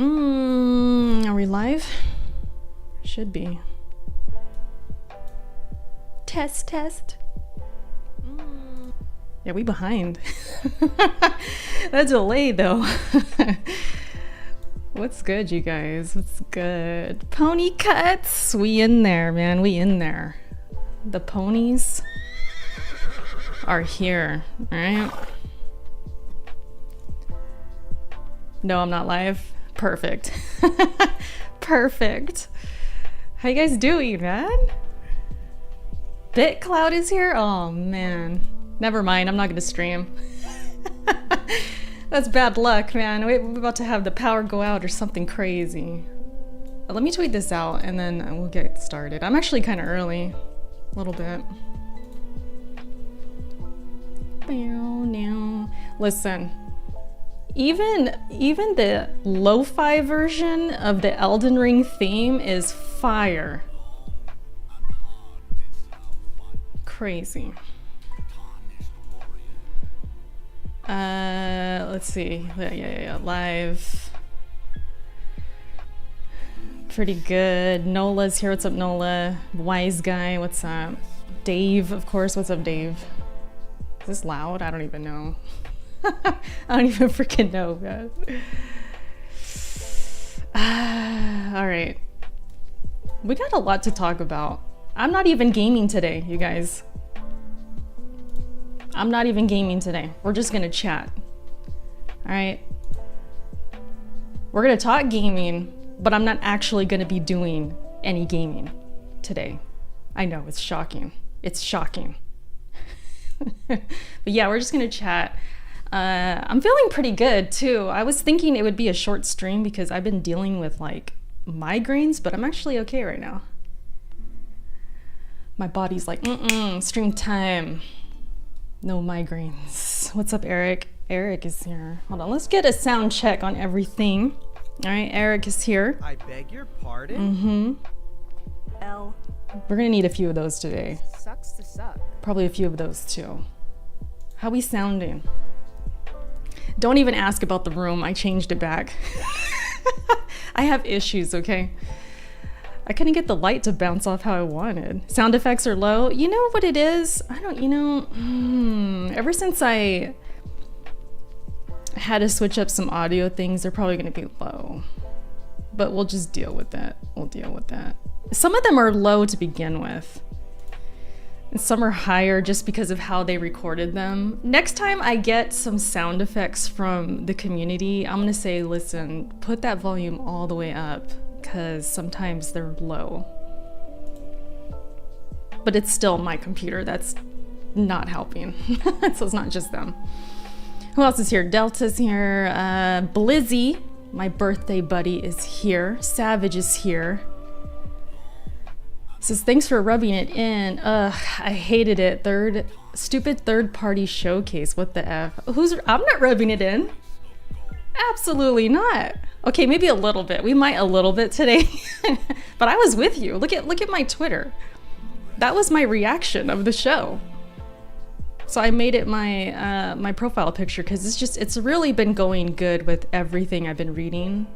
Are we live? Should be. Test. Yeah, we behind. That's delayed though. What's good, you guys? What's good? Pony cuts. We in there, man. We in there. The ponies are here. All right. No, I'm not live. Perfect. Perfect. How you guys doing, man? BitCloud is here? Oh, man. Never mind. I'm not going to stream. That's bad luck, man. We're about to have the power go out or something crazy. Let me tweet this out and then we'll get started. I'm actually kind of early. A little bit. Listen. Even the lo-fi version of the Elden Ring theme is fire. Crazy. Let's see. Yeah. Live. Pretty good. Nola's here. What's up, Nola? Wise guy. What's up? Dave, of course. What's up, Dave? Is this loud? I don't even know. I don't even freaking know, guys. All right. We got a lot to talk about. I'm not even gaming today, you guys. I'm not even gaming today. We're just gonna chat. All right. We're gonna talk gaming, but I'm not actually gonna be doing any gaming today. I know, it's shocking. It's shocking. But yeah, we're just gonna chat. I'm feeling pretty good too. I was thinking it would be a short stream because I've been dealing with like migraines, but I'm actually okay right now. My body's like, stream time. No migraines. What's up, Eric? Eric is here. Hold on, let's get a sound check on everything. All right, Eric is here. I beg your pardon? L. We're gonna need a few of those today. Sucks to suck. Probably a few of those too. How we sounding? Don't even ask about the room. I changed it back. I have issues, okay? I couldn't get the light to bounce off how I wanted. Sound effects are low. You know what it is? I don't, ever since I had to switch up some audio things, they're probably gonna be low. But we'll just deal with that. We'll deal with that. Some of them are low to begin with. And some are higher just because of how they recorded them. Next time I get some sound effects from the community, I'm gonna say, listen, put that volume all the way up because sometimes they're low. But it's still my computer that's not helping. So it's not just them. Who else is here? Delta's here. Blizzy, my birthday buddy, is here. Savage is here. Says, thanks for rubbing it in. Ugh, I hated it. Stupid third-party showcase. What the F? I'm not rubbing it in. Absolutely not. Okay, maybe a little bit. We might a little bit today. But I was with you. Look at my Twitter. That was my reaction of the show. So I made it my my profile picture because it's really been going good with everything I've been reading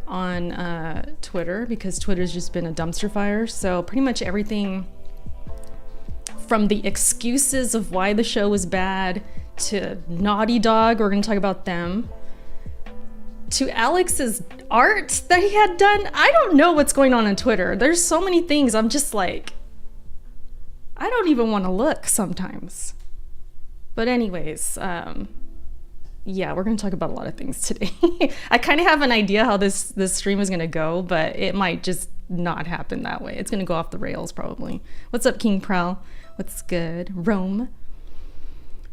on Twitter, because Twitter's just been a dumpster fire. So pretty much everything from the excuses of why the show was bad to Naughty Dog, we're gonna talk about them, to Alex's art that he had done. I don't know what's going on Twitter. There's so many things. I'm just like, I don't even want to look sometimes. But anyways, yeah, we're gonna talk about a lot of things today. I kind of have an idea how this stream is gonna go, but it might just not happen that way. It's gonna go off the rails probably. What's up, King Prowl? What's good? Rome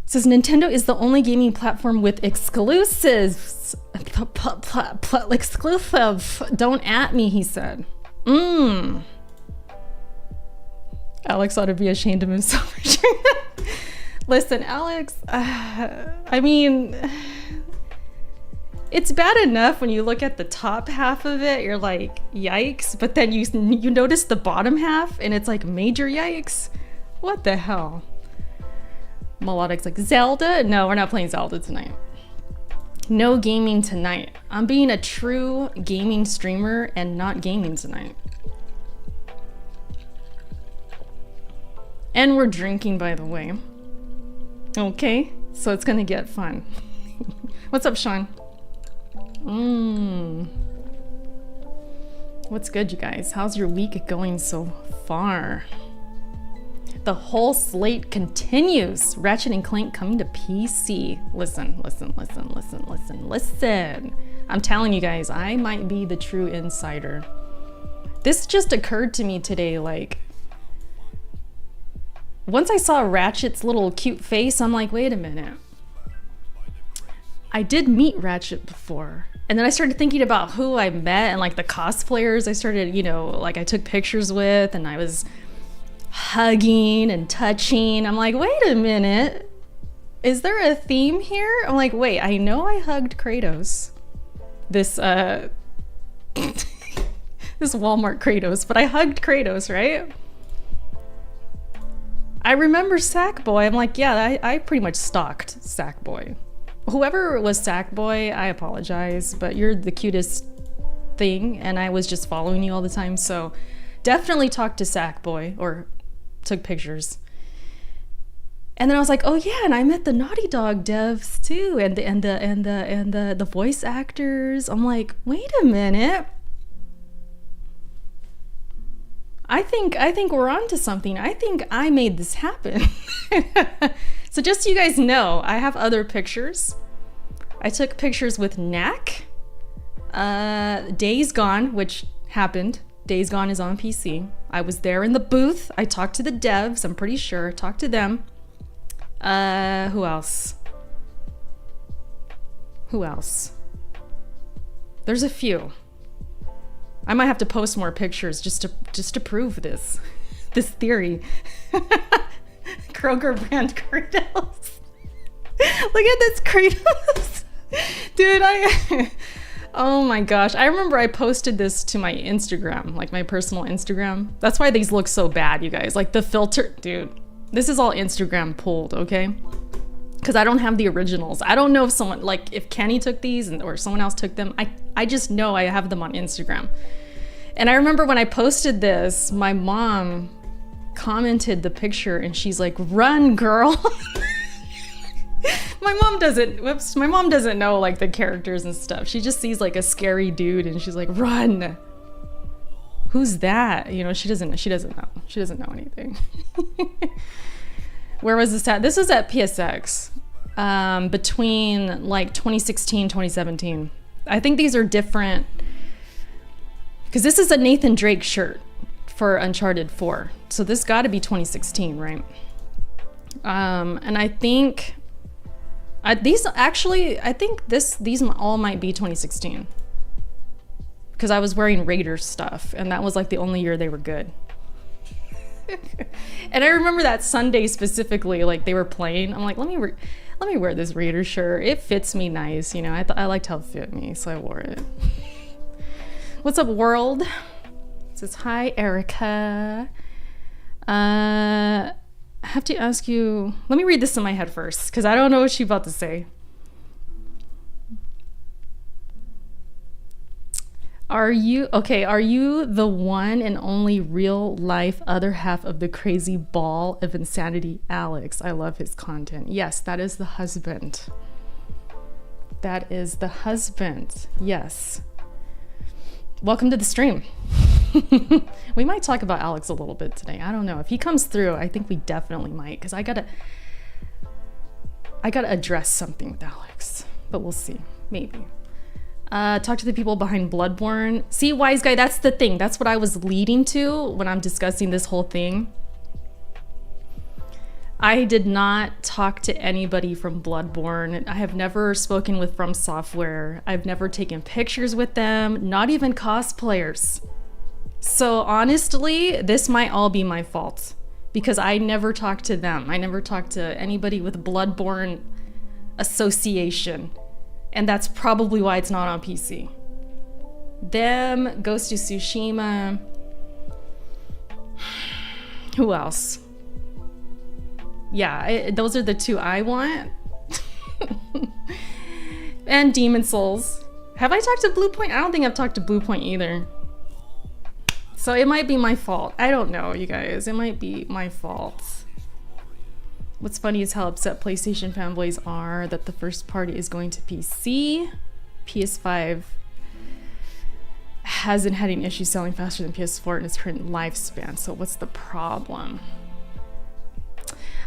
says Nintendo is the only gaming platform with exclusives. Exclusive. Don't at me, he said. Alex ought to be ashamed of himself for sharing that. Listen, Alex, I mean, it's bad enough when you look at the top half of it, you're like, yikes, but then you notice the bottom half and it's like major yikes. What the hell? Melodic's like, Zelda? No, we're not playing Zelda tonight. No gaming tonight. I'm being a true gaming streamer and not gaming tonight. And we're drinking, by the way. Okay, so it's gonna get fun. What's up, Sean? What's good, you guys? How's your week going so far? The whole slate continues. Ratchet & Clank coming to PC. Listen. I'm telling you guys, I might be the true insider. This just occurred to me today, like, once I saw Ratchet's little cute face, I'm like, wait a minute. I did meet Ratchet before. And then I started thinking about who I met and like the cosplayers I started, you know, like I took pictures with, and I was hugging and touching. I'm like, wait a minute. Is there a theme here? I'm like, wait, I know I hugged Kratos. This this Walmart Kratos, but I hugged Kratos, right? I remember Sackboy. I'm like, yeah, I pretty much stalked Sackboy. Whoever was Sackboy, I apologize, but you're the cutest thing, and I was just following you all the time, so definitely talked to Sackboy, or took pictures. And then I was like, oh yeah, and I met the Naughty Dog devs too, and the voice actors. I'm like, wait a minute. I think we're onto something. I think I made this happen. So just so you guys know, I have other pictures. I took pictures with Knack, Days Gone, which happened. Days Gone is on PC. I was there in the booth. I talked to the devs, I'm pretty sure. Talked to them. Who else? There's a few. I might have to post more pictures just to prove this theory. Kroger brand Kratos. Look at this Kratos. Dude, oh my gosh. I remember I posted this to my Instagram, like my personal Instagram. That's why these look so bad, you guys. Like the filter, dude. This is all Instagram pulled, okay? Because I don't have the originals. I don't know if someone, like if Kenny took these or someone else took them. I just know I have them on Instagram. And I remember when I posted this, my mom commented the picture and she's like, run, girl. My mom doesn't know like the characters and stuff. She just sees like a scary dude and she's like, run. Who's that? You know, she doesn't know. She doesn't know anything. Where was this at? This was at PSX, between like 2016, 2017. I think these are different because this is a Nathan Drake shirt for Uncharted 4. So this got to be 2016, right? And I think these all might be 2016 because I was wearing Raiders stuff and that was like the only year they were good. And I remember that Sunday specifically, like they were playing. I'm like, let me wear this Raiders shirt. It fits me nice, you know. I liked how it fit me, so I wore it. What's up, world? It says hi, Erica. I have to ask you. Let me read this in my head first, because I don't know what she's about to say. Are you the one and only real life other half of the crazy ball of insanity, Alex? I love his content. Yes, that is the husband. That is the husband. Yes. Welcome to the stream. We might talk about Alex a little bit today. I don't know. If he comes through, I think we definitely might, because I gotta address something with Alex. But we'll see. Maybe. Talk to the people behind Bloodborne. See, wise guy, that's the thing. That's what I was leading to when I'm discussing this whole thing. I did not talk to anybody from Bloodborne. I have never spoken with From Software. I've never taken pictures with them, not even cosplayers. So honestly, this might all be my fault because I never talked to them. I never talked to anybody with Bloodborne association. And that's probably why it's not on PC. Them, Ghost of Tsushima. Who else? Yeah, those are the two I want. And Demon Souls. Have I talked to Blue Point? I don't think I've talked to Blue Point either. So it might be my fault. I don't know, you guys. It might be my fault. What's funny is how upset PlayStation fanboys are that the first party is going to PC. PS5 hasn't had any issues selling faster than PS4 in its current lifespan. So what's the problem?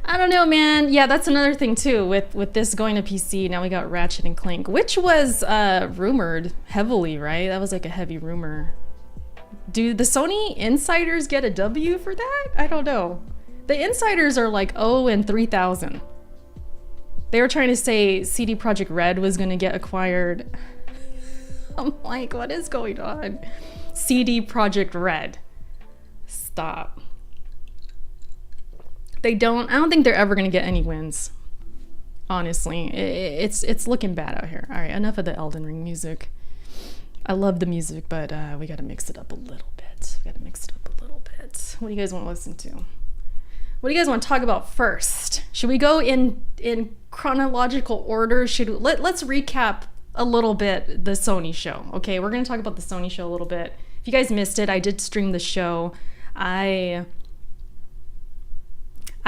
I don't know, man. Yeah, that's another thing too. With this going to PC, now we got Ratchet and Clank, which was rumored heavily, right? That was like a heavy rumor. Do the Sony insiders get a W for that? I don't know. The insiders are like, oh, and 3,000. They were trying to say CD Projekt Red was gonna get acquired. I'm like, what is going on? CD Projekt Red. Stop. I don't think they're ever gonna get any wins. Honestly, it's looking bad out here. All right, enough of the Elden Ring music. I love the music, but we gotta mix it up a little bit. What do you guys want to listen to? What do you guys want to talk about first? Should we go in chronological order? Let's recap a little bit the Sony show. Okay, we're gonna talk about the Sony show a little bit. If you guys missed it, I did stream the show. I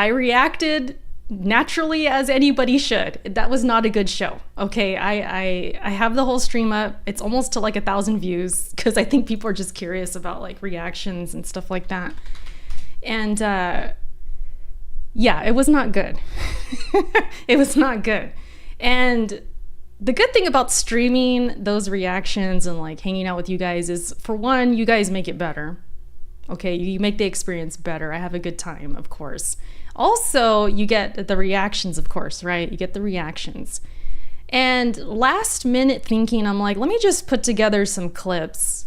reacted naturally as anybody should. That was not a good show. Okay, I have the whole stream up. It's almost to like 1,000 views because I think people are just curious about like reactions and stuff like that. And yeah, it was not good. It was not good. And the good thing about streaming those reactions and like hanging out with you guys is, for one, you guys make it better. Okay, you make the experience better. I have a good time, of course. Also, you get the reactions, of course, right? You get the reactions. And last minute thinking, I'm like, let me just put together some clips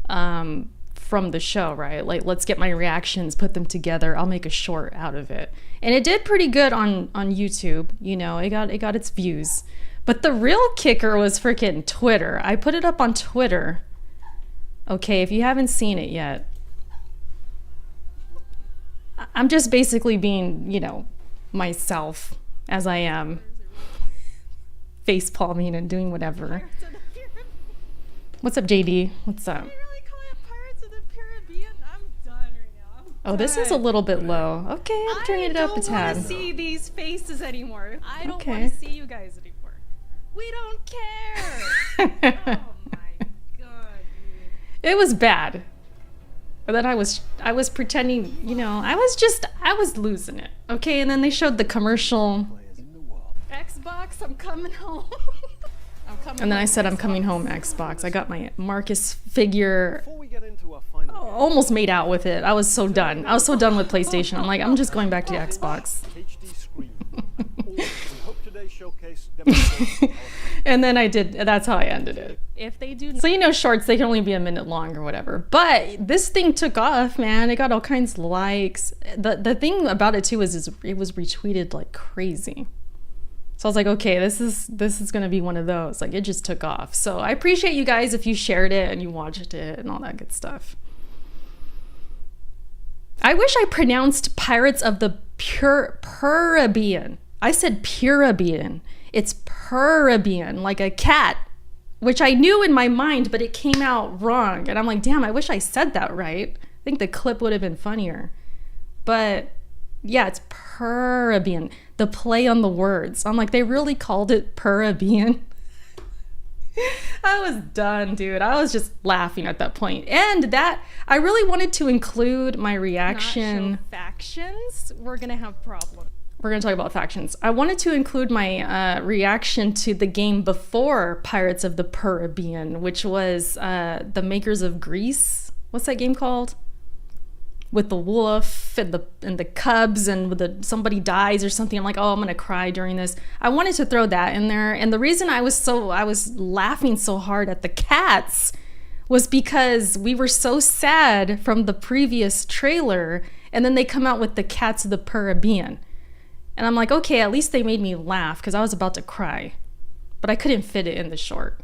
from the show, right? Like, let's get my reactions, put them together. I'll make a short out of it. And it did pretty good on YouTube. You know, it got its views. But the real kicker was freaking Twitter. I put it up on Twitter. Okay, if you haven't seen it yet, I'm just basically being, you know, myself as I am, face palming and doing whatever. What's up, JD? What's up? They really call it Pirates of the Caribbean? I'm done right now. Oh, this is a little bit low. Okay, I'm turning it up a tad. I don't want to see these faces anymore. I don't Okay. want to see you guys anymore. We don't care. Oh my god, dude. It was bad. But then I was pretending, you know, I was losing it. Okay, and then they showed the commercial. Xbox, I'm coming home. And then I said, I'm coming home, Xbox. I got my Marcus figure, Before we get into our final almost made out with it. I was so done. I was so done with PlayStation. I'm like, I'm just going back to Xbox. HD screen. We hope today's showcase demonstrates And then I did, that's how I ended it. If they do, So, you know, shorts, they can only be a minute long or whatever. But this thing took off, man. It got all kinds of likes. The thing about it, too, is it was retweeted like crazy. So I was like, okay, this is gonna be one of those. Like, it just took off. So I appreciate you guys if you shared it and you watched it and all that good stuff. I wish I pronounced Pirates of the Caribbean. I said Caribbean. It's Caribbean, like a cat, which I knew in my mind, but it came out wrong. And I'm like, damn, I wish I said that right. I think the clip would have been funnier. But yeah, it's Caribbean. The play on the words. I'm like, they really called it Caribbean. I was done, dude. I was just laughing at that point. And that, I really wanted to include my reaction. not show factions, we're gonna have problems. We're going to talk about factions. I wanted to include my reaction to the game before Pirates of the Caribbean, which was the makers of Grease. What's that game called? With the wolf and the cubs and with somebody dies or something. I'm like, oh, I'm going to cry during this. I wanted to throw that in there. And the reason I was laughing so hard at the cats was because we were so sad from the previous trailer, and then they come out with the Cats of the Caribbean. And I'm like, okay, at least they made me laugh because I was about to cry. But I couldn't fit it in the short.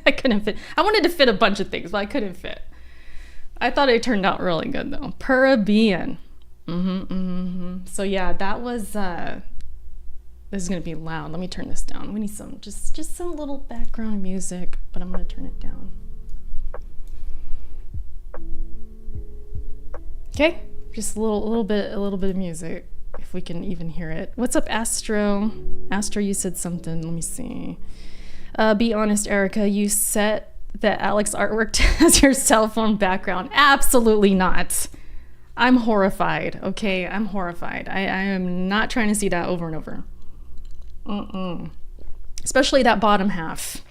I couldn't fit. I wanted to fit a bunch of things, but I couldn't fit. I thought it turned out really good, though. Caribbean. So, yeah, that was This is gonna be loud. Let me turn this down. We need some, just some little background music, but I'm gonna turn it down. Okay, just a little bit of music, if we can even hear it. What's up, Astro? Astro, you said something. Let me see. Be honest, Erica. You set the Alex artwork as your cell phone background. Absolutely not. I'm horrified. Okay, I'm horrified. I am not trying to see that over and over. Especially that bottom half.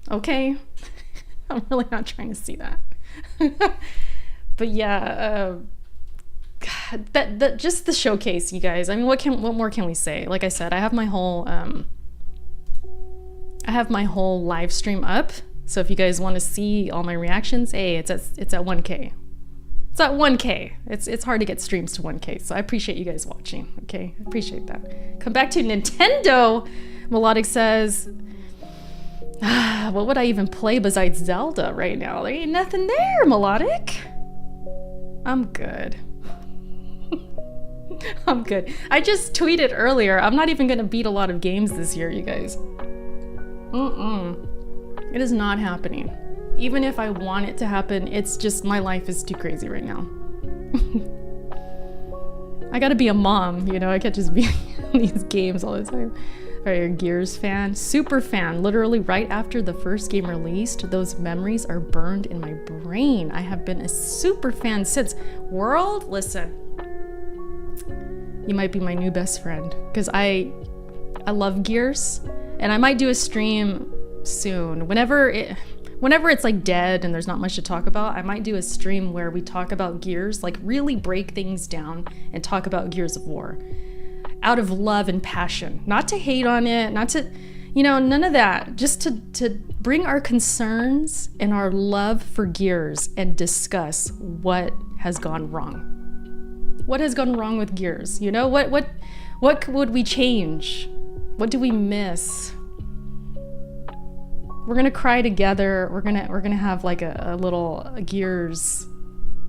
Okay? I'm really not trying to see that. But yeah, God, that just the showcase, you guys. I mean, what more can we say? Like I said, I have my whole live stream up. So if you guys want to see all my reactions, hey, it's at 1K. It's at 1K. It's hard to get streams to 1K, so I appreciate you guys watching. Okay, I appreciate that. Come back to Nintendo. Melodic says, what would I even play besides Zelda right now? There ain't nothing there, Melodic. I'm good. I'm good. I just tweeted earlier, I'm not even gonna beat a lot of games this year, you guys. It is not happening. Even if I want it to happen, it's just my life is too crazy right now. I gotta be a mom, you know, I can't just be in these games all the time. Are you a Gears fan? Super fan. Literally right after the first game released, those memories are burned in my brain. I have been a super fan since. World, listen. You might be my new best friend, because I love Gears, and I might do a stream soon. Whenever it's like dead and there's not much to talk about, I might do a stream where we talk about Gears, like really break things down and talk about Gears of War. Out of love and passion. Not to hate on it, not to, you know, none of that. Just to bring our concerns and our love for Gears and discuss what has gone wrong. What has gone wrong with Gears? You know, what would we change? What do we miss? We're gonna cry together. We're gonna have like a little Gears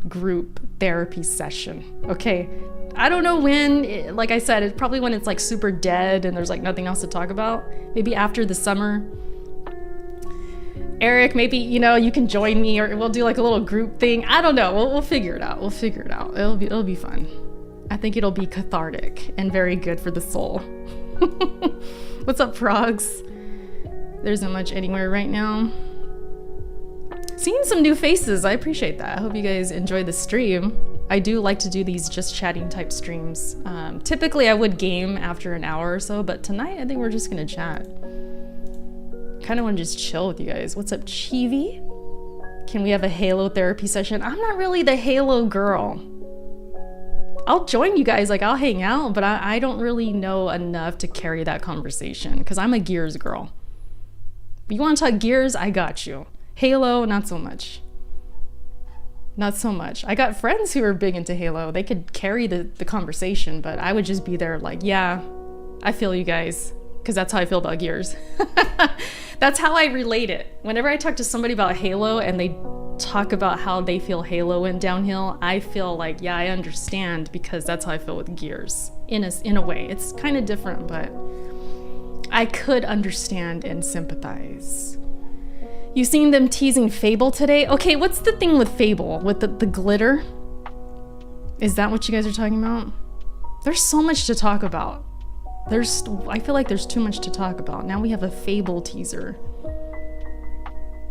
group therapy session. Okay, I don't know when. Like I said, it's probably when it's like super dead and there's like nothing else to talk about. Maybe after the summer. Eric, maybe, you know, you can join me, or we'll do like a little group thing. I don't know. We'll figure it out. We'll figure it out. It'll be fun. I think it'll be cathartic and very good for the soul. What's up, frogs? There isn't much anywhere right now. Seeing some new faces, I appreciate that. I hope you guys enjoy the stream. I do like to do these just chatting type streams. Typically I would game after an hour or so, but tonight I think we're just gonna chat. Kind of want to just chill with you guys. What's up, Chivi? Can we have a Halo therapy session? I'm not really the Halo girl. I'll join you guys, like I'll hang out, but I don't really know enough to carry that conversation because I'm a Gears girl. You want to talk Gears? I got you. Halo, not so much. Not so much. I got friends who are big into Halo. They could carry the conversation, but I would just be there like, yeah, I feel you guys, because that's how I feel about Gears. That's how I relate it. Whenever I talk to somebody about Halo and they talk about how they feel Halo went downhill, I feel like, yeah, I understand, because that's how I feel with Gears. In a way. It's kind of different, but I could understand and sympathize. You seen them teasing Fable today? Okay, what's the thing with Fable? With the glitter? Is that what you guys are talking about? There's so much to talk about. I feel like there's too much to talk about. Now we have a Fable teaser.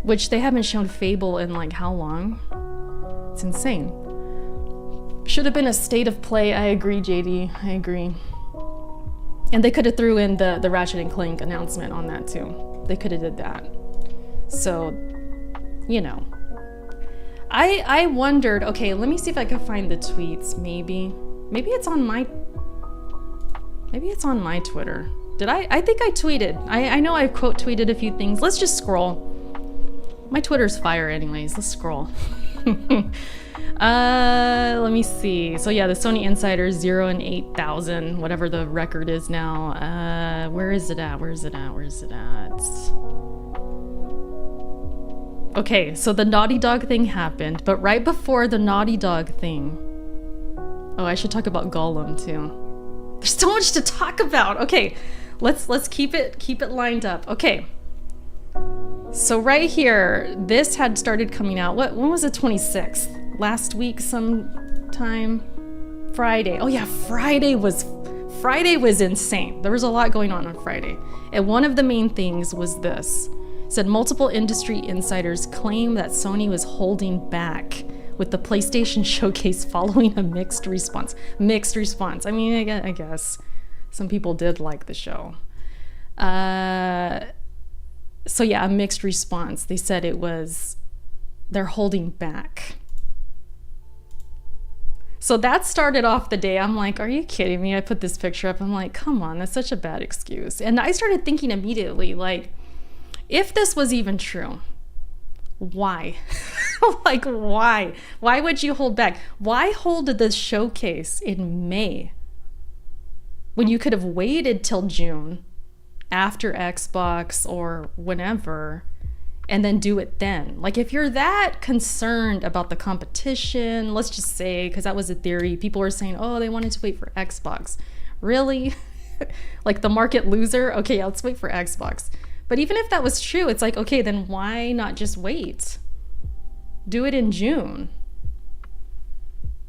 Which they haven't shown Fable in like how long? It's insane. Should have been a state of play. I agree, JD. I agree. And they could have threw in the Ratchet and Clank announcement on that too. They could have did that. So, you know. I wondered, okay, let me see if I can find the tweets, maybe. Maybe it's on my Twitter. Did I think I tweeted. I know I quote tweeted a few things. Let's just scroll. My Twitter's fire anyways. Let's scroll. Let me see. So yeah, the Sony Insiders 0 and 8,000, whatever the record is now. Where is it at? Okay, so the Naughty Dog thing happened, but right before the Naughty Dog thing, oh, I should talk about Gollum too. There's so much to talk about. Okay, Let's keep it lined up. Okay. So right here, this had started coming out. When was the 26th? Last week sometime? Friday. Oh yeah, Friday was insane. There was a lot going on Friday. And one of the main things was this. It said multiple industry insiders claim that Sony was holding back with the PlayStation showcase following a mixed response. Mixed response. I mean, I guess some people did like the show. So yeah, a mixed response. They said they're holding back. So that started off the day. I'm like, are you kidding me? I put this picture up. I'm like, come on, that's such a bad excuse. And I started thinking immediately, like, if this was even true, why? Like, why? Why would you hold back? Why hold the showcase in May when you could have waited till June after Xbox or whenever and then do it then? Like, if you're that concerned about the competition, let's just say, because that was a theory, people were saying, oh, they wanted to wait for Xbox. Really? Like the market loser? Okay, yeah, let's wait for Xbox. But even if that was true, it's like, okay, then why not just wait? Do it in June.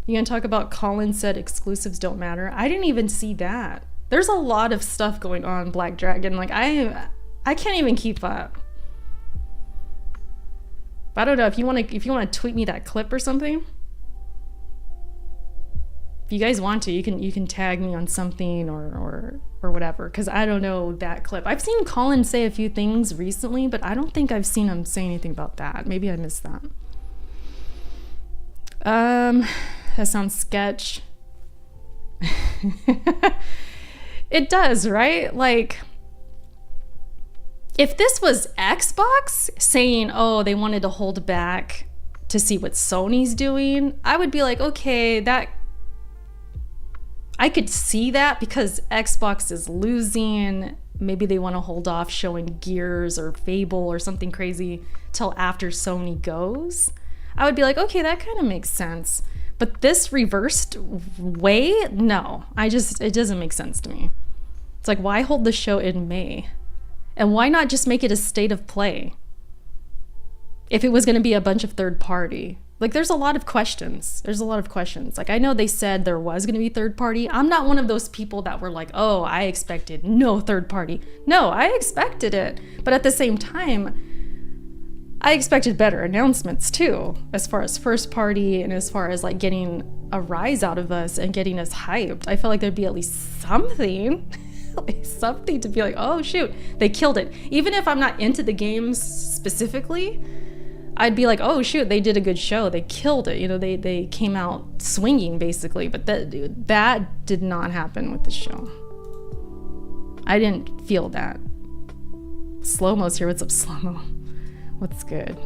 You gonna talk about Colin said exclusives don't matter? I didn't even see that. There's a lot of stuff going on, Black Dragon. Like, I can't even keep up. I don't know if you want to tweet me that clip or something. If you guys want to, you can tag me on something or whatever, because I don't know that clip. I've seen Colin say a few things recently, but I don't think I've seen him say anything about that. Maybe I missed that. That sounds sketch. It does, right? Like, if this was Xbox saying, oh, they wanted to hold back to see what Sony's doing, I would be like, okay, that I could see that because Xbox is losing. Maybe they want to hold off showing Gears or Fable or something crazy till after Sony goes. I would be like, okay, that kind of makes sense. But this reversed way, no, it doesn't make sense to me. It's like, why hold the show in May? And why not just make it a state of play? If it was going to be a bunch of third party. Like, there's a lot of questions. Like, I know they said there was going to be third party. I'm not one of those people that were like, oh, I expected no third party. No, I expected it. But at the same time, I expected better announcements too, as far as first party and as far as like getting a rise out of us and getting us hyped. I felt like there'd be at least something. Something to be like, oh shoot, they killed it. Even if I'm not into the games specifically, I'd be like, oh shoot, they did a good show, they killed it, you know, they came out swinging basically. But that did not happen with the show. I didn't feel that. Slow-mo's here. What's up, Slow-mo? What's good?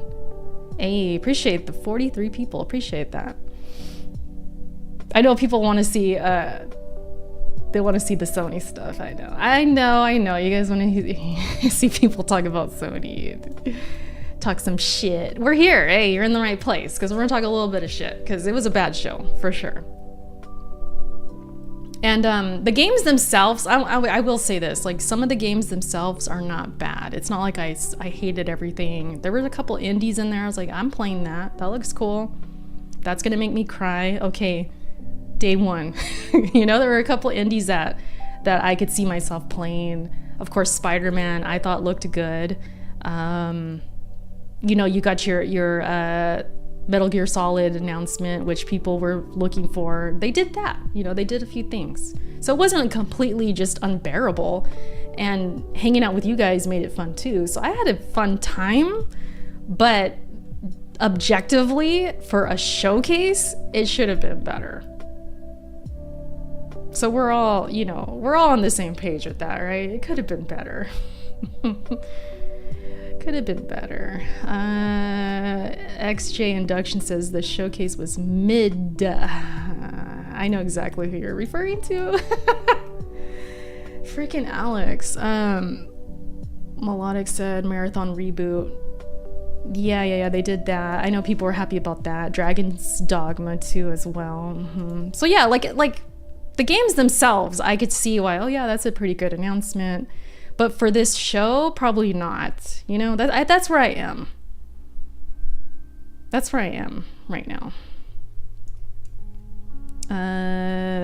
Hey, appreciate the 43 people. Appreciate that. I know people want to see they want to see the Sony stuff. I know. You guys want to see people talk about Sony, talk some shit. We're here. Hey, you're in the right place, because we're gonna talk a little bit of shit, because it was a bad show for sure. And the games themselves, I will say this, like, some of the games themselves are not bad. It's not like I hated everything. There were a couple indies in there. I was like, I'm playing that. That looks cool. That's gonna make me cry. Okay, day one. You know, there were a couple indies that I could see myself playing. Of course, Spider-Man I thought looked good. You know, you got your Metal Gear Solid announcement, which people were looking for. They did that. You know, they did a few things. So it wasn't completely just unbearable. And hanging out with you guys made it fun too. So I had a fun time, but objectively, for a showcase, it should have been better. So we're all on the same page with that, right? It could have been better. Could have been better. XJ Induction says the showcase was mid. I know exactly who you're referring to. Freaking Alex. Melodic said marathon reboot. Yeah, they did that. I know people were happy about that. Dragon's Dogma too as well. So yeah, like The games themselves, I could see why, oh yeah, that's a pretty good announcement. But for this show, probably not. You know, that's where I am. That's where I am right now.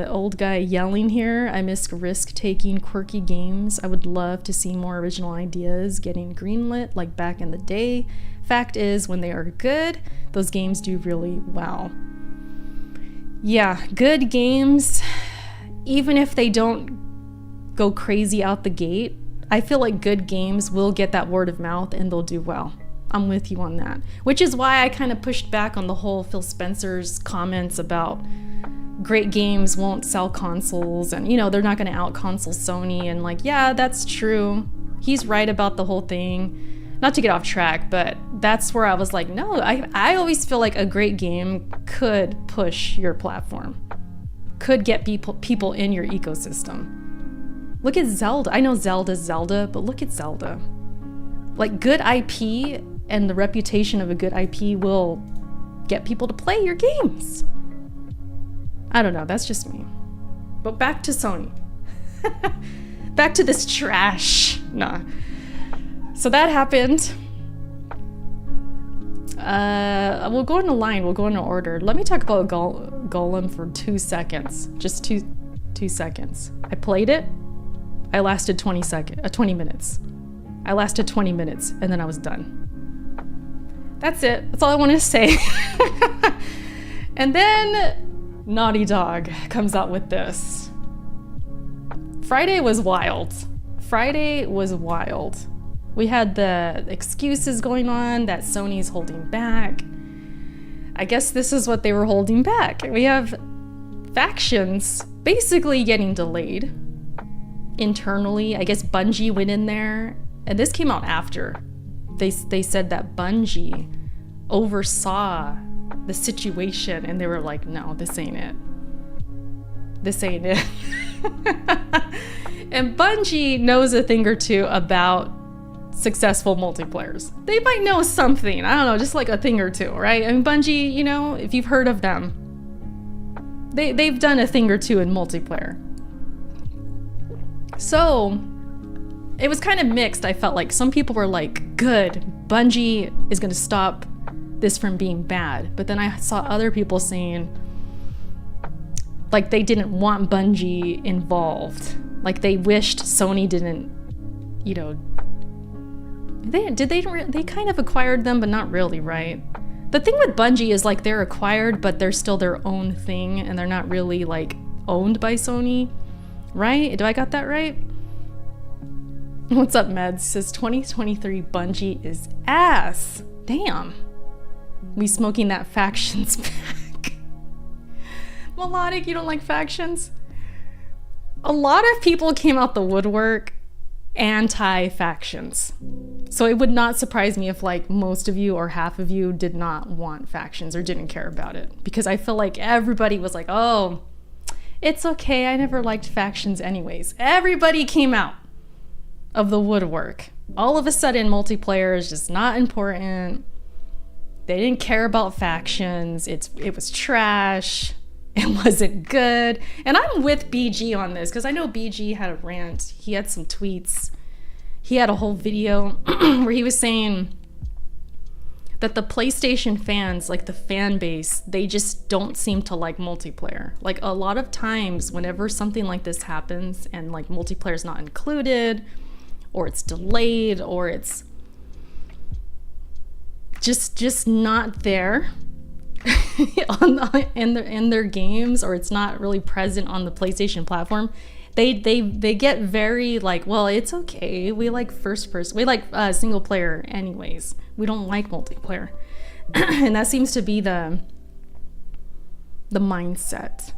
Old guy yelling here. I miss risk-taking, quirky games. I would love to see more original ideas getting greenlit like back in the day. Fact is, when they are good, those games do really well. Yeah, good games, even if they don't go crazy out the gate, I feel like good games will get that word of mouth and they'll do well. I'm with you on that. Which is why I kind of pushed back on the whole Phil Spencer's comments about great games won't sell consoles and, you know, they're not going to out-console Sony. And like, yeah, that's true. He's right about the whole thing. Not to get off track, but that's where I was like, no, I always feel like a great game could push your platform. Could get people in your ecosystem. Look at Zelda. I know Zelda's Zelda, but look at Zelda. Like, good IP and the reputation of a good IP will get people to play your games. I don't know, that's just me. But back to Sony. Back to this trash. Nah. So that happened. We'll go in a line, we'll go in order. Let me talk about Golem for 2 seconds. Just two seconds. I played it. I lasted 20 minutes. I lasted 20 minutes and then I was done. That's it. That's all I want to say. And then Naughty Dog comes out with this. Friday was wild. We had the excuses going on that Sony's holding back. I guess this is what they were holding back. We have factions basically getting delayed internally. I guess Bungie went in there, and this came out after. They said that Bungie oversaw the situation, and they were like, no, this ain't it. And Bungie knows a thing or two about successful multiplayers. They might know something, I don't know, just like a thing or two, right? I mean, Bungie, you know, if you've heard of them, they've done a thing or two in multiplayer. So it was kind of mixed. I felt like some people were like, good, Bungie is going to stop this from being bad. But then I saw other people saying, like, they didn't want Bungie involved. Like, they wished Sony didn't, you know, they kind of acquired them, but not really, right? The thing with Bungie is, like, they're acquired, but they're still their own thing, and they're not really, like, owned by Sony, right? Do I got that right? What's up, Meds? Says 2023 Bungie is ass. Damn. We smoking that factions back. Melodic, you don't like factions? A lot of people came out the woodwork anti-factions. So it would not surprise me if, like, most of you or half of you did not want factions or didn't care about it. Because I feel like everybody was like, oh, it's okay, I never liked factions anyways. Everybody came out of the woodwork. All of a sudden, multiplayer is just not important. They didn't care about factions. It was trash. It wasn't good. And I'm with BG on this because I know BG had a rant. He had some tweets. He had a whole video where he was saying that the PlayStation fans, like the fan base, they just don't seem to like multiplayer. Like, a lot of times whenever something like this happens and, like, multiplayer is not included, or it's delayed, or it's just not there in their games, or it's not really present on the PlayStation platform, they get very like, well, it's okay, we like first person, we like single player anyways, we don't like multiplayer. And that seems to be the mindset.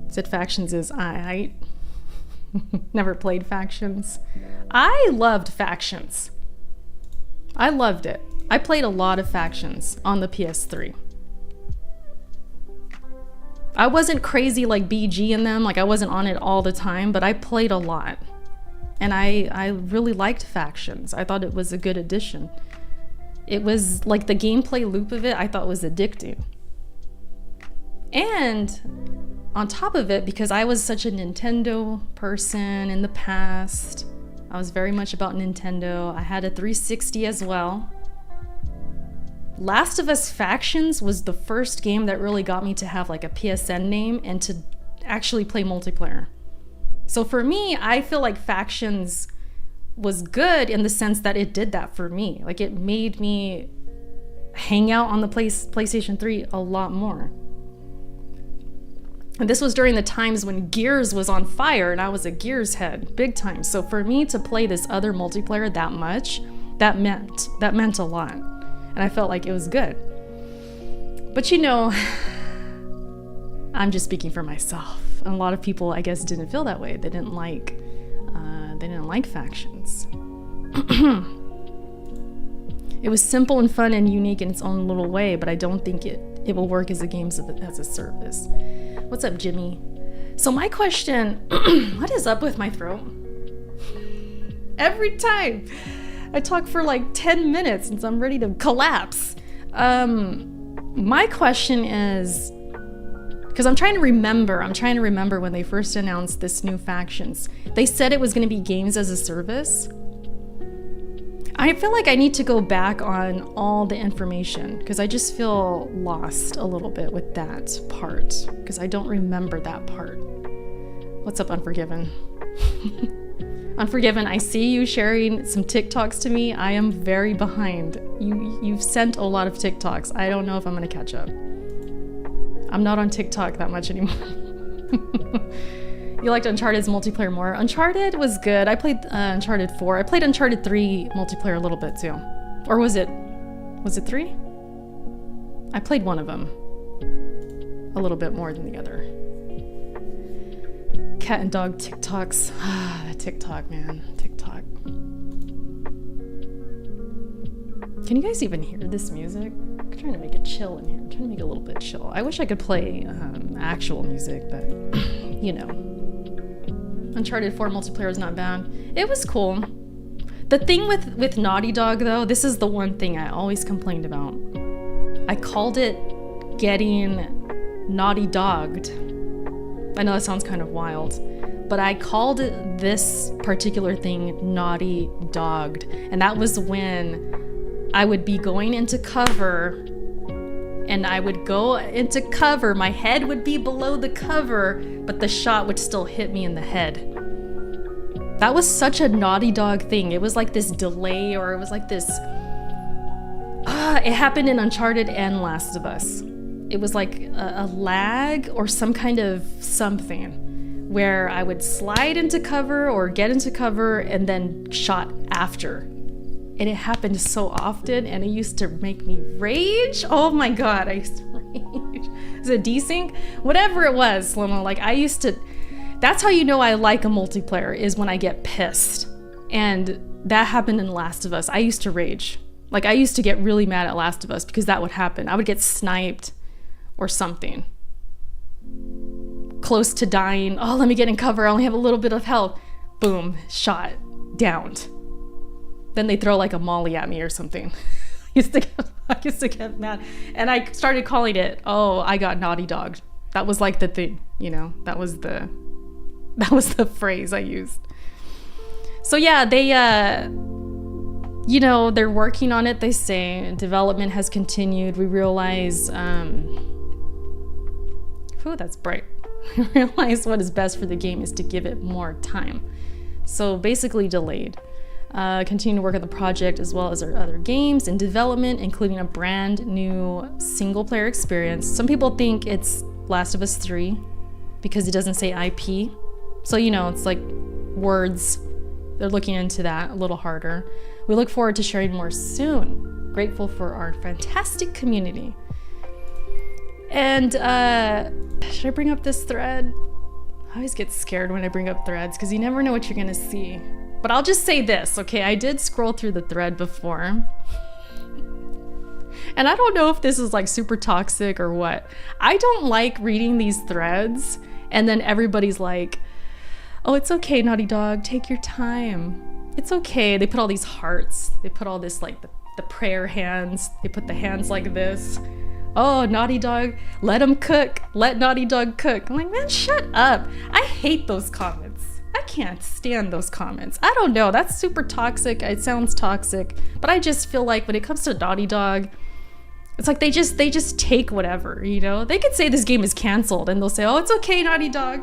Said factions is I never played factions. I loved factions. I loved it. I played a lot of factions on the PS3. I wasn't crazy like BG in them, like I wasn't on it all the time, but I played a lot. And I really liked factions. I thought it was a good addition. It was like the gameplay loop of it, I thought was addicting. And on top of it, because I was such a Nintendo person in the past, I was very much about Nintendo. I had a 360 as well. Last of Us Factions was the first game that really got me to have like a PSN name and to actually play multiplayer. So for me, I feel like Factions was good in the sense that it did that for me. Like it made me hang out on the PlayStation 3 a lot more. And this was during the times when Gears was on fire and I was a Gears head, big time. So for me to play this other multiplayer that much, that meant a lot. And I felt like it was good. But you know, I'm just speaking for myself. And a lot of people, I guess, didn't feel that way. They didn't like Factions. It was simple and fun and unique in its own little way, but I don't think it will work as a game as a service. What's up, Jimmy? So my question, what is up with my throat? Every time I talk for like 10 minutes since I'm ready to collapse. My question is, because I'm trying to remember when they first announced this new Factions. They said it was going to be games as a service. I feel like I need to go back on all the information because I just feel lost a little bit with that part because I don't remember that part. What's up, Unforgiven? Unforgiven, I see you sharing some TikToks to me. I am very behind. You've sent a lot of TikToks. I don't know if I'm going to catch up. I'm not on TikTok that much anymore. You liked Uncharted's multiplayer more? Uncharted was good. I played Uncharted 4. I played Uncharted 3 multiplayer a little bit too. Or was it 3? I played one of them a little bit more than the other. Cat and dog TikToks. Ah, TikTok, man. TikTok. Can you guys even hear this music? I'm trying to make it chill in here. I'm trying to make it a little bit chill. I wish I could play actual music, but you know. Uncharted 4 multiplayer is not bad. It was cool. The thing with Naughty Dog, though, this is the one thing I always complained about. I called it getting Naughty Dogged. I know that sounds kind of wild, but I called this particular thing Naughty Dogged. And that was when I would be going into cover, and I would go into cover, my head would be below the cover, but the shot would still hit me in the head. That was such a Naughty Dog thing. It was like this delay, or it was like this... it happened in Uncharted and Last of Us. It was like a lag or some kind of something where I would slide into cover or get into cover and then shot after. And it happened so often, and it used to make me rage. Oh my god, I used to rage. Is it desync? Whatever it was, Limo, like I used to... That's how you know I like a multiplayer, is when I get pissed. And that happened in Last of Us. I used to rage. Like I used to get really mad at Last of Us because that would happen. I would get sniped or something. Close to dying. Oh, let me get in cover. I only have a little bit of health. Boom, shot, downed. Then they throw like a molly at me or something. I used to get mad. And I started calling it, oh, I got Naughty Dogged. That was like the thing, you know, that was the phrase I used. So yeah, they, you know, they're working on it, they say. Development has continued. We realize, that's bright. We realize what is best for the game is to give it more time. So basically delayed. Continue to work on the project as well as our other games in development, including a brand new single player experience. Some people think it's Last of Us 3 because it doesn't say IP. So, you know, it's like words. They're looking into that a little harder. We look forward to sharing more soon. Grateful for our fantastic community. And should I bring up this thread? I always get scared when I bring up threads because you never know what you're gonna see. But I'll just say this, okay? I did scroll through the thread before. And I don't know if this is like super toxic or what. I don't like reading these threads and then everybody's like, oh, it's okay, Naughty Dog, take your time. It's okay. They put all these hearts. They put all this like the prayer hands. They put the hands like this. Oh, Naughty Dog, let them cook. Let Naughty Dog cook. I'm like, man, shut up. I hate those comments. I can't stand those comments. I don't know. That's super toxic. It sounds toxic. But I just feel like when it comes to Naughty Dog, it's like they just take whatever, you know? They could say this game is canceled and they'll say, oh, it's okay, Naughty Dog.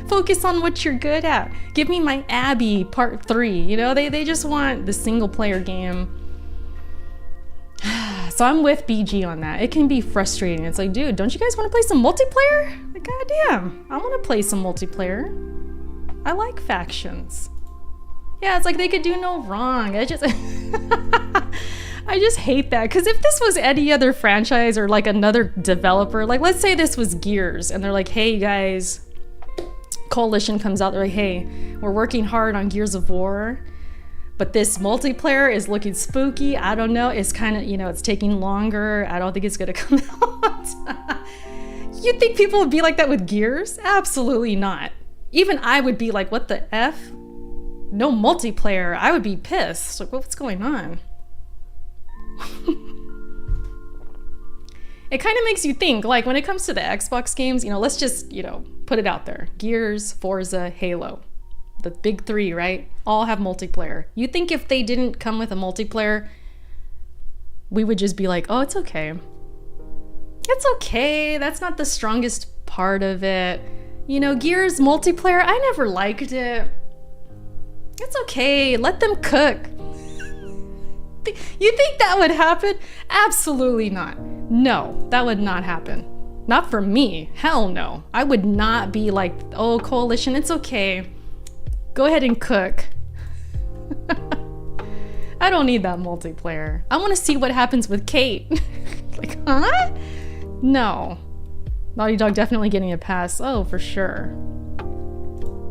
Focus on what you're good at. Give me my Abby part 3, you know? They just want the single player game. So I'm with BG on that. It can be frustrating. It's like, dude, don't you guys want to play some multiplayer? Like, goddamn, I want to play some multiplayer. I like factions. Yeah, it's like they could do no wrong. I just hate that. Because if this was any other franchise or like another developer, like let's say this was Gears and they're like, hey guys, Coalition comes out, they're like, hey, we're working hard on Gears of War, but this multiplayer is looking spooky. I don't know. It's kind of, you know, it's taking longer. I don't think it's going to come out. You think people would be like that with Gears? Absolutely not. Even I would be like, what the F? No multiplayer. I would be pissed. Like, what's going on? It kind of makes you think, like when it comes to the Xbox games, you know, let's just, you know, put it out there. Gears, Forza, Halo. The big 3, right? All have multiplayer. You think if they didn't come with a multiplayer, we would just be like, oh, it's okay. It's okay. That's not the strongest part of it. You know, Gears multiplayer, I never liked it. It's okay. Let them cook. You think that would happen? Absolutely not. No, that would not happen. Not for me. Hell no. I would not be like, oh, Coalition, it's okay. Go ahead and cook. I don't need that multiplayer. I want to see what happens with Kate. Like, huh? No. Naughty Dog definitely getting a pass. Oh, for sure.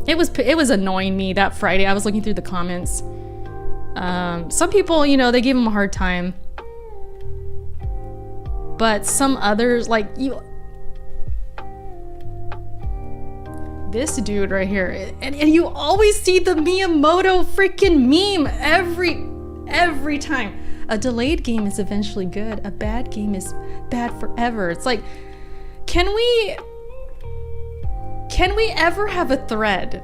It was annoying me that Friday. I was looking through the comments. Some people, you know, they gave him a hard time. But some others, like you... This dude right here, and you always see the Miyamoto freaking meme every time. A delayed game is eventually good. A bad game is bad forever. It's like, can we ever have a thread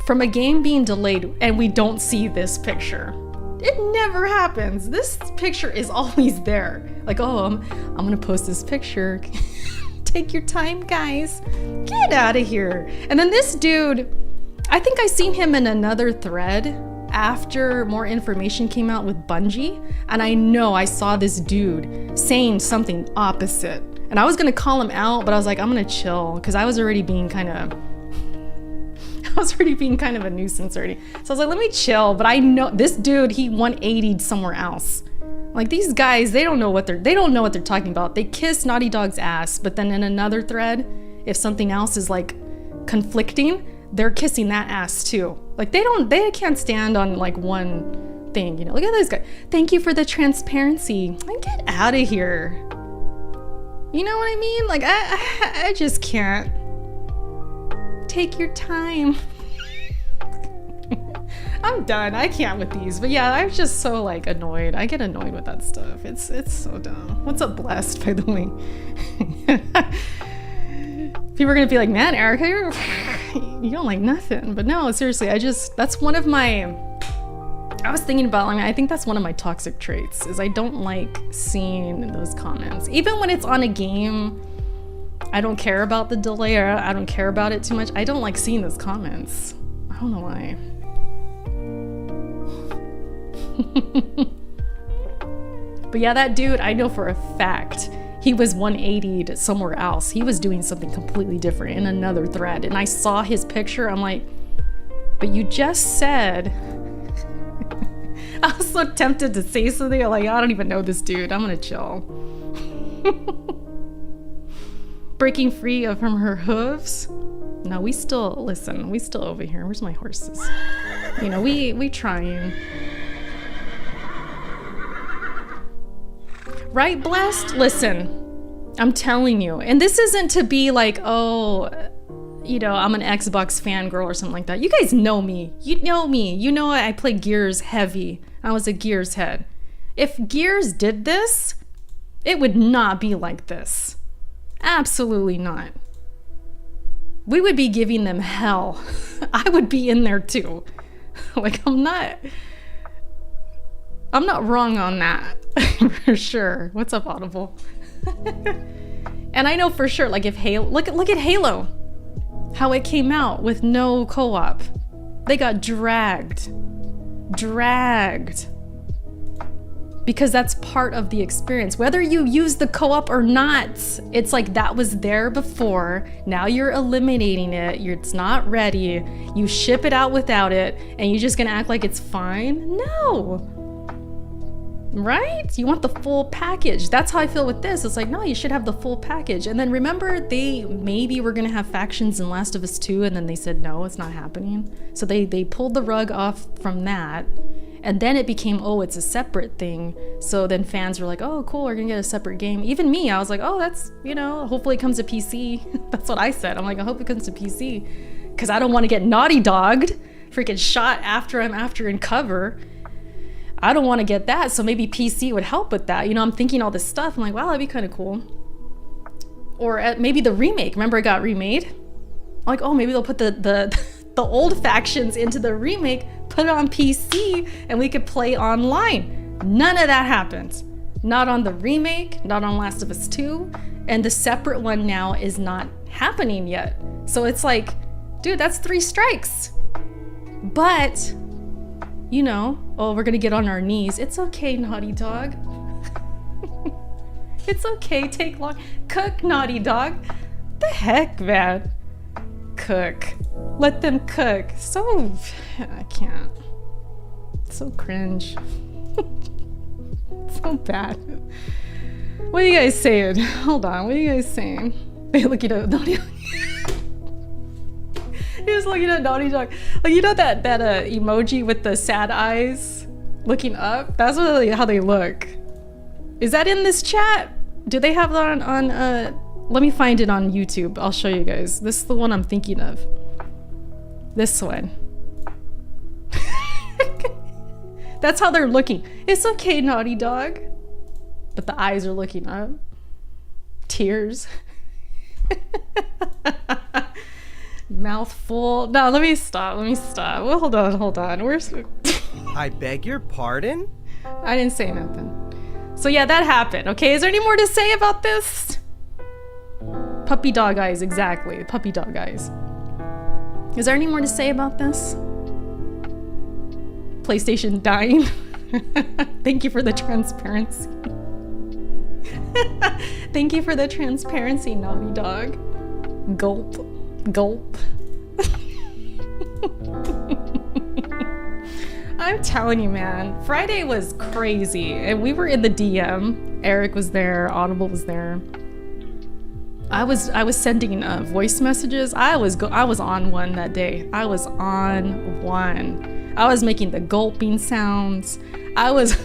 from a game being delayed and we don't see this picture? It never happens. This picture is always there. Like, oh, I'm gonna post this picture. Take your time, guys. Get out of here. And then this dude, I think I seen him in another thread after more information came out with Bungie, and I know I saw this dude saying something opposite. And I was gonna call him out, but I was like, I'm gonna chill, because I was already being kind of a nuisance already. So I was like, let me chill, but I know this dude, he 180'd somewhere else. Like, these guys, they don't know what they're talking about. They kiss Naughty Dog's ass, but then in another thread, if something else is like conflicting, they're kissing that ass too. Like, they can't stand on like one thing, you know. Look at this guy. Thank you for the transparency. Like, get out of here. You know what I mean? Like, I just can't. Take your time. I'm done. I can't with these. But yeah, I'm just so like annoyed. I get annoyed with that stuff. It's so dumb. What's up, Blessed, by the way? People are gonna be like, man, Erica, you don't like nothing. But no, seriously, that's one of my, I was thinking about, I think that's one of my toxic traits, is I don't like seeing those comments. Even when it's on a game, I don't care about the delay, or I don't care about it too much. I don't like seeing those comments. I don't know why. But yeah, that dude, I know for a fact he was 180'd somewhere else. He was doing something completely different in another thread, and I saw his picture. I'm like, but you just said. I was so tempted to say something. I'm like, I don't even know this dude. I'm gonna chill. Breaking free from her hooves. No, we still over here. Where's my horses? You know, we trying. Right, Blessed? Listen, I'm telling you. And this isn't to be like, oh, you know, I'm an Xbox fangirl or something like that. You guys know me. You know me. You know I play Gears heavy. I was a Gears head. If Gears did this, It would not be like this. Absolutely not. We would be giving them hell. I would be in there too. Like, I'm not wrong on that. For sure. What's up, Audible? And I know for sure, like, if Halo, look at Halo, how it came out with no co-op. They got dragged. Because that's part of the experience. Whether you use the co-op or not, it's like that was there before. Now you're eliminating it. It's not ready. You ship it out without it, and you're just gonna act like it's fine? No. Right? You want the full package. That's how I feel with this. It's like, no, you should have the full package. And then remember, they maybe were gonna have factions in Last of Us 2, and then they said, no, it's not happening. So they pulled the rug off from that. And then it became, oh, it's a separate thing. So then fans were like, oh, cool, we're gonna get a separate game. Even me, I was like, oh, that's, you know, hopefully it comes to PC. That's what I said. I'm like, I hope it comes to PC. Because I don't want to get Naughty Dogged, freaking shot after I'm after in cover. I don't want to get that, so maybe PC would help with that. You know, I'm thinking all this stuff. I'm like, wow, that'd be kind of cool. Or maybe the remake. Remember it got remade? I'm like, oh, maybe they'll put the old factions into the remake, put it on PC, and we could play online. None of that happened. Not on the remake, not on Last of Us 2, and the separate one now is not happening yet. So it's like, dude, that's 3 strikes. But, you know, oh, we're gonna get on our knees. It's okay, Naughty Dog. It's okay, take long. Cook, Naughty Dog. The heck, man. Cook. Let them cook. So, I can't. So cringe. So bad. What are you guys saying? Hold on, what are you guys saying? They looking at Naughty Dog. He's looking at Naughty Dog. Like, you know that emoji with the sad eyes looking up? That's what how they look. Is that in this chat? Do they have that on let me find it on YouTube. I'll show you guys. This is the one I'm thinking of. This one. That's how they're looking. It's okay, Naughty Dog. But the eyes are looking up. Tears. Mouth full. No, let me stop. Well, hold on. Where's... I beg your pardon? I didn't say nothing. So yeah, that happened. Okay, is there any more to say about this? Puppy dog eyes, exactly. Puppy dog eyes. Is there any more to say about this? PlayStation dying. Thank you for the transparency. Thank you for the transparency, Naughty Dog. Gulp. Gulp. I'm telling you, man, Friday was crazy. And we were in the DM. Eric was there, Audible was there. I was sending voice messages. I was on one that day. I was on one. I was making the gulping sounds. I was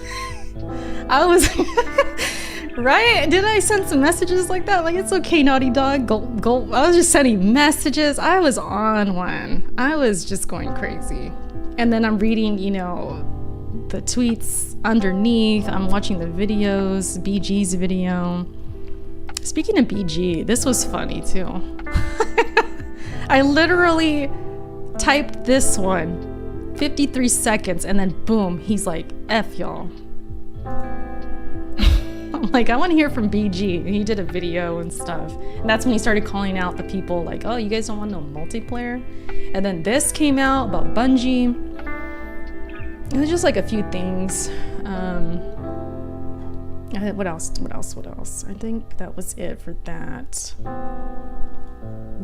right? Did I send some messages like that? Like, it's okay, Naughty Dog, gulp, gulp. I was just sending messages. I was on one. I was just going crazy. And then I'm reading, you know, the tweets underneath. I'm watching the videos, BG's video. Speaking of BG, this was funny too. I literally typed this one, 53 seconds, and then boom, he's like, F y'all. I'm like, I want to hear from BG. He did a video and stuff. And that's when he started calling out the people like, oh, you guys don't want no multiplayer? And then this came out about Bungie. It was just like a few things. What else? I think that was it for that.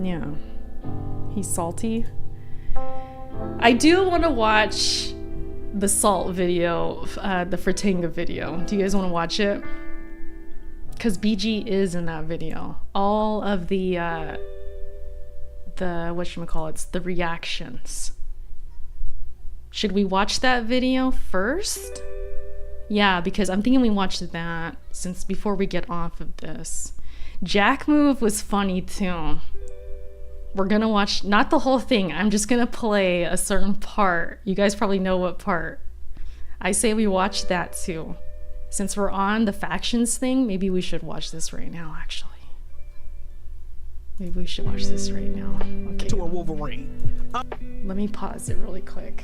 Yeah. He's salty. I do want to watch the Salt video, the Fertinga video. Do you guys want to watch it? Because BG is in that video. All of the whatchamacallits, the reactions. Should we watch that video first? Yeah, because I'm thinking we watch that since before we get off of this. Jack Move was funny too. We're gonna watch, not the whole thing, I'm just gonna play a certain part. You guys probably know what part. I say we watch that too. Since we're on the factions thing, maybe we should watch this right now, actually. Maybe we should watch this right now. Okay. To a Wolverine. Let me pause it really quick.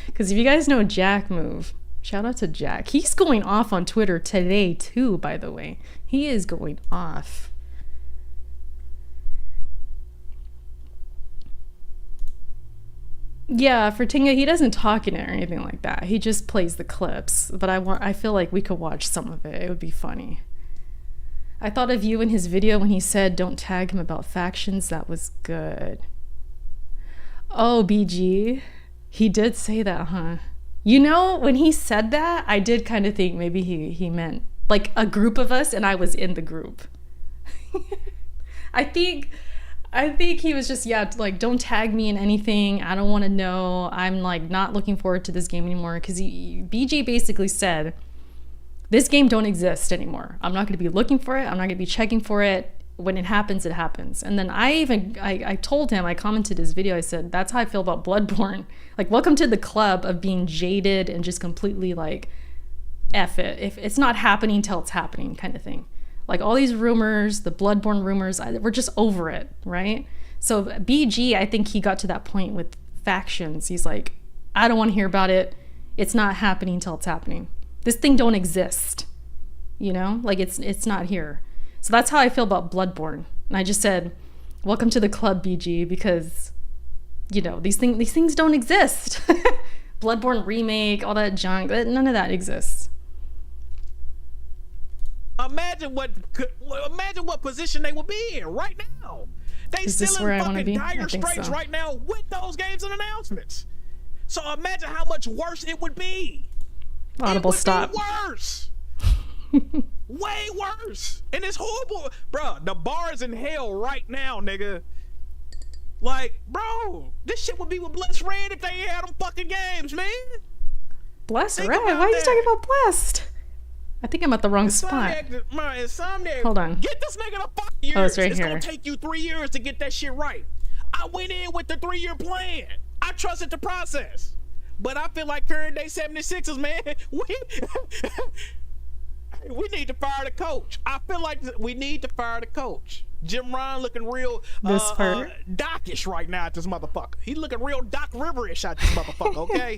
Because if you guys know Jack Move, shout out to Jack. He's going off on Twitter today too, by the way. He is going off. Yeah, for Tinga, he doesn't talk in it or anything like that. He just plays the clips. But I feel like we could watch some of it. It would be funny. I thought of you in his video when he said don't tag him about factions. That was good. Oh, BG. He did say that, huh? You know, when he said that, I did kind of think maybe he meant like a group of us and I was in the group. I think he was just, yeah, like, don't tag me in anything. I don't want to know. I'm like not looking forward to this game anymore. Because BG basically said, this game don't exist anymore. I'm not going to be looking for it. I'm not going to be checking for it. When it happens, it happens. And then I told him, I commented his video, I said, that's how I feel about Bloodborne. Like, welcome to the club of being jaded and just completely like, F it. If it's not happening till it's happening kind of thing. Like all these rumors, the Bloodborne rumors, we're just over it, right? So BG, I think he got to that point with factions. He's like, I don't want to hear about it. It's not happening till it's happening. This thing don't exist, you know? Like it's not here. So that's how I feel about Bloodborne. And I just said, welcome to the club, BG, because, you know, these things don't exist. Bloodborne remake, all that junk, none of that exists. Imagine what position they would be in right now. They Is this still where I in wanna fucking be? dire I think straits so. right now with those games and announcements. So imagine how much worse it would be. Audible It would stop. be worse. Way worse. And it's horrible. Bruh, the bar's in hell right now, nigga. Like, bro, this shit would be with Blessed Red if they had them fucking games, man. Blessed Think Red? Why about are you that. talking about Blessed? I think I'm at the wrong spot. Insomniac, Hold on. Get this nigga the fuck years. Oh, it's right It's here. gonna take you 3 years to get that shit right. I went in with the 3-year plan. I trusted the process. But I feel like current day 76ers, man, we need to fire the coach. I feel like we need to fire the coach. Jim Ryan looking real Dockish right now at this motherfucker. He looking real Doc Riverish at this motherfucker, okay?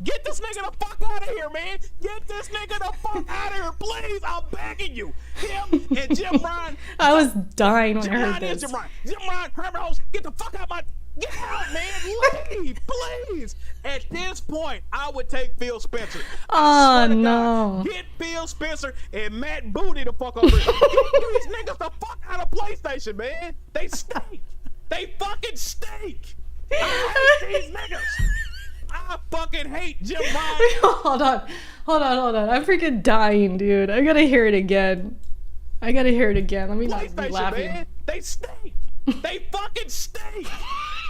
Get this nigga the fuck out of here, man. Get this nigga the fuck out of here, please. I'm begging you. Him and Jim Ryan. I was dying when Jim I heard Ryan is this. Jim Ryan. Jim Ryan, Herman Host, get the fuck out my... Get out, man. Leave, please. At this point, I would take Phil Spencer. I Oh, swear to no. God, get Phil Spencer and Matt Booty the fuck over here. Get these niggas the fuck out of PlayStation, man. They stink. They fucking stink. I hate these niggas. I fucking hate Jim Ryan. Hold on. I'm freaking dying, dude. I gotta hear it again. Let me not be PlayStation, laughing. man. They stink. They fucking stink.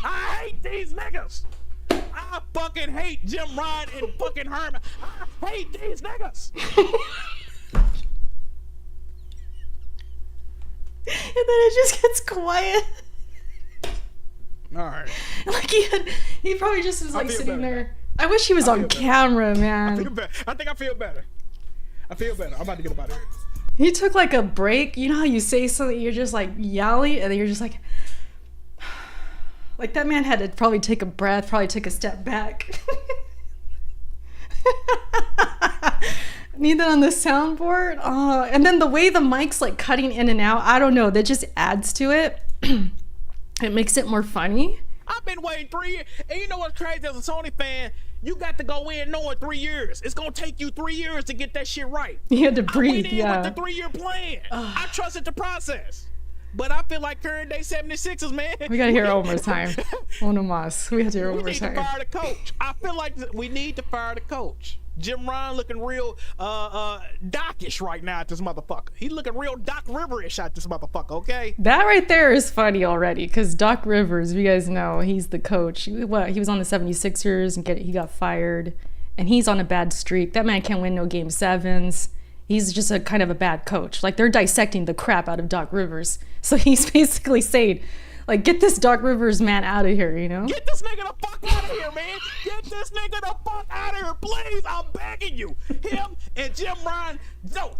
I hate these niggas. I fucking hate Jim Ryan and fucking Herman. I hate these niggas. And then it just gets quiet. All right. Like he probably just was like feel sitting better. there. I wish he was I on feel better. camera, I feel man. better. I think I feel better. I'm about to get up out of here. He took like a break. You know how you say something, you're just like yelling, and then you're just like that man had to probably take a breath, probably take a step back. Need that on the soundboard. Oh, and then the way the mic's like cutting in and out, I don't know, that just adds to it. It makes it more funny. I've been waiting 3 years. And you know what's crazy as a Sony fan? You got to go in knowing 3 years. It's going to take you 3 years to get that shit right. You had to I breathe, went in yeah. with the 3-year plan. I trusted the process. But I feel like current day 76ers, man. We gotta hear overtime. Uno más. We have to hear We need to overtime. fire the coach. I feel like we need to fire the coach. Jim Ryan looking real Dockish right now at this motherfucker. He looking real Doc Riverish at this motherfucker, okay? That right there is funny already, because Doc Rivers, you guys know, he's the coach. He was on the 76ers and he got fired, and he's on a bad streak. That man can't win no game sevens. He's just a kind of a bad coach. Like, they're dissecting the crap out of Doc Rivers. So he's basically saying, Like, get this Dark Rivers man out of here, you know? Get this nigga the fuck out of here, man. Get this nigga the fuck out of here, please. I'm begging you. Him and Jim Ryan. No.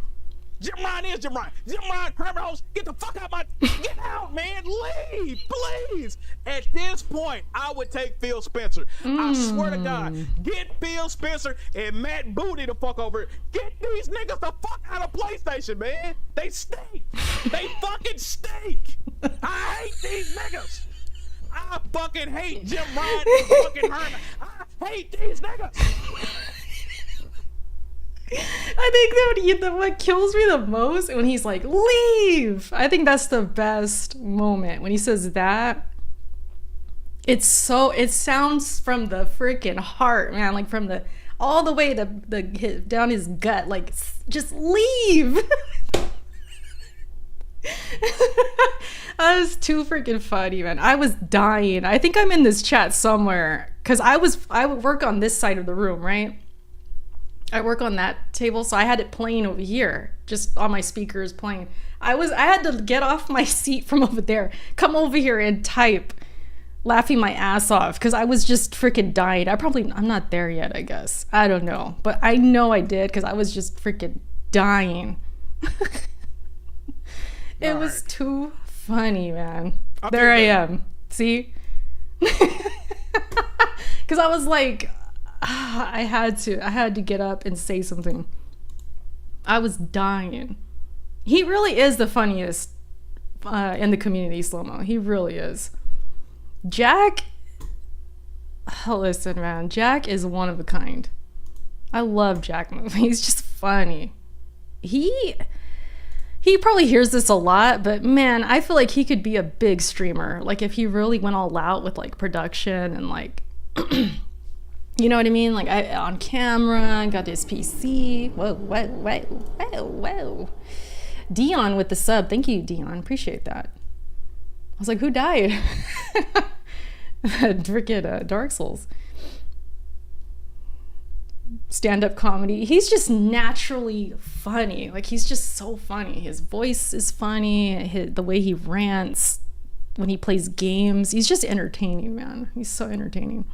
Jim Ryan is Jim Ryan. Jim Ryan, Herman Host, get the fuck out get out, man. Leave, please. At this point, I would take Phil Spencer. I swear to God, get Phil Spencer and Matt Booty the fuck over here. Get these niggas the fuck out of PlayStation, man. They stink. They fucking stink. I hate these niggas. I fucking hate Jim Ryan and fucking Herman. I hate these niggas. I think that what kills me the most when he's like, leave. I think that's the best moment when he says that. It sounds from the freaking heart, man, like from the all the way to down his gut, like just leave. That was too freaking funny, man. I was dying. I think I'm in this chat somewhere because I would work on this side of the room, right? I work on that table, so I had it playing over here, just on my speakers playing. I had to get off my seat from over there, come over here and type, laughing my ass off, because I was just freaking dying. I'm not there yet, I guess. I don't know, but I know I did, because I was just freaking dying. It was too funny, man. There I am. See? Because I was like, I had to get up and say something. I was dying. He really is the funniest in the community, Slow-Mo. He really is. Jack, listen, man, Jack is one of a kind. I love Jack movie. He's just funny. He probably hears this a lot, but man, I feel like he could be a big streamer. Like if he really went all out with like production and like you know what I mean? Like on camera, got his PC. Whoa. Dion with the sub. Thank you, Dion. Appreciate that. I was like, who died? Freaking Dark Souls. Stand-up comedy. He's just naturally funny. Like he's just so funny. His voice is funny. The way he rants when he plays games. He's just entertaining, man. He's so entertaining.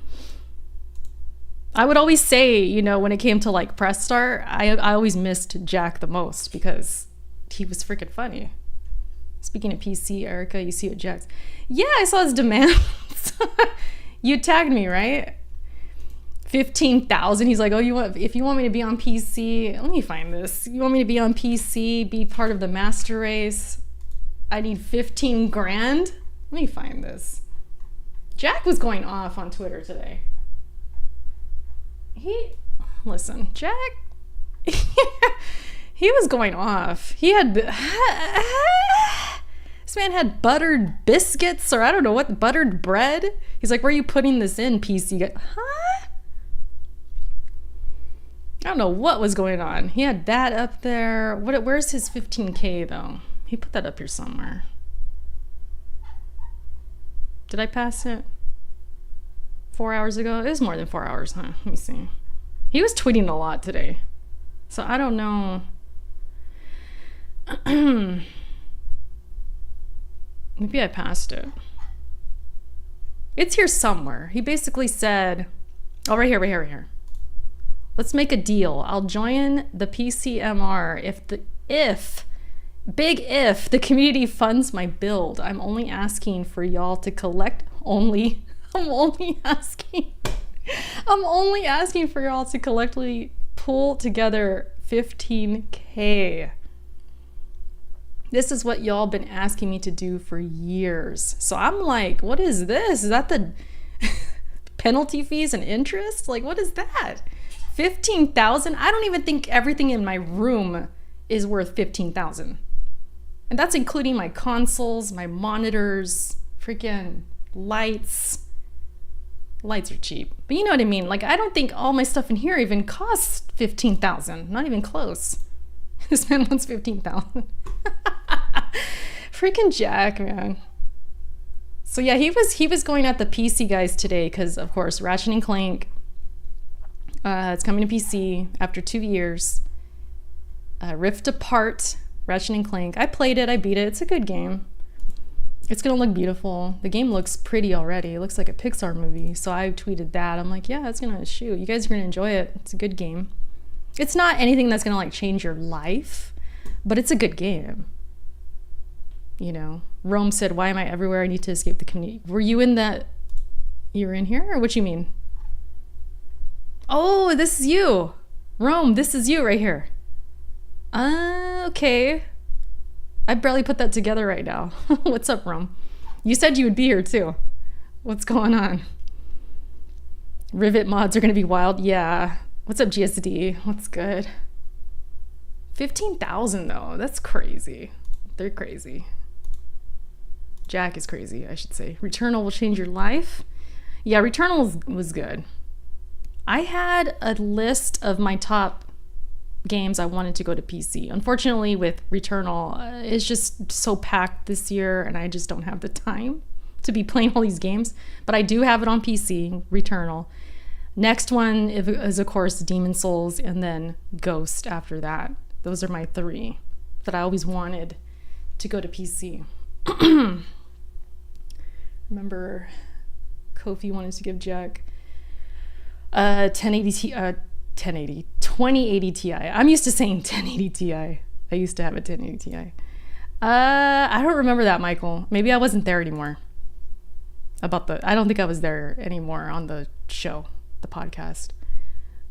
I would always say, you know, when it came to like press start, I always missed Jack the most because he was freaking funny. Speaking of PC, Erica, you see what Jack's... Yeah, I saw his demands. You tagged me, right? 15,000. He's like, oh, if you want me to be on PC, let me find this. You want me to be on PC, be part of the master race? I need 15 grand. Let me find this. Jack was going off on Twitter today. Listen, Jack, he was going off. He had, this man had buttered biscuits, or I don't know what, buttered bread. He's like, where are you putting this in, PC? Huh? I don't know what was going on. He had that up there. Where's his 15K though? He put that up here somewhere. Did I pass it? 4 hours ago? It was more than 4 hours, huh? Let me see. He was tweeting a lot today. So I don't know. Maybe I passed it. It's here somewhere. He basically said, oh, right here. Let's make a deal. I'll join the PCMR if the community funds my build. I'm only asking for y'all to collect only. I'm only asking for y'all to collectively pull together 15K. This is what y'all been asking me to do for years. So I'm like, what is this? Is that the penalty fees and interest? Like, what is that? 15,000? I don't even think everything in my room is worth 15,000. And that's including my consoles, my monitors, freaking lights. Lights are cheap, but you know what I mean. Like, I don't think all my stuff in here even costs 15,000. Not even close. This man wants 15,000. Freaking Jack, man. So yeah, he was going at the PC guys today because, of course, Ratchet Clank. It's coming to PC after 2 years. Rift Apart, Ratchet Clank. I played it. I beat it. It's a good game. It's gonna look beautiful. The game looks pretty already. It looks like a Pixar movie. So I tweeted that. I'm like, yeah, it's gonna shoot. You guys are gonna enjoy it. It's a good game. It's not anything that's gonna like change your life, but it's a good game. You know, Rome said, why am I everywhere? I need to escape the community. Were you in that? You were in here? Or what you mean? Oh, this is you. Rome, this is you right here. Okay. I barely put that together right now. What's up, Rome? You said you would be here too. What's going on? Rivet mods are gonna be wild. Yeah. What's up, GSD? What's good? 15,000 though. That's crazy. They're crazy. Jack is crazy, I should say. Returnal will change your life. Yeah, Returnal was good. I had a list of my top games I wanted to go to PC. Unfortunately, with Returnal, it's just so packed this year, and I just don't have the time to be playing all these games. But I do have it on PC, Returnal. Next one is, of course, Demon's Souls, and then Ghost after that. Those are my 3 that I always wanted to go to PC. Remember, Kofi wanted to give Jack 2080 Ti. I'm used to saying 1080 Ti. I used to have a 1080 Ti. I don't remember that, Michael. Maybe I wasn't there anymore. I don't think I was there anymore on the show, the podcast.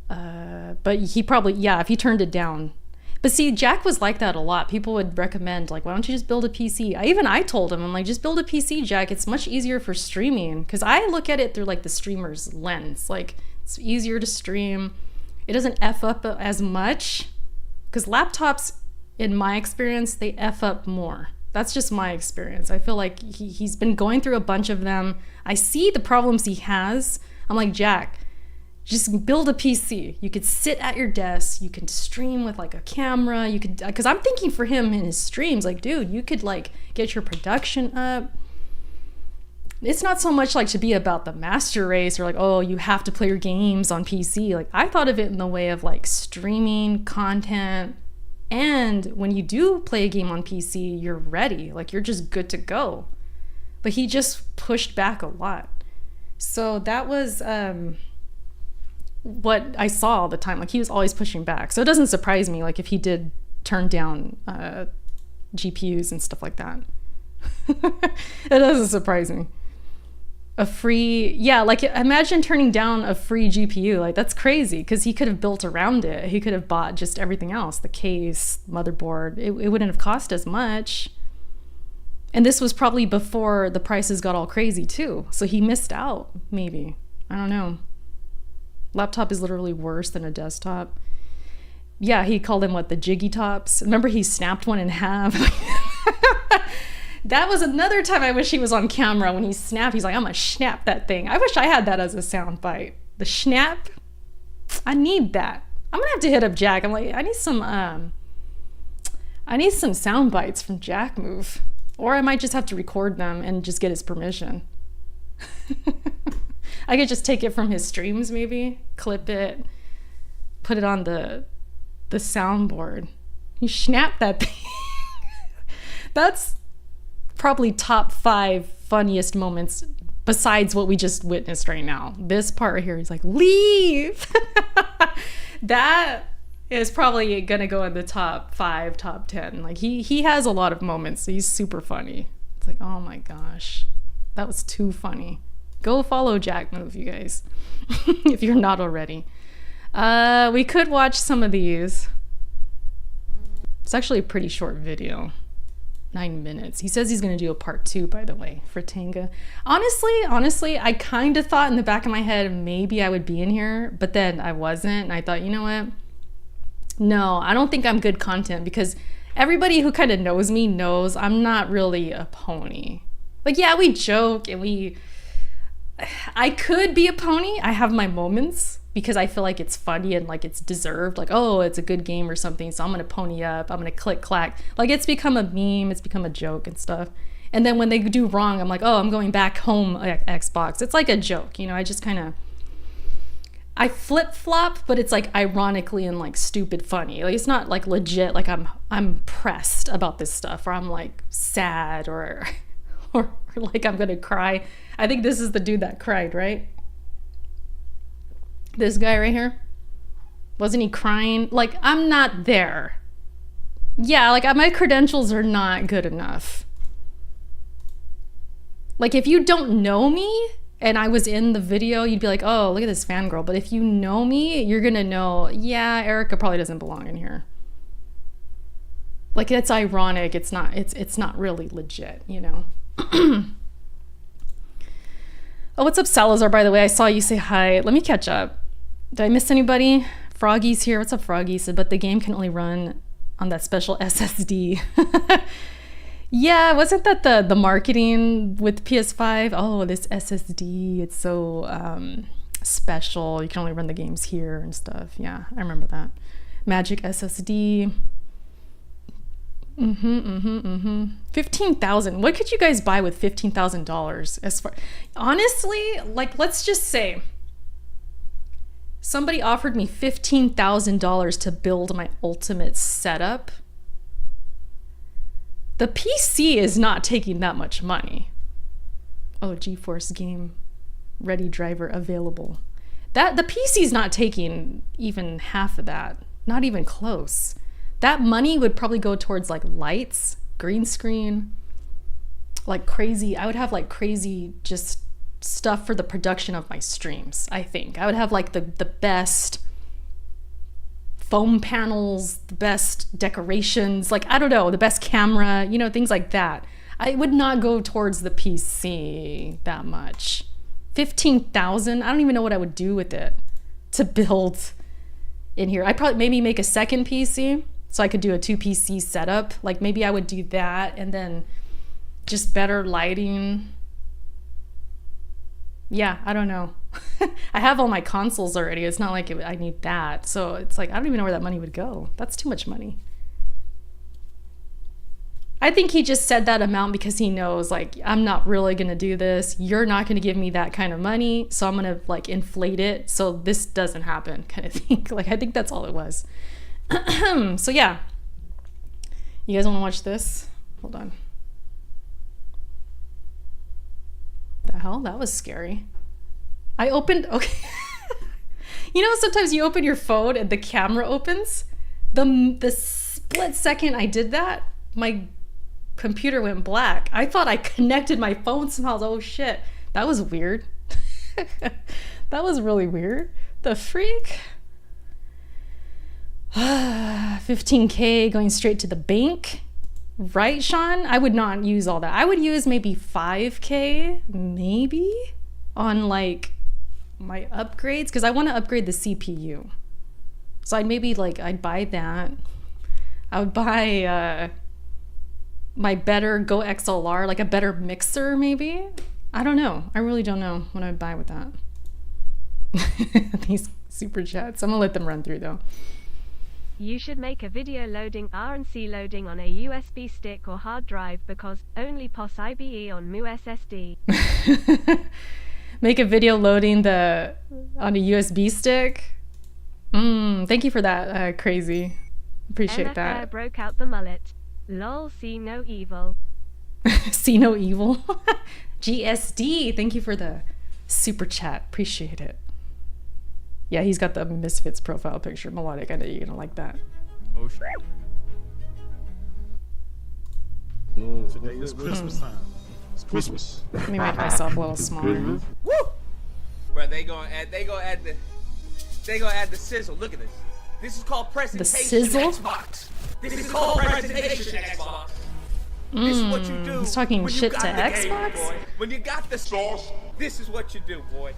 But he probably, yeah, if he turned it down. But see, Jack was like that a lot. People would recommend, like, why don't you just build a PC? I told him, I'm like, just build a PC, Jack. It's much easier for streaming. Because I look at it through, like, the streamer's lens. Like, it's easier to stream. It doesn't F up as much. Because laptops, in my experience, they F up more. That's just my experience. I feel like he's been going through a bunch of them. I see the problems he has. I'm like, Jack, just build a PC. You could sit at your desk. You can stream with like a camera. You could, because I'm thinking for him in his streams, like, dude, you could like get your production up. It's not so much like to be about the master race or like, oh, you have to play your games on PC. Like, I thought of it in the way of like streaming content. And when you do play a game on PC, you're ready. Like, you're just good to go. But he just pushed back a lot. So that was what I saw all the time. Like, he was always pushing back. So it doesn't surprise me, like, if he did turn down GPUs and stuff like that. It doesn't surprise me. A free, yeah, like, imagine turning down a free GPU. Like, that's crazy, because he could have built around it. He could have bought just everything else, the case, motherboard. It wouldn't have cost as much. And this was probably before the prices got all crazy too. So he missed out, maybe. I don't know. Laptop is literally worse than a desktop. Yeah, he called them, what, the jiggy tops? Remember he snapped one in half? That was another time I wish he was on camera when he snapped. He's like, I'm gonna snap that thing. I wish I had that as a sound bite. The snap, I need that. I'm gonna have to hit up Jack. I'm like, I need some sound bites from Jack Move. Or I might just have to record them and just get his permission. I could just take it from his streams, maybe, clip it, put it on the soundboard. You snap that thing. That's probably top 5 funniest moments besides what we just witnessed right now. This part right here, he's like, leave. That is probably gonna go in the top 5, top 10. Like, he has a lot of moments. He's super funny. It's like, oh my gosh, that was too funny. Go follow Jack Move, you guys, if you're not already. We could watch some of these. It's actually a pretty short video. 9 minutes. He says he's gonna do a part 2, by the way, for Tenga. Honestly, I kind of thought in the back of my head maybe I would be in here, but then I wasn't. And I thought, you know what? No, I don't think I'm good content, because everybody who kind of knows me knows I'm not really a pony. Like, yeah, we joke and I could be a pony. I have my moments because I feel like it's funny and like it's deserved. Like, oh, it's a good game or something, so I'm gonna pony up, I'm gonna click clack. Like, it's become a meme, it's become a joke and stuff. And then when they do wrong, I'm like, oh, I'm going back home, Xbox. It's like a joke, you know. I just kind of, I flip-flop, but it's like ironically and like stupid funny. Like, it's not like legit, like I'm pressed about this stuff, or I'm like sad or or like I'm gonna cry. I think this is the dude that cried, right? This guy right here. Wasn't he crying? Like, I'm not there. Yeah, like my credentials are not good enough. Like, if you don't know me and I was in the video, you'd be like, oh, look at this fangirl. But if you know me, you're gonna know, yeah, Erica probably doesn't belong in here. Like, it's ironic. It's not really legit, you know? Oh, what's up, Salazar, by the way? I saw you say hi. Let me catch up. Did I miss anybody? Froggy's here. What's up, Froggy? Said, but the game can only run on that special SSD. Yeah, wasn't that the marketing with PS5? Oh, this SSD, it's so special. You can only run the games here and stuff. Yeah, I remember that. Magic SSD. 15,000. What could you guys buy with $15,000? As far, honestly, like, let's just say somebody offered me $15,000 to build my ultimate setup. The PC is not taking that much money. Oh, GeForce game ready driver available. That the PC is not taking even half of that. Not even close. That money would probably go towards like lights, green screen, like crazy. I would have like crazy just stuff for the production of my streams. I think I would have like the best foam panels, the best decorations, like, I don't know, the best camera, you know, things like that. I would not go towards the PC that much. 15,000, I don't even know what I would do with it to build in here. I'd probably maybe make a second PC so I could do a 2 PC setup. Like, maybe I would do that and then just better lighting. Yeah, I don't know. I have all my consoles already. It's not like I need that. So it's like, I don't even know where that money would go. That's too much money. I think he just said that amount because he knows, like, I'm not really going to do this. You're not going to give me that kind of money. So I'm going to, like, inflate it so this doesn't happen kind of thing. Like, I think that's all it was. So, yeah. You guys want to watch this? Hold on. The hell? That was scary. I opened, okay. You know, sometimes you open your phone and the camera opens. The split second I did that, my computer went black. I thought I connected my phone somehow. Oh shit, that was weird. That was really weird. The freak. 15K going straight to the bank. Right, Sean? I would not use all that. I would use maybe 5K, maybe, on like my upgrades, because I want to upgrade the CPU. So I'd maybe like, I'd buy that. I would buy my better Go XLR, like a better mixer maybe. I don't know. I really don't know what I would buy with that. These super chats. I'm gonna let them run through though. You should make a video loading RNC loading on a USB stick or hard drive because only POS IBE on mu SSD. Make a video loading on a USB stick. Thank you for that, Crazy. Appreciate MFR that. broke out the mullet. Lol, see no evil. See no evil. GSD, thank you for the super chat. Appreciate it. Yeah, he's got the Misfits profile picture. Melodic, I know you're gonna like that. Oh shit. Today is Christmas time. It's Christmas. Let me make myself a little smaller. Woo! Bro, they gonna add the sizzle. Look at this. This is called presentation sizzle? Xbox. This is called presentation Xbox. This is what you do. He's talking when shit you to got the game, Xbox? boy. When you got the sauce, this is what you do, boy.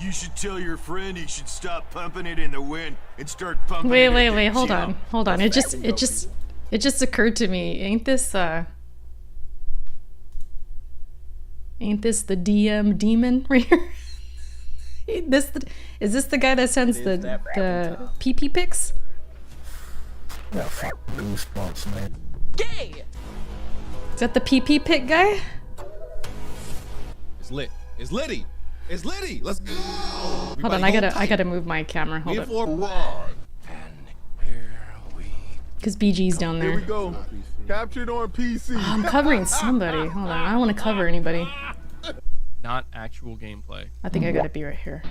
You should tell your friend he should stop pumping it in the wind and start pumping it in Wait, the hold gym. on. It just occurred to me. Ain't this the DM demon right here? Is this the guy that sends the PP pics? Got fucking goosebumps, man. Gay! Is that the PP pic guy? It's lit. It's litty. It's litty. Let's go. Hold on, I gotta move my camera. Hold on. And here we Because BG's down there. Here we go. Captured on PC. I'm covering somebody. Hold on. I don't want to cover anybody. Not actual gameplay. I think I gotta be right here.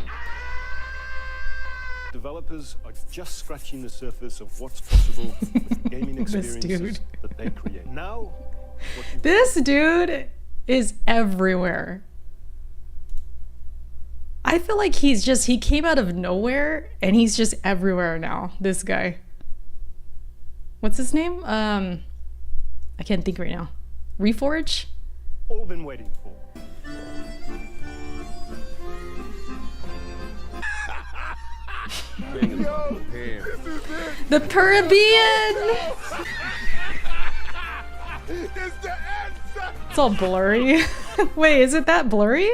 Developers are just scratching the surface of what's possible with gaming experiences that they create. Now, This dude is everywhere. I feel like he came out of nowhere and he's just everywhere now. This guy. What's his name? I can't think right now. Reforge? all been waiting for. Yo, this is it. The Caribbean! It's the answer. It's all blurry. Wait, is it that blurry?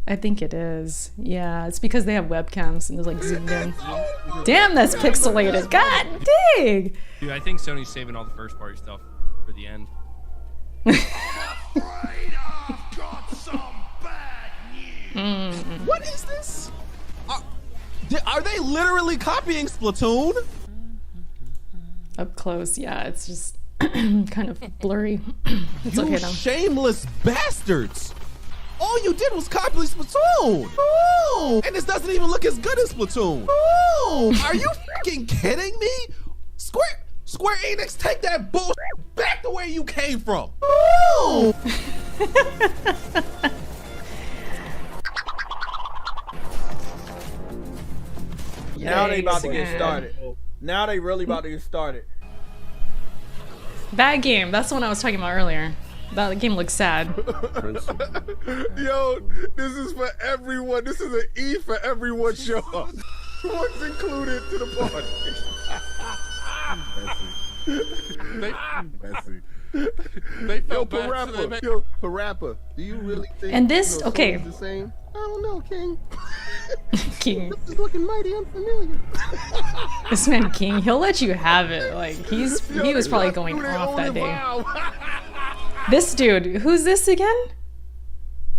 I think it is. Yeah, it's because they have webcams and it's like zoomed in. Damn, that's pixelated. God dang! Dude, I think Sony's saving all the first party stuff for the end. What is this? Are they literally copying Splatoon? Up close, yeah, it's just kind of blurry. It's You okay now. shameless bastards! All you did was copy Splatoon! Ooh. And this doesn't even look as good as Splatoon! Ooh. Are you fucking kidding me? Square Enix, take that bullshit back to where you came from! Ooh. Now they about to get started. Now they really about to get started. That game, that's the one I was talking about earlier. That game looks sad. Yo, this is for everyone. This is an E for everyone show. What's included to the party? They Yo, felt bad, so they Parappa. made- Yo, Parappa. Do you really think? And this- you know, okay. Sony's the same? I don't know, King. King. This is looking mighty unfamiliar. This man King, he'll let you have it. Like he was probably going Who they off own that the day. vow. This dude, who's this again?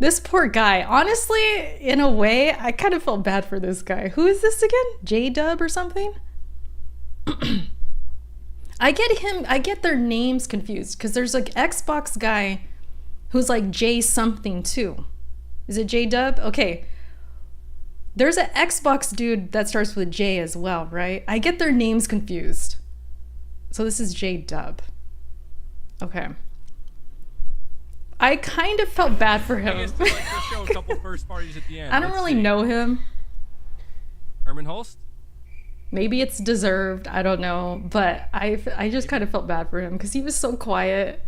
This poor guy. Honestly, in a way, I kind of felt bad for this guy. Who is this again? J-Dub or something? I get their names confused because there's like Xbox guy who's like J something too. Is it J-Dub? Okay. There's an Xbox dude that starts with J as well, right? I get their names confused. So this is J-Dub. Okay. I kind of felt bad for him. I guess they like to show a couple first parties at the end. I don't really know him. Herman Holst? Maybe it's deserved. I don't know. But I just kind of felt bad for him because he was so quiet.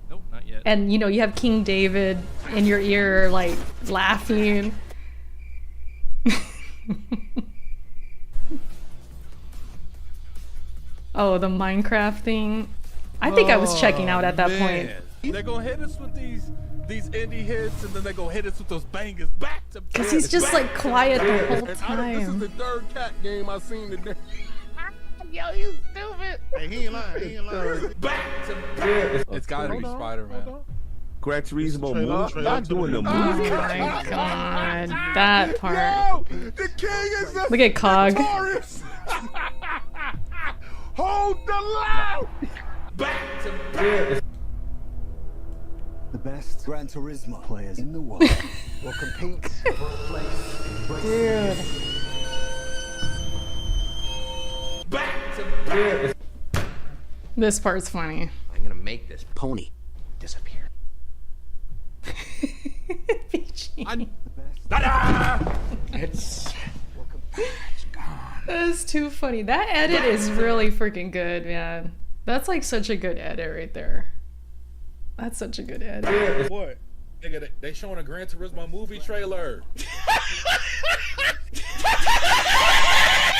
Nope, not yet. And, you know, you have King David in your ear, like, laughing. Oh, the Minecraft thing. I think I was checking out at that point. They're gonna hit us with these indie hits, and then they're gonna hit us with those bangers back to back. Because he's just, like, quiet the whole This is time. the third cat game I've seen today. Yo, you stupid. Hey, he ain't lying. He ain't lying. Back to back. It's gotta be Spider-Man. Greg's reasonable move. Not doing the Oh movie. my god. That part. Yo, the king is the Look at Cog. Taurus. Hold the line. Back to back. The best Gran Turismo players in the world will compete for a place. Dude. Back to back. This part's funny. I'm gonna make this pony disappear. It's gone. That's too funny. That edit is really freaking good, man. That's like such a good edit right there. That's such a good edit. What? Nigga, they showing a Gran Turismo movie trailer.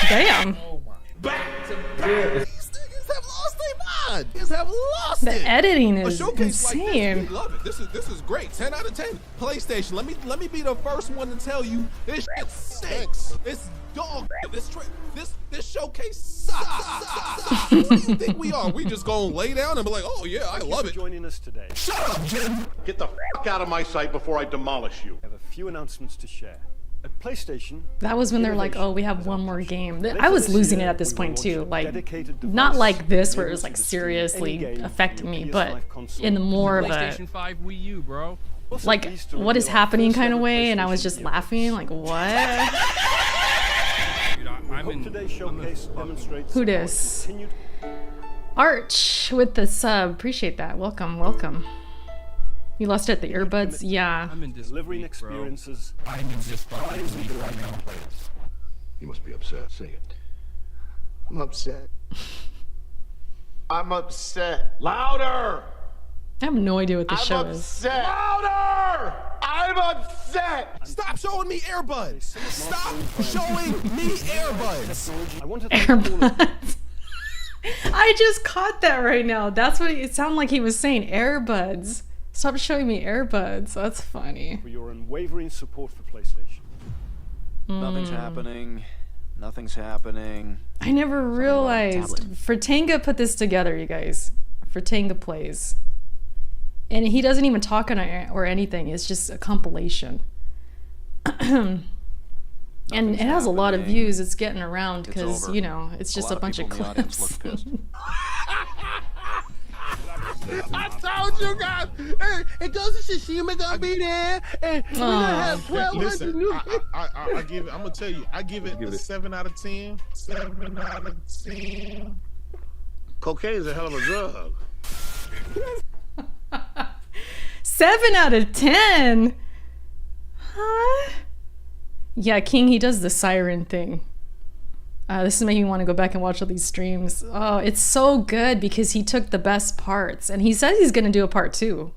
Damn. Oh my. Back to back. These niggas have lost their mind. These have lost The it. editing A is showcase like insane. this, we love it. This is great. 10 out of 10. PlayStation. Let me be the first one to tell you this shit stinks. It's dog. This showcase sucks. What do you think we are? We just gonna lay down and be like, oh yeah, I love it. Joining us today. Shut up, Jim. Get the fuck out of my sight before I demolish you. I have a few announcements to share. At PlayStation, That was when they're like, oh, we have one more game. I was losing it at this point too. Like, not like this where it was like seriously affecting me, but in the more of a PlayStation 5 Wii U, bro. like what is happening kind of way, and I was just laughing like, what? Dude, I'm in. Who dis? Arch with the sub. Appreciate that. Welcome, welcome. You lost it at the earbuds? Yeah. I'm in Delivering experiences. I'm in disbelief right now. You must be upset. Say it. I'm upset. I'm upset. Louder! I have no idea what the show is. Upset. Louder! I'm upset. Stop showing me earbuds. Stop showing me earbuds. I want to thank all of Earbuds. I just caught that right now. That's what it sounded like he was saying. Earbuds. Stop showing me earbuds. That's funny. for your unwavering support for PlayStation. Nothing's happening. Nothing's happening. I never realized. Fratanga put this together, you guys. Fratanga plays. And he doesn't even talk on it or anything. It's just a compilation. And it has a lot of views. It's getting around because, you know, it's just a bunch of clips. I told you guys, hey, it goes to Shishima gonna be there, and we're gonna have 1,200 new. I give it. I'm gonna tell you. I give it a 7 out of 10. 7 out of 10. Cocaine is a hell of a drug. 7 out of 10. Huh? Yeah, King, he does the siren thing. This is making me want to go back and watch all these streams. Oh, it's so good because he took the best parts and he says he's going to do a part 2.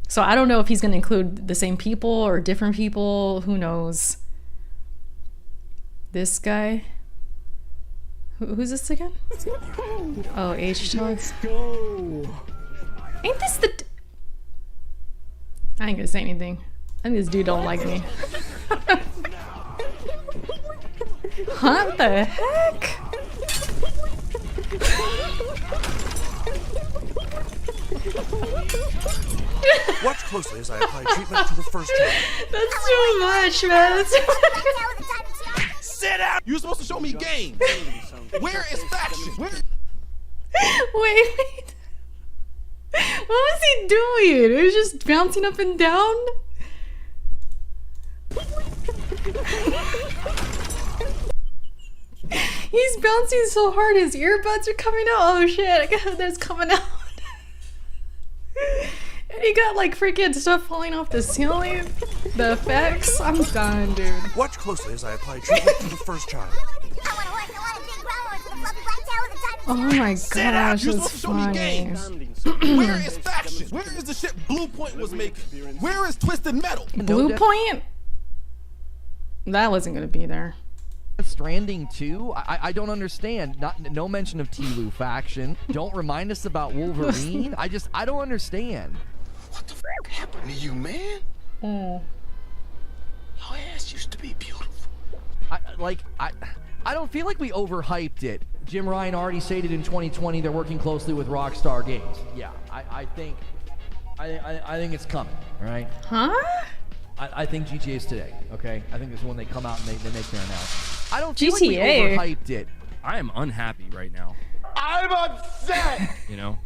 So I don't know if he's going to include the same people or different people. Who knows? This guy. Who's this again? Oh, H-Talks. Ain't this the... I ain't gonna say anything. I think this dude don't like me. Huh? What the heck? Watch closely as I apply treatment to the first time. That's too much, man. That's too much. Sit down. You're supposed to show me games. Where is faction? Where? Wait. What was he doing? He was just bouncing up and down? He's bouncing so hard, his earbuds are coming out. Oh shit, that's coming out. And he got like freaking stuff falling off the ceiling. The effects. I'm done, dude. Watch closely as I apply treatment to the first child. Oh my gosh, You're that's supposed to show me funny. games. Where is faction? Where is the shit Blue Point was making? Where is Twisted Metal? Blue Point? That wasn't gonna be there. Stranding 2? I don't understand. No mention of Tlu faction. Don't remind us about Wolverine. I don't understand. What the fuck happened to you, man? Your ass used to be beautiful. I don't feel like we overhyped it. Jim Ryan already stated in 2020 they're working closely with Rockstar Games. Yeah, I think it's coming, right? Huh? I think GTA is today, okay? I think this is when they come out and they make their announcement. I don't feel like we GTA. overhyped it. I am unhappy right now. I'm upset. You know.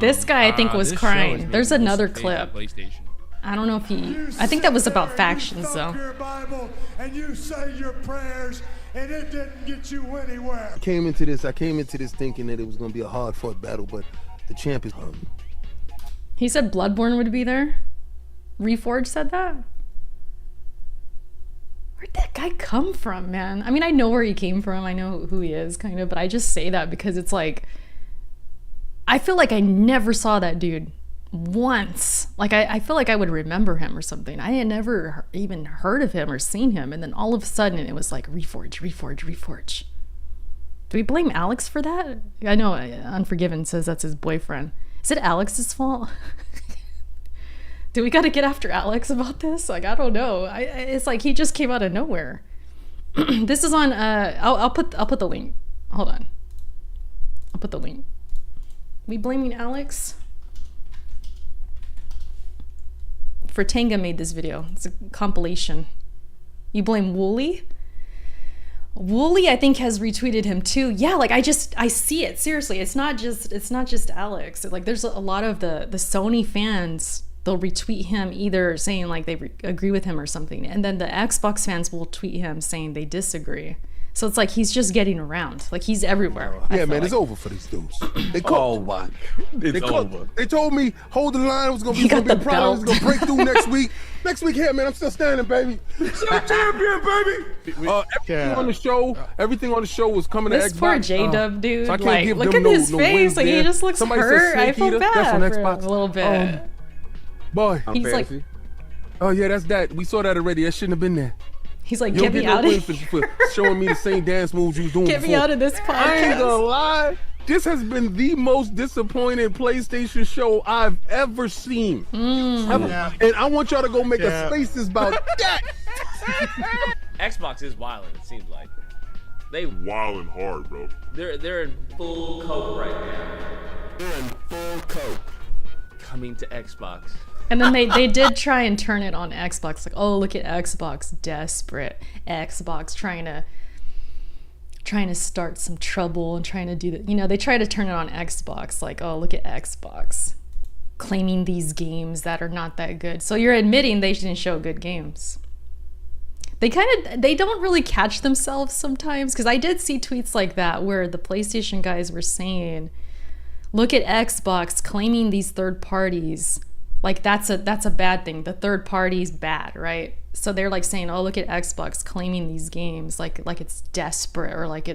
This guy, I think, was this show crying. is There's making another this big clip. on PlayStation. I don't know if he... I think that was about factions, though. Your Bible and you say your prayers and it didn't get you anywhere. I came into this thinking that it was gonna be a hard-fought battle, but the champ is He said Bloodborne would be there? Reforged said that? Where'd that guy come from, man? I mean, I know where he came from. I know who he is, kind of, but I just say that because it's like... I feel like I never saw that dude once. Like, I feel like I would remember him or something. I had never even heard of him or seen him, and then all of a sudden it was like, Reforge. Do we blame Alex for that? I know Unforgiven says that's his boyfriend. Is it Alex's fault? Do we got to get after Alex about this? Like, I don't know. It's like he just came out of nowhere. This is on. I'll put the link. Hold on. I'll put the link. We blaming Alex? Fratanga made this video. It's a compilation. You blame Wooly? Wooly, I think, has retweeted him too. Yeah, like I see it. Seriously, it's not just Alex. Like there's a lot of the Sony fans, they'll retweet him either saying like they agree with him or something. And then the Xbox fans will tweet him saying they disagree. So it's like he's just getting around. Like he's everywhere. Yeah, man, it's over for these dudes. They cooked. It's over. They told me hold the line. It was gonna be a problem. It was gonna break through next week. Next week, here, man. I'm still standing, baby. Still champion, baby. Everything on the show was coming to Xbox. This poor J-Dub dude. So I can't like, give look them at his face. Like he just looks Somebody hurt. I said feel bad That's on for Xbox. him a little bit. Boy, he's like, oh yeah, that's that. We saw that already. That shouldn't have been there. He's like, get me out of here. For showing me the same dance moves you was doing Get before. me out of this podcast. I ain't gonna lie. This has been the most disappointing PlayStation show I've ever seen. Yeah. And I want y'all to go make a spaces about that. Xbox is wilding, it seems like. They wilding hard, bro. They're in full coke right now. They're in full coke. Coming to Xbox. And then they did try and turn it on Xbox. Like, oh, look at Xbox, desperate. Xbox trying to start some trouble and trying to do that. You know, they try to turn it on Xbox. Like, oh, look at Xbox claiming these games that are not that good. So you're admitting they didn't show good games. They don't really catch themselves sometimes, because I did see tweets like that where the PlayStation guys were saying, look at Xbox claiming these third parties. Like that's a bad thing. The third party's bad, right? So they're like saying, oh, look at Xbox claiming these games like it's desperate, or like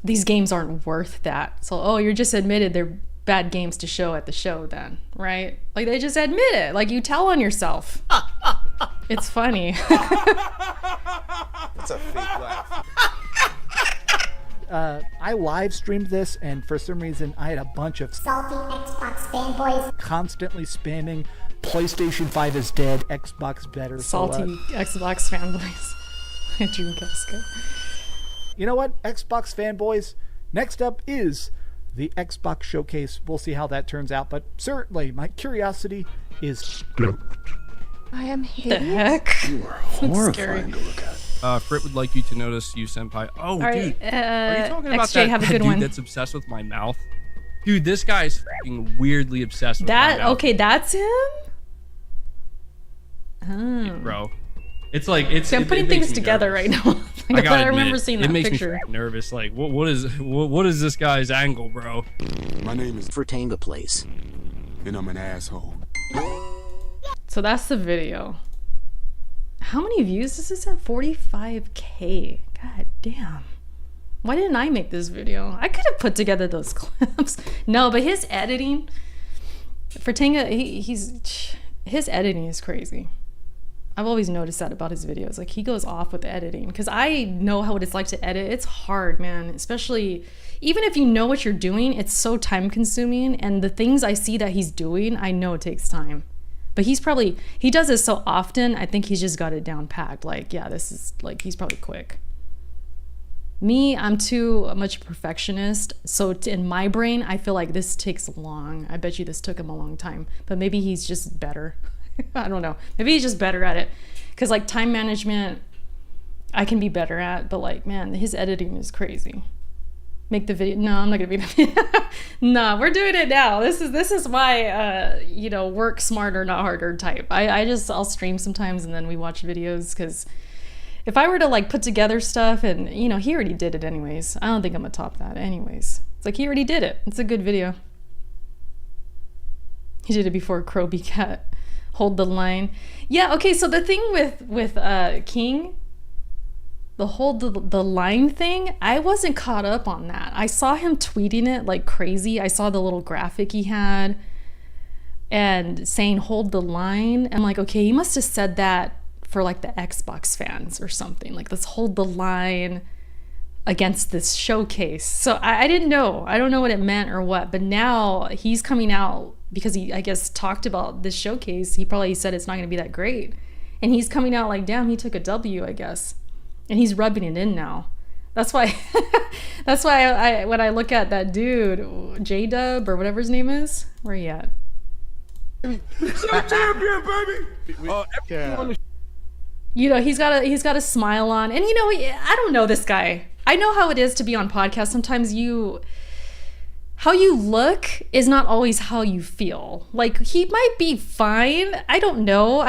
these games aren't worth that. So, oh, you're just admitted they're bad games to show at the show then, right? Like they just admit it. Like you tell on yourself. It's funny. That's a fake laugh. I live streamed this, and for some reason I had a bunch of salty Xbox fanboys constantly spamming PlayStation 5 is dead, Xbox better. Salty Xbox fanboys. Dreamcast. You know what, Xbox fanboys, next up is the Xbox showcase. We'll see how that turns out, but certainly my curiosity is I am The hideous. heck? You are horrifying to look at. Frit would like you to notice you, senpai. Oh, All right, dude. Are you talking about XJ, have a good dude one. that's obsessed with my mouth? Dude, this guy's fucking weirdly obsessed with my mouth. Okay, that's him? Oh. Bro. It's like, it's... See, I'm putting things together right now. I gotta I remember admit, seeing that makes picture. me nervous. Like, what is this guy's angle, bro? My name is Fritanga Place, and I'm an asshole. So that's the video. How many views is this at? 45K. God damn. Why didn't I make this video? I could have put together those clips. No, but his editing, Fritanga, his editing is crazy. I've always noticed that about his videos. Like he goes off with the editing, because I know what it's like to edit. It's hard, man. Especially even if you know what you're doing, it's so time consuming. And the things I see that he's doing, I know it takes time. But he does this so often, I think he's just got it down packed. Like, yeah, this is like, he's probably quick. Me, I'm too much a perfectionist. So in my brain, I feel like this takes long. I bet you this took him a long time. But maybe he's just better. I don't know. Maybe he's just better at it. Because like time management, I can be better at. But like, man, his editing is crazy. Make the video. No, I'm not gonna be the No, we're doing it now. This is my work smarter, not harder type. I'll stream sometimes and then we watch videos, because if I were to like put together stuff and he already did it anyways. I don't think I'm gonna top that anyways. It's like he already did it. It's a good video. He did it before Croby Cat. Hold the line. Yeah, okay, so the thing with King, the hold the line thing, I wasn't caught up on that. I saw him tweeting it like crazy. I saw the little graphic he had and saying hold the line. I'm like, okay, he must have said that for like the Xbox fans or something. Like, let's hold the line against this showcase. So I didn't know. I don't know what it meant or what, but now he's coming out because he, I guess, talked about this showcase. He probably said it's not going to be that great. And he's coming out like, damn, he took a W, I guess. And he's rubbing it in now. That's why I when I look at that dude, J-Dub or whatever his name is, where he at? Champion, baby! You know, he's got a smile on, and you know, I don't know this guy. I know how it is to be on podcasts. Sometimes how you look is not always how you feel. Like, he might be fine. I don't know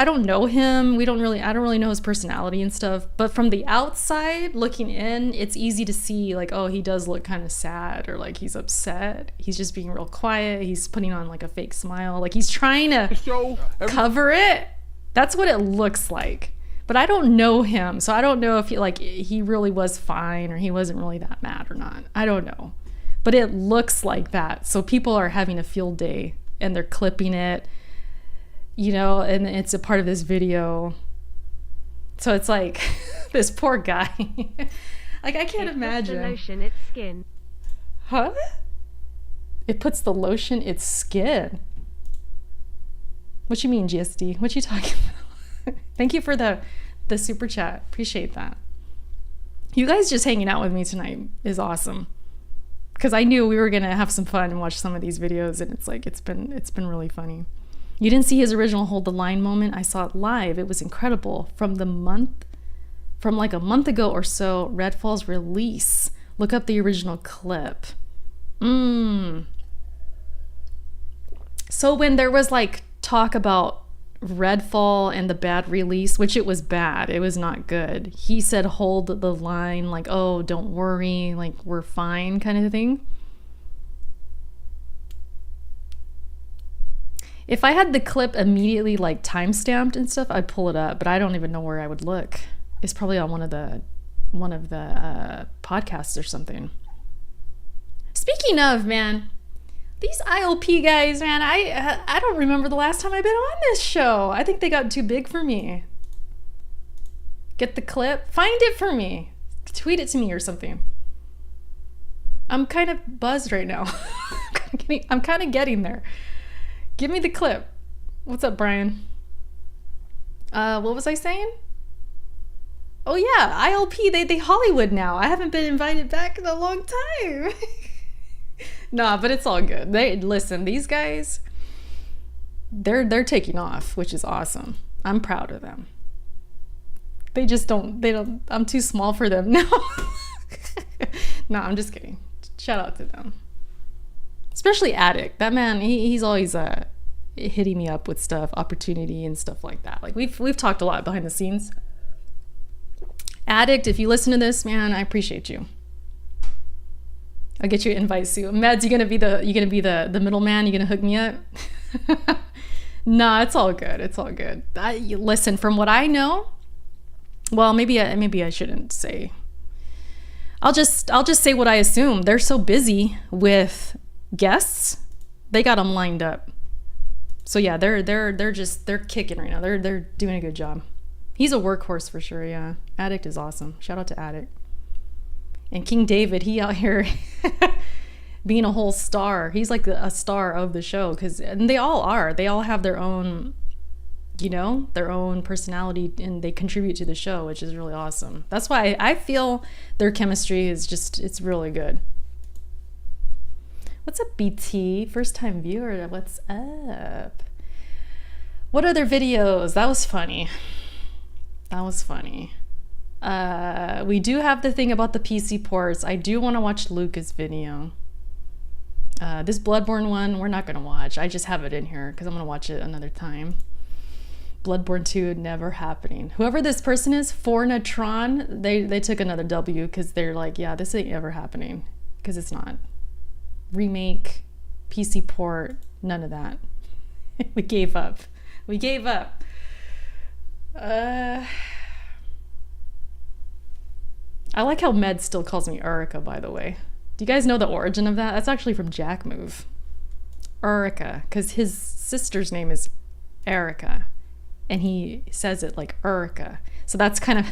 him. I don't really know his personality and stuff. But from the outside looking in, it's easy to see like, oh, he does look kind of sad, or like he's upset. He's just being real quiet. He's putting on like a fake smile. Like he's trying to cover it. That's what it looks like. But I don't know him. So I don't know if he really was fine or he wasn't really that mad or not. I don't know. But it looks like that. So people are having a field day and they're clipping it, you know, and it's a part of this video. So it's like this poor guy. Like, I can't imagine. It puts the lotion its skin. Huh? It puts the lotion its skin. What you mean, GSD? What you talking about? Thank you for the super chat. Appreciate that. You guys just hanging out with me tonight is awesome. Because I knew we were gonna have some fun and watch some of these videos, and it's like it's been really funny. You didn't see his original Hold the Line moment. I saw it live. It was incredible. From like a month ago or so, Redfall's release. Look up the original clip. So when there was like talk about Redfall and the bad release, which it was bad, it was not good, he said hold the line, like, oh, don't worry, like, we're fine, kind of thing. If I had the clip immediately like timestamped and stuff, I'd pull it up, but I don't even know where I would look. It's probably on one of the podcasts or something. Speaking of, man, these ILP guys, man, I don't remember the last time I've been on this show. I think they got too big for me. Get the clip? Find it for me. Tweet it to me or something. I'm kind of buzzed right now. I'm kind of getting there. Give me the clip. What's up, Brian? What was I saying? Oh yeah, ILP, they Hollywood now. I haven't been invited back in a long time. Nah, but it's all good. Listen, these guys, they're taking off, which is awesome. I'm proud of them. They don't, I'm too small for them now. No, I'm just kidding. Shout out to them. Especially Addict. That man, he's always hitting me up with stuff, opportunity and stuff like that. Like we've talked a lot behind the scenes. Addict, if you listen to this, man, I appreciate you. I'll get you an invite soon. Mads, you gonna be the middleman? You gonna hook me up? Nah, it's all good. It's all good. Listen, from what I know, well, maybe I shouldn't say. I'll just say what I assume. They're so busy with guests, they got them lined up. So yeah, they're kicking right now. They're doing a good job. He's a workhorse for sure. Yeah, Addict is awesome. Shout out to Addict. And King David, he out here being a whole star. He's like a star of the show, and they all are. They all have their own, you know, their own personality, and they contribute to the show, which is really awesome. That's why I feel their chemistry is it's really good. What's up, BT? First time viewer, what's up? What other videos? That was funny. We do have the thing about the PC ports. I do want to watch Luca's video. This Bloodborne one, we're not going to watch. I just have it in here because I'm going to watch it another time. Bloodborne 2, never happening. Whoever this person is, Fornatron, they took another W because they're like, yeah, this ain't ever happening. Because it's not. Remake, PC port, none of that. We gave up. I like how Med still calls me Erica, by the way. Do you guys know the origin of that? That's actually from Jack Move. Erica, because his sister's name is Erica, and he says it like Erica. So that's kind of,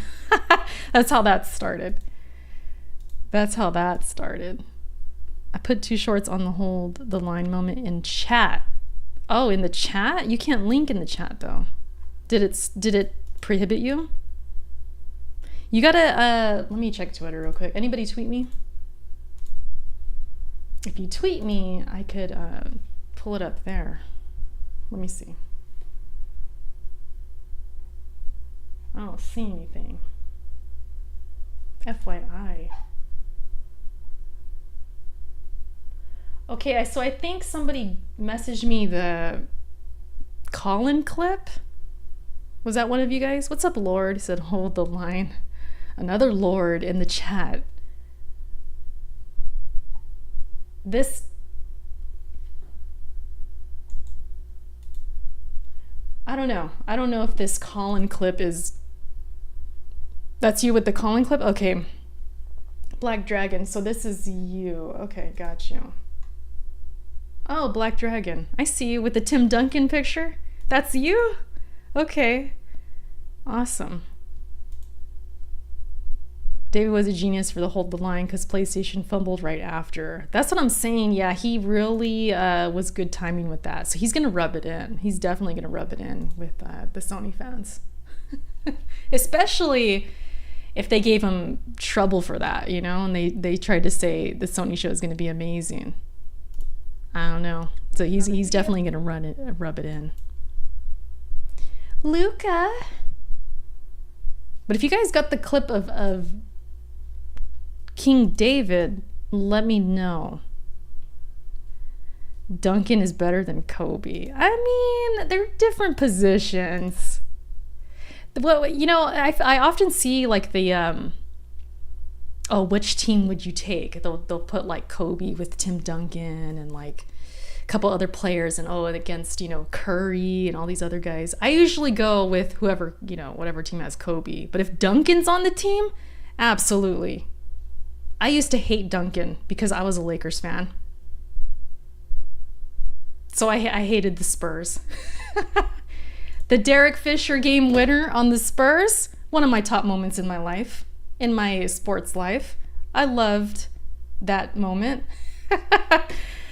that's how that started. I put 2 shorts on the hold the line moment in chat. Oh, in the chat? You can't link in the chat though. Did it prohibit you? You gotta, let me check Twitter real quick. Anybody tweet me? If you tweet me, I could pull it up there. Let me see. I don't see anything. FYI. Okay, so I think somebody messaged me the Colin clip. Was that one of you guys? What's up, Lord? He said, hold the line. Another Lord in the chat. This... I don't know. I don't know if this Colin clip is... That's you with the Colin clip? Okay. Black Dragon. So this is you. Okay, got you. Oh, Black Dragon. I see you with the Tim Duncan picture. That's you? Okay. Awesome. David was a genius for the hold the line because PlayStation fumbled right after. That's what I'm saying. Yeah, he really was good timing with that. So he's going to rub it in. He's definitely going to rub it in with the Sony fans. Especially if they gave him trouble for that, you know, and they tried to say the Sony show is going to be amazing. I don't know. So he's definitely going to rub it in. Luca. But if you guys got the clip of King David, let me know. Duncan is better than Kobe. I mean, they're different positions. Well, you know, I often see like the oh, which team would you take? They'll put like Kobe with Tim Duncan and like a couple other players, and against, you know, Curry and all these other guys. I usually go with whoever, you know, whatever team has Kobe. But if Duncan's on the team, absolutely. I used to hate Duncan because I was a Lakers fan. So I hated the Spurs. The Derek Fisher game winner on the Spurs, one of my top moments in my life, in my sports life. I loved that moment.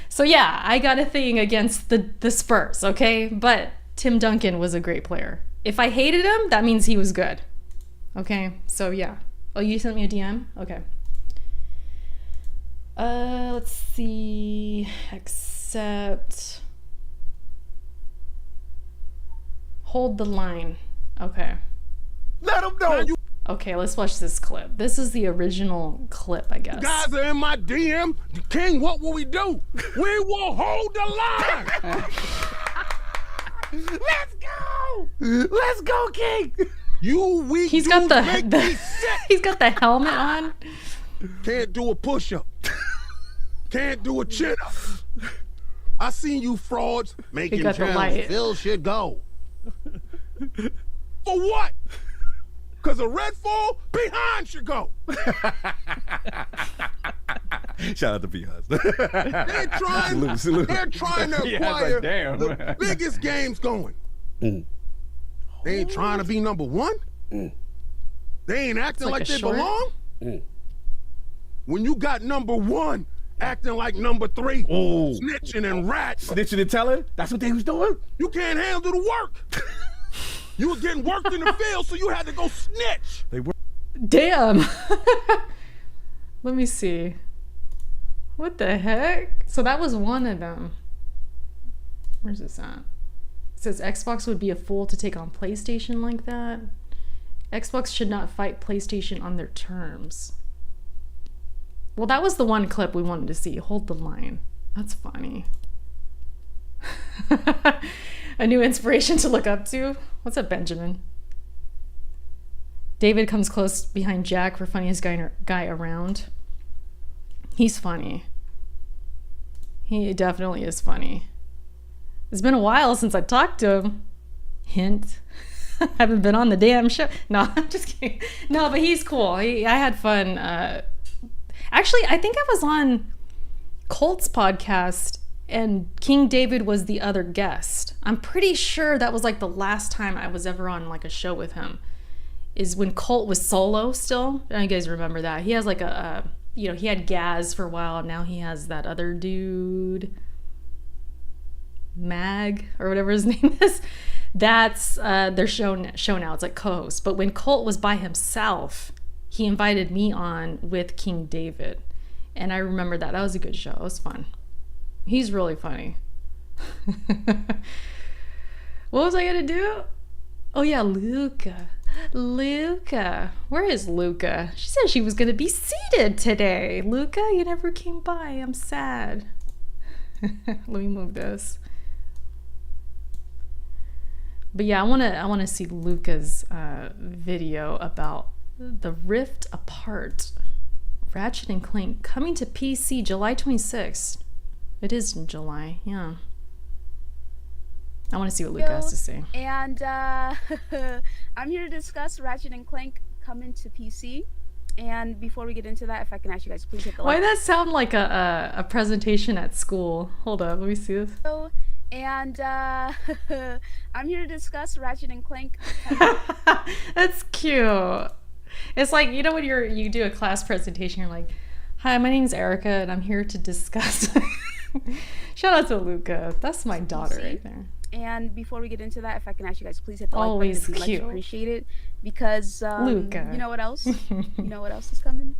So yeah, I got a thing against the Spurs, okay? But Tim Duncan was a great player. If I hated him, that means he was good. Okay, so yeah. Oh, you sent me a DM? Okay. Let's see. Accept. Hold the line. Okay. Let him know. Okay, let's watch this clip. This is the original clip, I guess. Guys are in my DM. King, what will we do? We will hold the line. Let's go. Let's go, King. He's got the he's got the helmet on. Can't do a push-up. Can't do a chin-up. I seen you frauds making channels. Phil should go. For what? Because a Redfall behind should go. Shout out to Behind. They're trying to acquire the biggest games going. They ain't trying to be number one. They ain't acting like they belong. When you got number one acting like number three, snitching and rats. Snitching and telling? That's what they was doing? You can't handle the work. You were getting worked in the field, so you had to go snitch. They were. Damn. Let me see. What the heck? So that was one of them. Where's this at? It says Xbox would be a fool to take on PlayStation like that. Xbox should not fight PlayStation on their terms. Well, that was the one clip we wanted to see. Hold the line. That's funny. A new inspiration to look up to. What's up, Benjamin? David comes close behind Jack for funniest guy around. He's funny. He definitely is funny. It's been a while since I talked to him. Hint. Haven't been on the damn show. No, I'm just kidding. No, but he's cool. I had fun. Actually, I think I was on Colt's podcast and King David was the other guest. I'm pretty sure that was like the last time I was ever on like a show with him, is when Colt was solo still. I don't know if you guys remember that. He has like you know, he had Gaz for a while. Now he has that other dude, Mag or whatever his name is. That's their show now. It's like co-host. But when Colt was by himself, he invited me on with King David. And I remember that. That was a good show. It was fun. He's really funny. What was I gonna do? Oh yeah, Luca. Luca. Where is Luca? She said she was going to be seated today. Luca, you never came by. I'm sad. Let me move this. But yeah, I want to see Luca's video about the Rift Apart. Ratchet and Clank coming to PC July 26th. It is in July, yeah. I want to see what Luca has to say. And I'm here to discuss Ratchet and Clank coming to PC. And before we get into that, if I can ask you guys, please hit the Why like. that sound like a presentation at school? Hold up, let me see this. And I'm here to discuss Ratchet and Clank. That's cute. It's like, you know, when you do a class presentation, you're like, "Hi, my name's Erica, and I'm here to discuss." Shout out to Luca. That's my daughter right there. And before we get into that, if I can ask you guys, please hit the like Always button. It'd be cute. much appreciated. Because Luca. You know what else? You know what else is coming?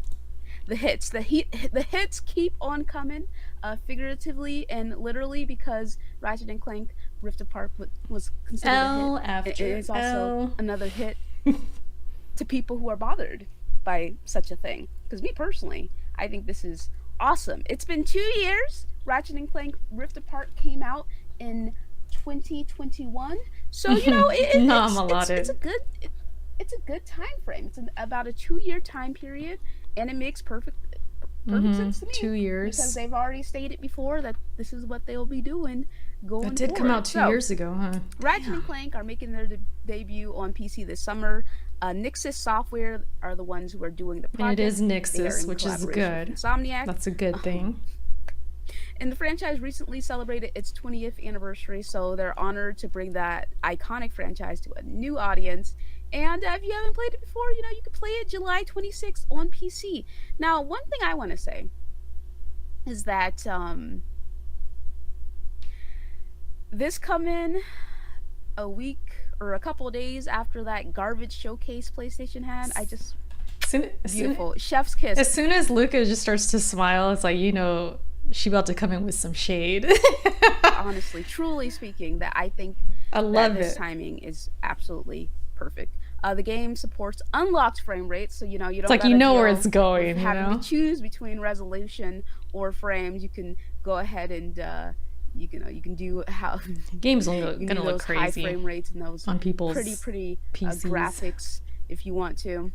The hits. The hits keep on coming, figuratively and literally, because Ratchet and Clank Rift Apart was considered a hit. After It is also L. another hit to people who are bothered by such a thing. Because me personally, I think this is awesome. It's been 2 years. Ratchet and Clank Rift Apart came out in 2021. So you know, it's a good time frame. It's about a 2-year time period, and it makes perfect sense to me. 2 years. Because they've already stated before that this is what they'll be doing going That did come forward. out 2 years ago, huh? Ratchet and Clank are making their debut on PC this summer. Nixxes Software are the ones who are doing the project. And it is They are Nixxes, in which is collaboration good. with Insomniac. That's a good thing. And the franchise recently celebrated its 20th anniversary, so they're honored to bring that iconic franchise to a new audience. And if you haven't played it before, you know, you can play it July 26th on PC. Now, one thing I want to say is that this coming a week or a couple of days after that garbage showcase PlayStation had, beautiful. Chef's kiss. As soon as Luca just starts to smile, it's like, you know, she about to come in with some shade. Honestly, truly speaking, that I think I love this it. timing is absolutely perfect. The game supports unlocked frame rates, so you know you don't. It's like, you gotta know where deal it's going, with you having know? to choose between resolution or frames. You can go ahead and you can do how Game's you can gonna do look those high crazy frame rates and those on people's pretty PCs. graphics if you want to.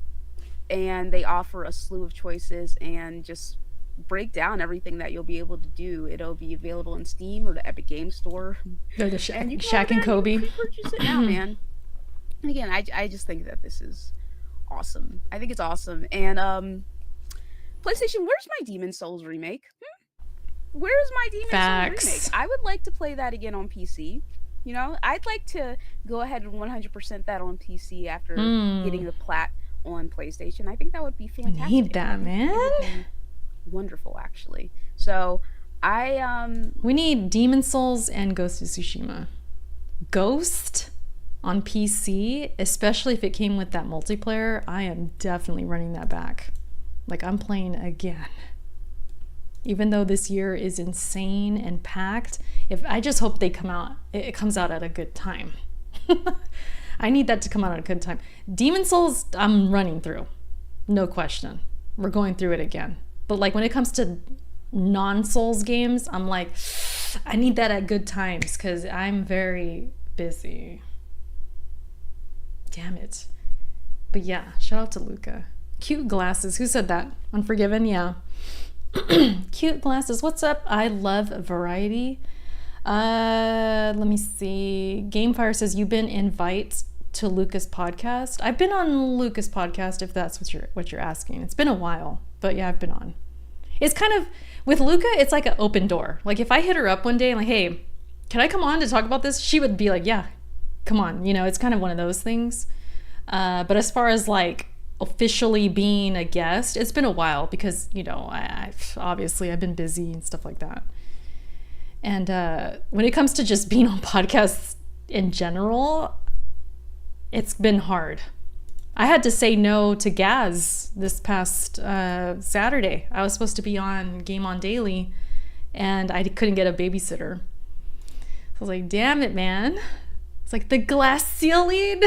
And they offer a slew of choices and just break down everything that you'll be able to do. It'll be available in Steam or the Epic Game Store. Or the And you can Shaq go and there Kobe. purchase it now, man. And again, I just think that this is awesome. I think it's awesome. And PlayStation, where's my Demon Souls remake? Where's my Demon Souls remake? I would like to play that again on PC. You know, I'd like to go ahead and 100% that on PC after getting the plat on PlayStation. I think that would be fantastic. I need that, man. Wonderful, actually. So we need Demon Souls and Ghost of Tsushima. Ghost on PC, especially if it came with that multiplayer, I am definitely running that back. Like, I'm playing again. Even though this year is insane and packed, I just hope it comes out at a good time. I need that to come out at a good time. Demon Souls, I'm running through. No question. We're going through it again. But like when it comes to non-Souls games, I'm like, I need that at good times because I'm very busy. Damn it. But yeah, shout out to Luca. Cute glasses. Who said that? Unforgiven? Yeah. Cute glasses. What's up? I love variety. Let me see. Gamefire says, you've been invited to Luca's podcast. I've been on Luca's podcast, if that's what you're asking. It's been a while, but yeah, I've been on. It's kind of, with Luca, it's like an open door. Like if I hit her up one day and like, hey, can I come on to talk about this? She would be like, yeah, come on. You know, it's kind of one of those things. But as far as like officially being a guest, it's been a while because, you know, I've been busy and stuff like that. And when it comes to just being on podcasts in general, it's been hard. I had to say no to Gaz this past Saturday. I was supposed to be on Game On Daily, and I couldn't get a babysitter. So I was like, damn it, man. It's like the glass ceiling.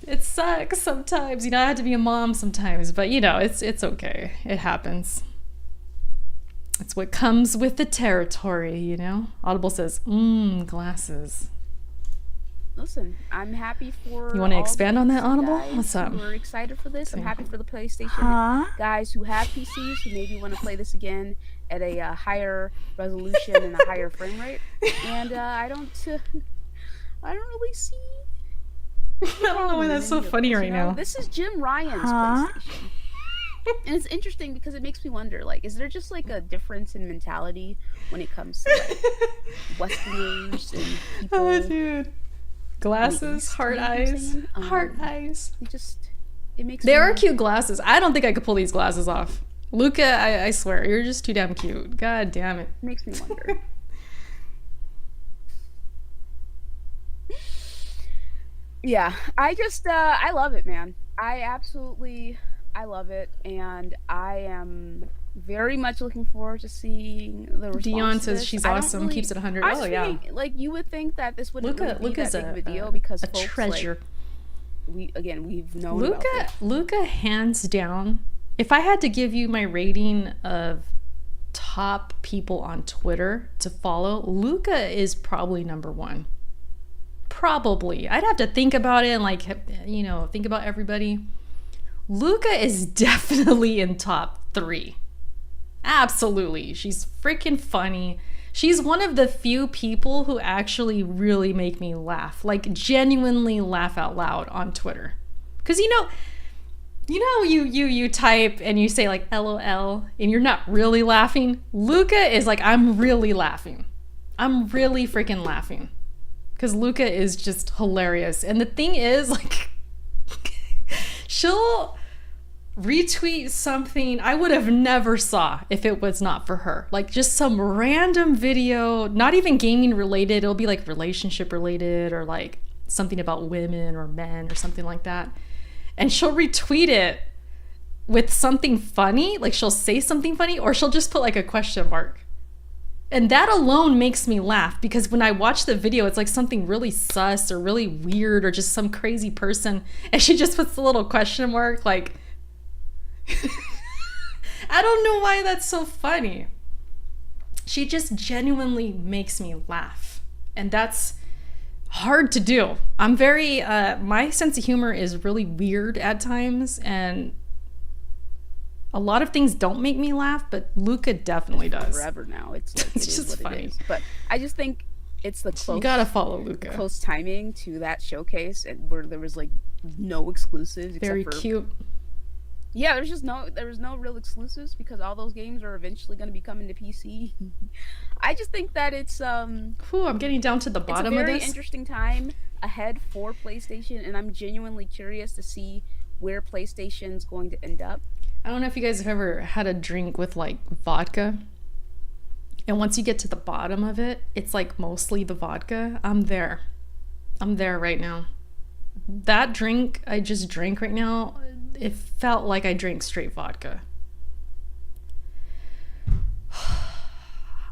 It sucks sometimes. You know, I had to be a mom sometimes, but you know, it's okay. It happens. It's what comes with the territory, you know? Audible says, glasses. Listen, I'm happy for. You want to expand on that, Audible? What's up? We're excited for this. I'm happy for the PlayStation guys who have PCs who maybe want to play this again at a higher resolution and a higher frame rate. And I don't really see. I don't know why that's so funny right now. This is Jim Ryan's PlayStation. And it's interesting because it makes me wonder, like, is there just like a difference in mentality when it comes to like Westerners and people? Oh, dude. Glasses, heart eyes, heart eyes. It makes They are cute glasses. I don't think I could pull these glasses off. Luca, I swear, you're just too damn cute. God damn it. Makes me wonder. Yeah, I love it, man. I love it, and I am very much looking forward to seeing the response. Dion to says this. she's I don't awesome, really- keeps it 100. I Oh, yeah. think, like, you would think that this wouldn't really be Luca's that big of a deal because folks, treasure. Like, we've known about this. Luca, hands down. If I had to give you my rating of top people on Twitter to follow, Luca is probably number one. Probably. I'd have to think about it and, like, you know, think about everybody. Luca is definitely in top 3. Absolutely. She's freaking funny. She's one of the few people who actually really make me laugh, like genuinely laugh out loud on Twitter. Because you type and you say like LOL and you're not really laughing. Luca is like, I'm really laughing. I'm really freaking laughing. Because Luca is just hilarious. And the thing is, like, she'll retweet something I would have never saw if it was not for her. Like just some random video, not even gaming related. It'll be like relationship related or like something about women or men or something like that. And she'll retweet it with something funny. Like she'll say something funny or she'll just put like a question mark. And that alone makes me laugh because when I watch the video, it's like something really sus or really weird or just some crazy person. And she just puts the little question mark like, I don't know why that's so funny. She just genuinely makes me laugh. And that's hard to do. I'm very, my sense of humor is really weird at times. And a lot of things don't make me laugh, but Luca definitely does. Forever now. It's like, It's it is just what funny. it is. But I just think it's the close. You gotta follow Luca. Close timing to that showcase and where there was like no exclusives. Very except for, cute. Yeah, there was no real exclusives because all those games are eventually going to be coming to PC. I just think that it's I'm getting down to the bottom of this. It's a very interesting time ahead for PlayStation, and I'm genuinely curious to see where PlayStation's going to end up. I don't know if you guys have ever had a drink with like vodka. And once you get to the bottom of it, it's like mostly the vodka. I'm there right now. That drink I just drank right now, it felt like I drank straight vodka.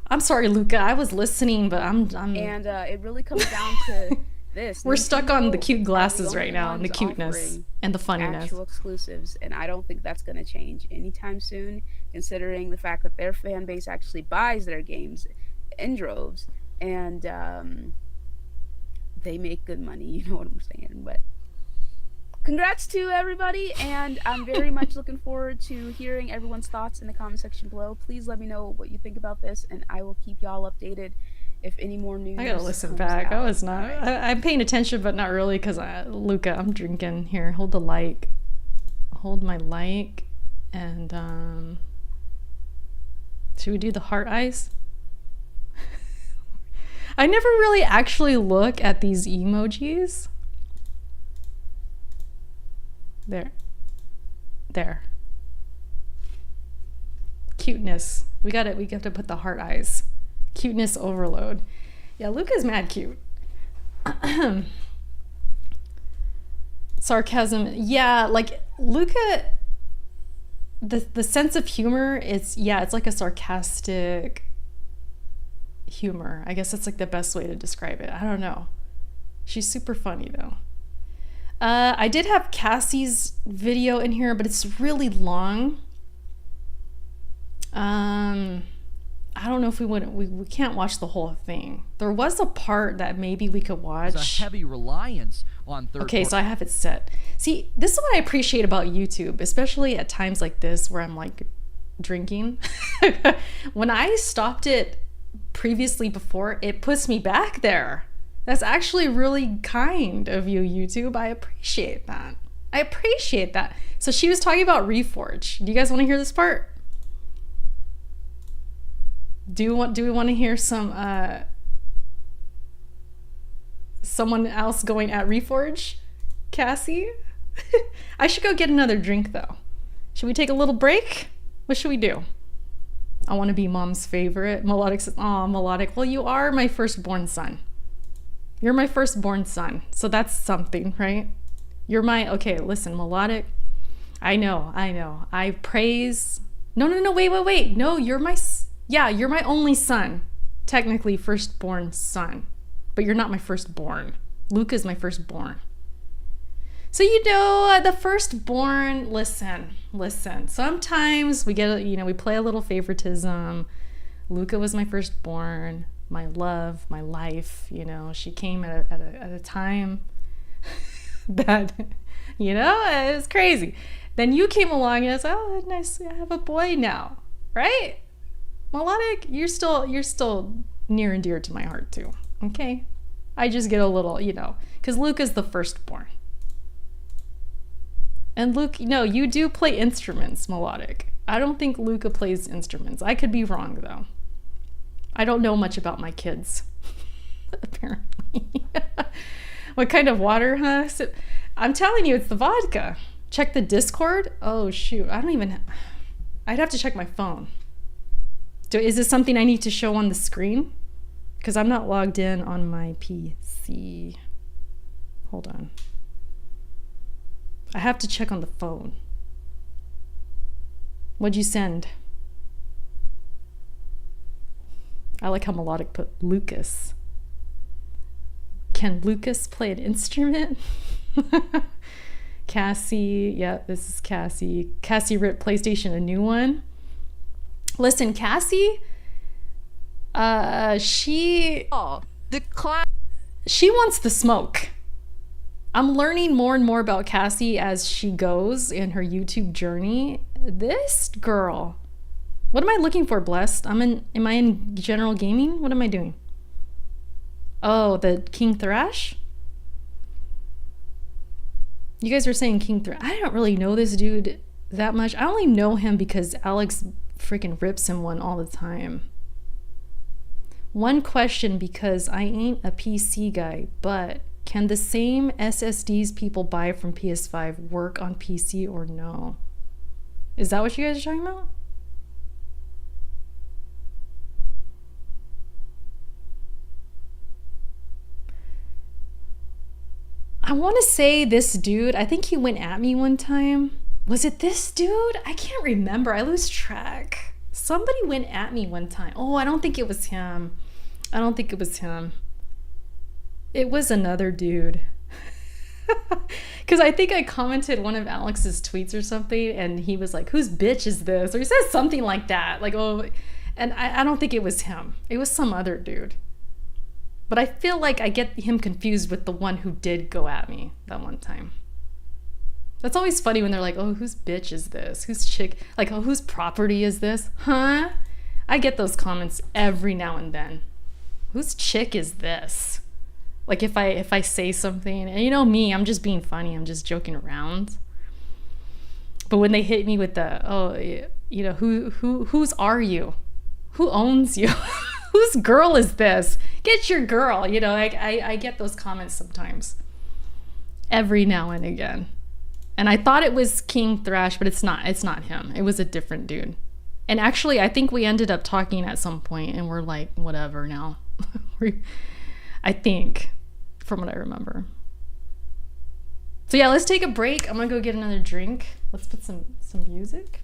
I'm sorry, Luca. I was listening, but I'm And it really comes down to this. We're stuck on the cute glasses right now and the cuteness and the funniness. Actual exclusives, and I don't think that's going to change anytime soon, considering the fact that their fan base actually buys their games in droves, and they make good money. You know what I'm saying? But congrats to everybody, and I'm very much looking forward to hearing everyone's thoughts in the comment section below. Please let me know what you think about this, and I will keep y'all updated if any more news. I gotta listen back. out. I was not. I'm paying attention, but not really, because Luca, I'm drinking. Here, hold the like. Hold my like, and should we do the heart eyes? I never really actually look at these emojis. There. Cuteness. We got to put the heart eyes. Cuteness overload. Yeah, Luca's mad cute. Sarcasm. Yeah, like Luca, the sense of humor, it's like a sarcastic humor. I guess that's like the best way to describe it. I don't know. She's super funny though. I did have Cassie's video in here, but it's really long. I don't know if we can't watch the whole thing. There was a part that maybe we could watch. There's a heavy reliance on third Okay, so I have it set. See, this is what I appreciate about YouTube, especially at times like this where I'm like drinking. When I stopped it previously before, it puts me back there. That's actually really kind of you, YouTube. I appreciate that. I appreciate that. So she was talking about Reforge. Do you guys want to hear this part? Do we want to hear some someone else going at Reforge? Cassie? I should go get another drink though. Should we take a little break? What should we do? I want to be mom's favorite. Melodic says, "Aw, Melodic. Well, you are my firstborn son. You're my firstborn son. So that's something, right? You're my, okay, listen, Melodic. I know. I praise. No, wait. No, you're my only son. Technically firstborn son. But you're not my firstborn. Luke is my firstborn. So, the firstborn, listen. Sometimes we get, we play a little favoritism. Luca was my firstborn, my love, my life, she came at a time that, it was crazy. Then you came along and I was like, oh, nice, I have a boy now, right? Melodic, you're still near and dear to my heart too, okay? I just get a little, because Luke is the firstborn. And Luke, you do play instruments, Melodic. I don't think Luca plays instruments. I could be wrong, though. I don't know much about my kids, apparently. What kind of water, huh? I'm telling you, it's the vodka. Check the Discord. Oh, shoot. I'd have to check my phone. Is this something I need to show on the screen? Because I'm not logged in on my PC. Hold on. I have to check on the phone. What'd you send? I like how Melodic put Lucas. Can Lucas play an instrument? Cassie, yeah, this is Cassie. Cassie ripped PlayStation a new one. Listen, Cassie, she wants the smoke. I'm learning more and more about Cassie as she goes in her YouTube journey. This girl, what am I looking for, Blessed? Am I in general gaming? What am I doing? Oh, the King Thrash? You guys are saying King Thrash. I don't really know this dude that much. I only know him because Alex freaking rips him one all the time. One question, because I ain't a PC guy, but can the same SSDs people buy from PS5 work on PC or no? Is that what you guys are talking about? I want to say this dude, I think he went at me one time. Was it this dude? I can't remember. I lose track. Somebody went at me one time. Oh, I don't think it was him. It was another dude. Because I think I commented one of Alex's tweets or something, and he was like, whose bitch is this? Or he says something like that. Like, oh, and I don't think it was him. It was some other dude. But I feel like I get him confused with the one who did go at me that one time. That's always funny when they're like, oh, whose bitch is this? Whose chick? Like, oh, whose property is this? Huh? I get those comments every now and then. Whose chick is this? Like if I say something, and me, I'm just being funny, I'm just joking around. But when they hit me with the, oh, whose are you? Who owns you? Whose girl is this? Get your girl. I get those comments sometimes. Every now and again. And I thought it was King Thrash, but it's not. It's not him. It was a different dude. And actually, I think we ended up talking at some point, and we're like, whatever now. I think, from what I remember. So yeah, let's take a break. I'm gonna go get another drink. Let's put some music.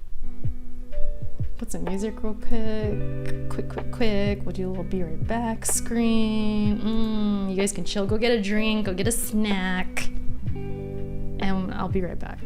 Put some music real quick. We'll do a little be right back screen. You guys can chill. Go get a drink. Go get a snack. I'll be right back.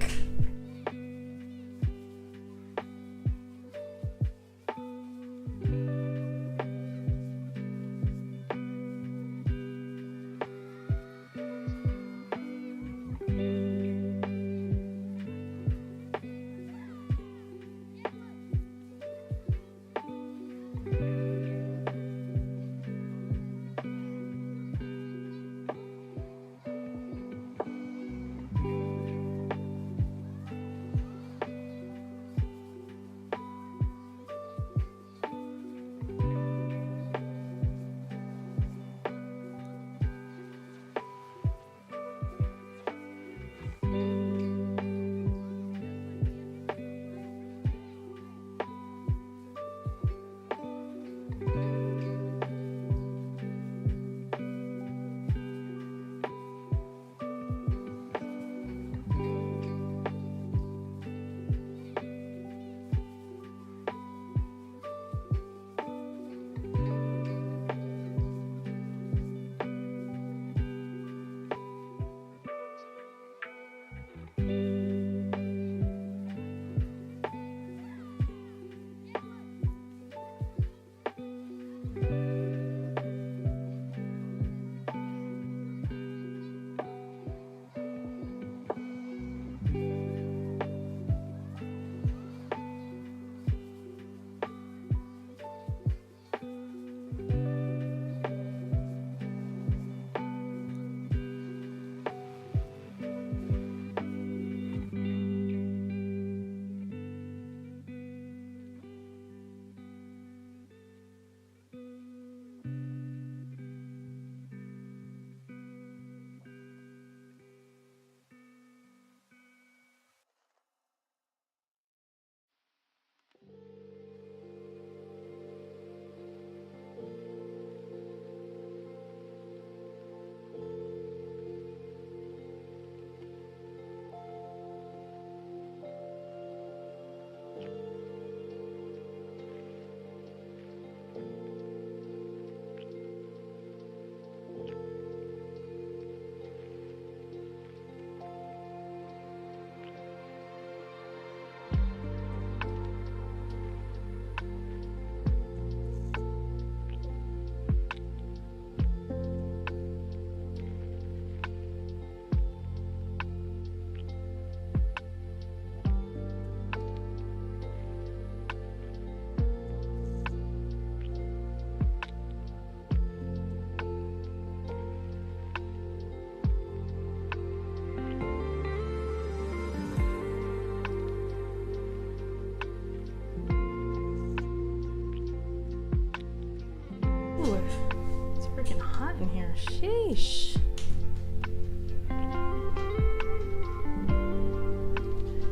It's freaking hot in here. Sheesh.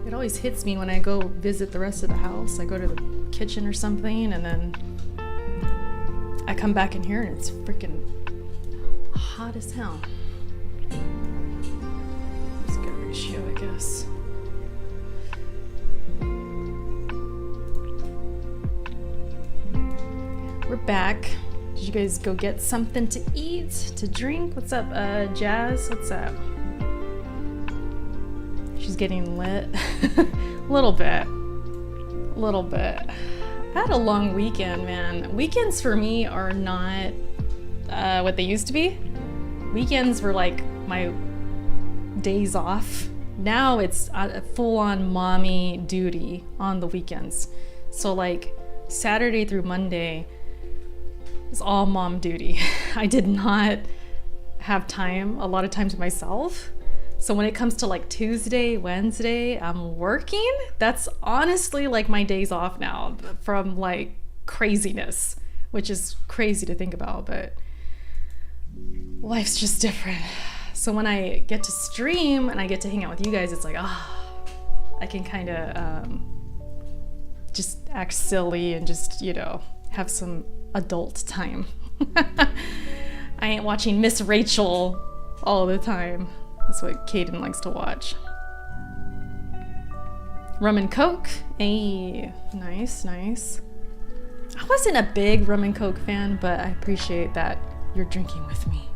It always hits me when I go visit the rest of the house. I go to the kitchen or something, and then I come back in here and it's freaking hot as hell. It's a good ratio, I guess. We're back. Did you guys go get something to eat, to drink? What's up, Jazz? What's up? She's getting lit. Little bit. I had a long weekend, man. Weekends for me are not what they used to be. Weekends were like my days off. Now it's a full-on mommy duty on the weekends. So like Saturday through Monday is all mom duty. I did not have time, a lot of time to myself. So when it comes to like Tuesday, Wednesday, I'm working. That's honestly like my days off now from like craziness, which is crazy to think about, but life's just different. So when I get to stream and I get to hang out with you guys, it's like, I can kind of just act silly and just, you know, have some adult time. I ain't watching Miss Rachel all the time. That's what Caden likes to watch. Rum and Coke. Hey, nice. I wasn't a big rum and Coke fan, but I appreciate that you're drinking with me.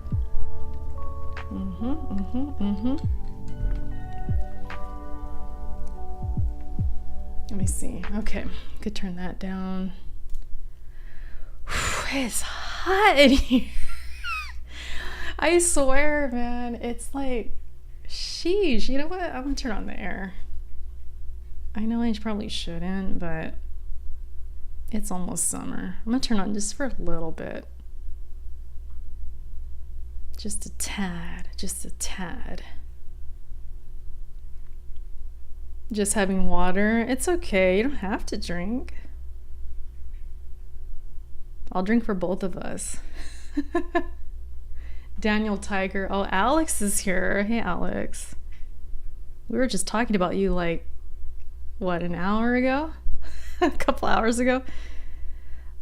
Let me see. Okay, could turn that down. It's hot in here. I swear, man. It's like, sheesh. You know what? I'm gonna turn on the air. I know I probably shouldn't, but it's almost summer. I'm gonna turn on just for a little bit. Just a tad. Just a tad. Just having water. It's okay. You don't have to drink. I'll drink for both of us. Daniel Tiger. Oh, Alex is here. Hey, Alex. We were just talking about you like, what, an hour ago? A couple hours ago?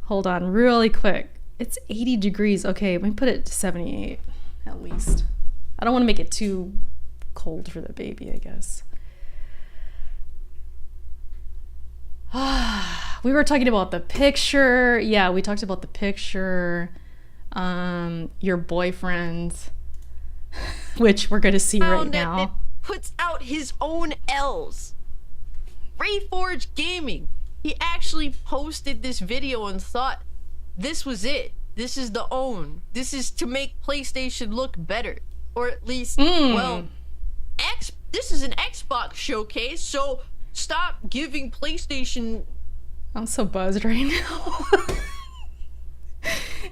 Hold on, really quick. It's 80 degrees. Okay, let me put it to 78 at least. I don't want to make it too cold for the baby, I guess. We were talking about the picture. Yeah, we talked about the picture. Your boyfriend, which we're going to see right now. That puts out his own L's. Reforge Gaming. He actually posted this video and thought this was it. This is the own. This is to make PlayStation look better. Or at least, well, this is an Xbox showcase, so stop giving PlayStation... I'm so buzzed right now.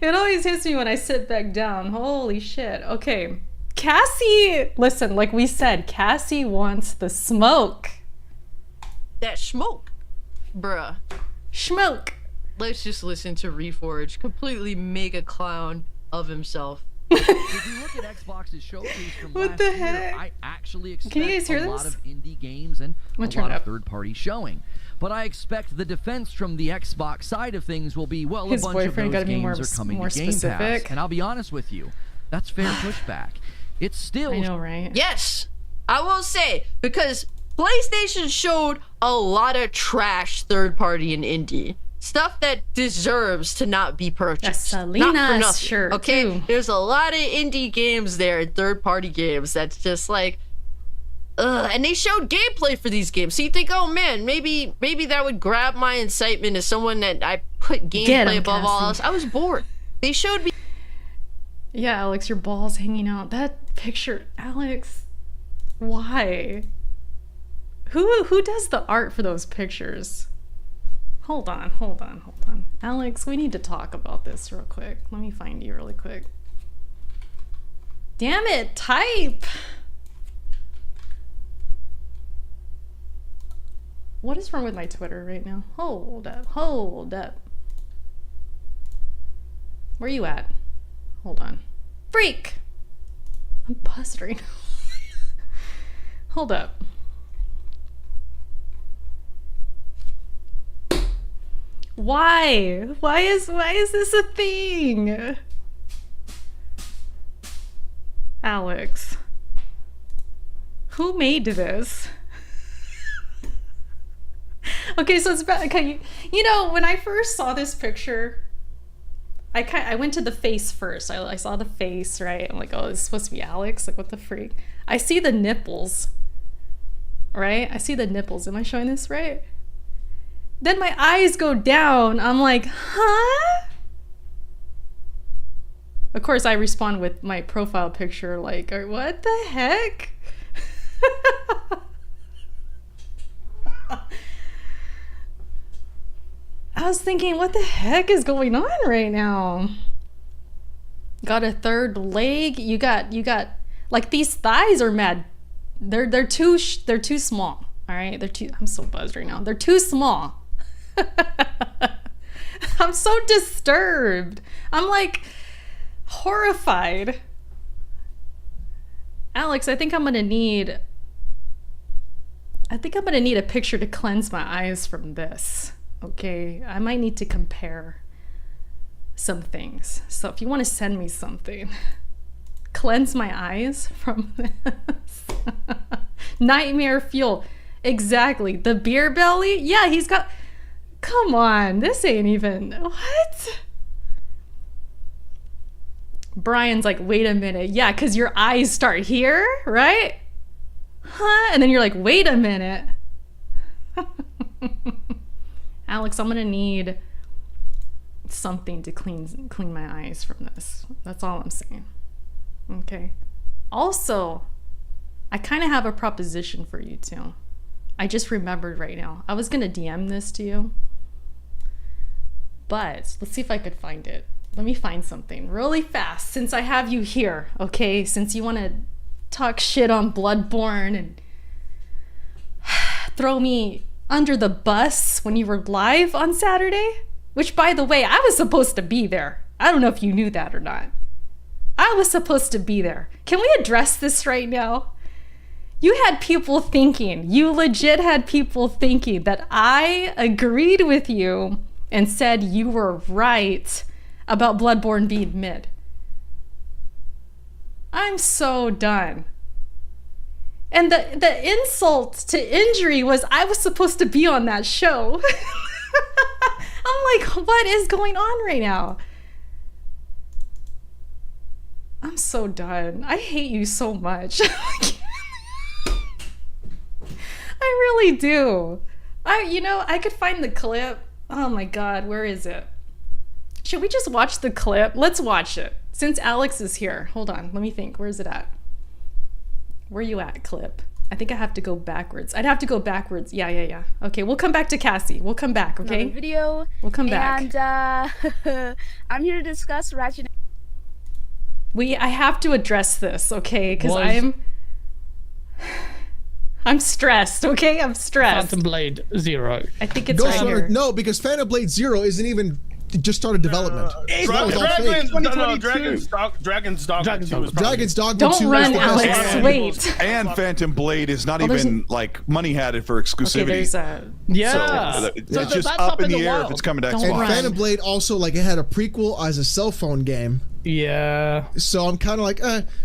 It always hits me when I sit back down. Holy shit. Okay. Cassie, listen, like we said, Cassie wants the smoke. That smoke, bruh. Smoke. Let's just listen to Reforge completely make a clown of himself. If you look at Xbox's showcase from last year, I actually expect a lot of indie games and a lot of third-party showing. But I expect the defense from the Xbox side of things will be, well, His a bunch of those games are coming to Game specific. Pass. And I'll be honest with you, that's fair pushback. It's still... I know, right? Yes, I will say, because PlayStation showed a lot of trash third-party and indie. Stuff that deserves to not be purchased. Not for nothing, shirt, okay? too. There's a lot of indie games there, third-party games, that's just like, ugh. And they showed gameplay for these games, so you think, oh man, maybe that would grab my incitement as someone that I put gameplay above all else. I was bored. They showed me. Yeah, Alex, your balls hanging out. That picture, Alex. Why? Who does the art for those pictures? Hold on. Alex, we need to talk about this real quick. Let me find you really quick. Damn it, type! What is wrong with my Twitter right now? Hold up. Where you at? Hold on. Freak! I'm buzzed right now. Hold up. Why? Why is this a thing? Alex. Who made this? Okay, so it's about, okay, you know, when I first saw this picture, I went to the face first. I saw the face, right? I'm like, oh, it's supposed to be Alex? Like, what the freak? I see the nipples, right? I see the nipples. Am I showing this right? Then my eyes go down. I'm like, huh? Of course, I respond with my profile picture, like, what the heck? I was thinking, what the heck is going on right now? Got a third leg. You got like, these thighs are mad. They're too small. All right, I'm so buzzed right now. They're too small. I'm so disturbed. I'm like horrified. Alex, I think I'm gonna need a picture to cleanse my eyes from this. Okay, I might need to compare some things. So if you want to send me something, cleanse my eyes from this. Nightmare fuel. Exactly. The beer belly? Yeah, he's got... Come on, this ain't even... What? Brian's like, wait a minute. Yeah, because your eyes start here, right? Huh? And then you're like, wait a minute. Alex, I'm gonna need something to clean my eyes from this. That's all I'm saying. Okay. Also, I kind of have a proposition for you too. I just remembered right now. I was gonna DM this to you, but let's see if I could find it. Let me find something really fast since I have you here, okay? Since you want to talk shit on Bloodborne and throw me under the bus when you were live on Saturday, which, by the way, I was supposed to be there. I don't know if you knew that or not. I was supposed to be there. Can we address this right now? You had people thinking, you legit had people thinking that I agreed with you and said you were right about Bloodborne being mid. I'm so done. And the insult to injury was I was supposed to be on that show. I'm like, what is going on right now? I'm so done. I hate you so much. I really do. I could find the clip. Oh my God, where is it? Should we just watch the clip? Let's watch it. Since Alex is here. Hold on, let me think. Where is it at? Where you at, clip? I think I have to go backwards. I'd have to go backwards. Yeah. Okay, we'll come back to Cassie. We'll come back, okay? Another video. We'll come back. And I'm here to discuss Ratchet. I have to address this, okay? Because I'm stressed, okay? I'm stressed. Phantom Blade 0. I think it's right here. No, because Phantom Blade 0 isn't even just started development. Dragon's Dogma 2. Dragon's Dogma 2. Don't run, Alex. Wait. And Phantom Blade is not even like money had it for exclusivity. Okay, there's a... Yeah. So it's just up in the air if it's coming to Xbox. And Phantom Blade also, like, it had a prequel as a cell phone game. Yeah. So I'm kind of like,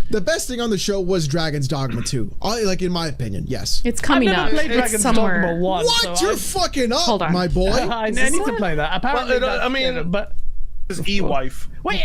the best thing on the show was Dragon's Dogma 2. Like, in my opinion, yes. It's coming up. It's somewhere. Dogma 1, what? So You're fucking up, Hold on. my boy. I need to play that. Apparently, but his e-wife. Wait,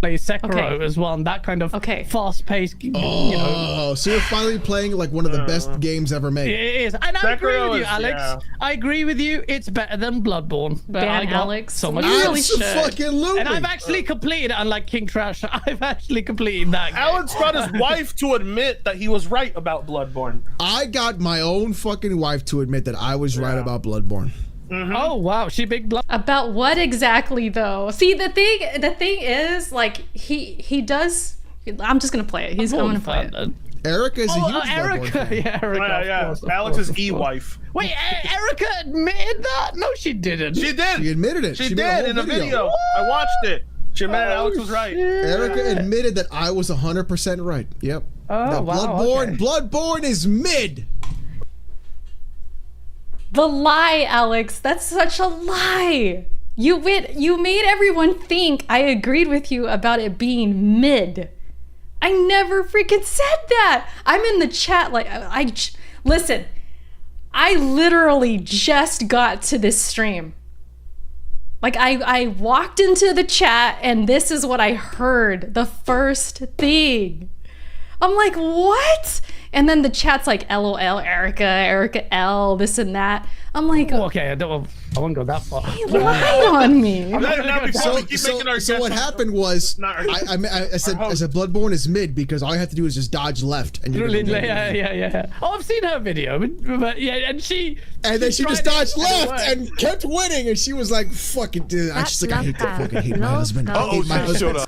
plays Sekiro as well, and that kind of fast-paced. So you're finally playing like one of the best games ever made. It is, and I agree with you, Alex. Yeah. I agree with you. It's better than Bloodborne. But I got Alex. So much Absolutely. And I've actually completed it, unlike King Trash. I've actually completed that game. Alex got his wife to admit that he was right about Bloodborne. I got my own fucking wife to admit that I was right about Bloodborne. Mm-hmm. Oh wow, she big blood. About what exactly though? See, the thing is, like, he does. I'm just gonna play it. I'm gonna play it. Erica is a huge Erica, Erica. Yeah. Alex's e-wife. Wait, Erica admitted that? No, she didn't. She did. She admitted it. She did in a video. I watched it. She admitted Alex was right. Erica admitted that I was 100% right. Yep. Oh, wow. Bloodborne is mid. The lie, Alex. That's such a lie. You made everyone think I agreed with you about it being mid. I never freaking said that. I'm in the chat like listen. I literally just got to this stream. Like I walked into the chat and this is what I heard. The first thing. I'm like, what? And then the chat's like, LOL, Erica L, this and that. I'm like, okay, I won't go that far. He lied on me. So what happened was, I said Bloodborne is mid because all you have to do is just dodge left. And yeah. Oh, I've seen her video, but yeah, and then she just dodged left and kept winning, and she was like, "Fucking dude," she's like, "I fucking hate my husband. I hate my husband."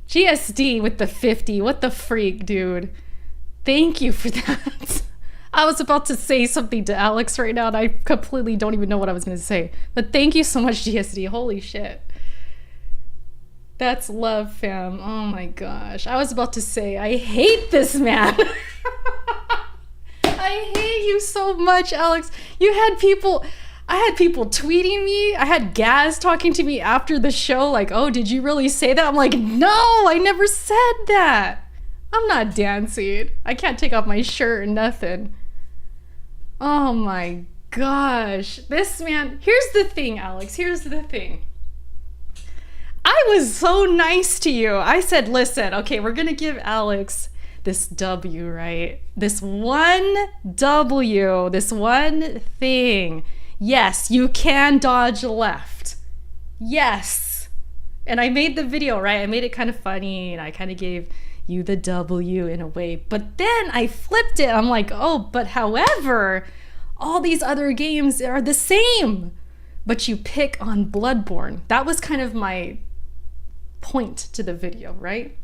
GSD with the 50. What the freak, dude? Thank you for that. I was about to say something to Alex right now and I completely don't even know what I was going to say. But thank you so much, GSD. Holy shit. That's love, fam. Oh my gosh. I was about to say, I hate this man. I hate you so much, Alex. I had people tweeting me. I had Gaz talking to me after the show like, oh, did you really say that? I'm like, no, I never said that. I'm not dancing. I can't take off my shirt or nothing. Oh my gosh. This man, here's the thing, Alex. Here's the thing. I was so nice to you. I said, listen, okay, we're going to give Alex this W, right? This one W, this one thing. Yes, you can dodge left. Yes. And I made the video, right? I made it kind of funny and I kind of gave you the W in a way. But then I flipped it. I'm like, oh, but however, all these other games are the same. But you pick on Bloodborne. That was kind of my point to the video, right?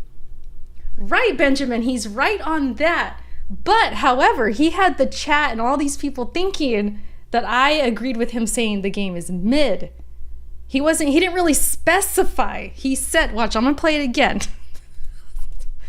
Right, Benjamin, he's right on that. But however, he had the chat and all these people thinking that I agreed with him saying the game is mid. He didn't really specify. He said, watch, I'm gonna play it again.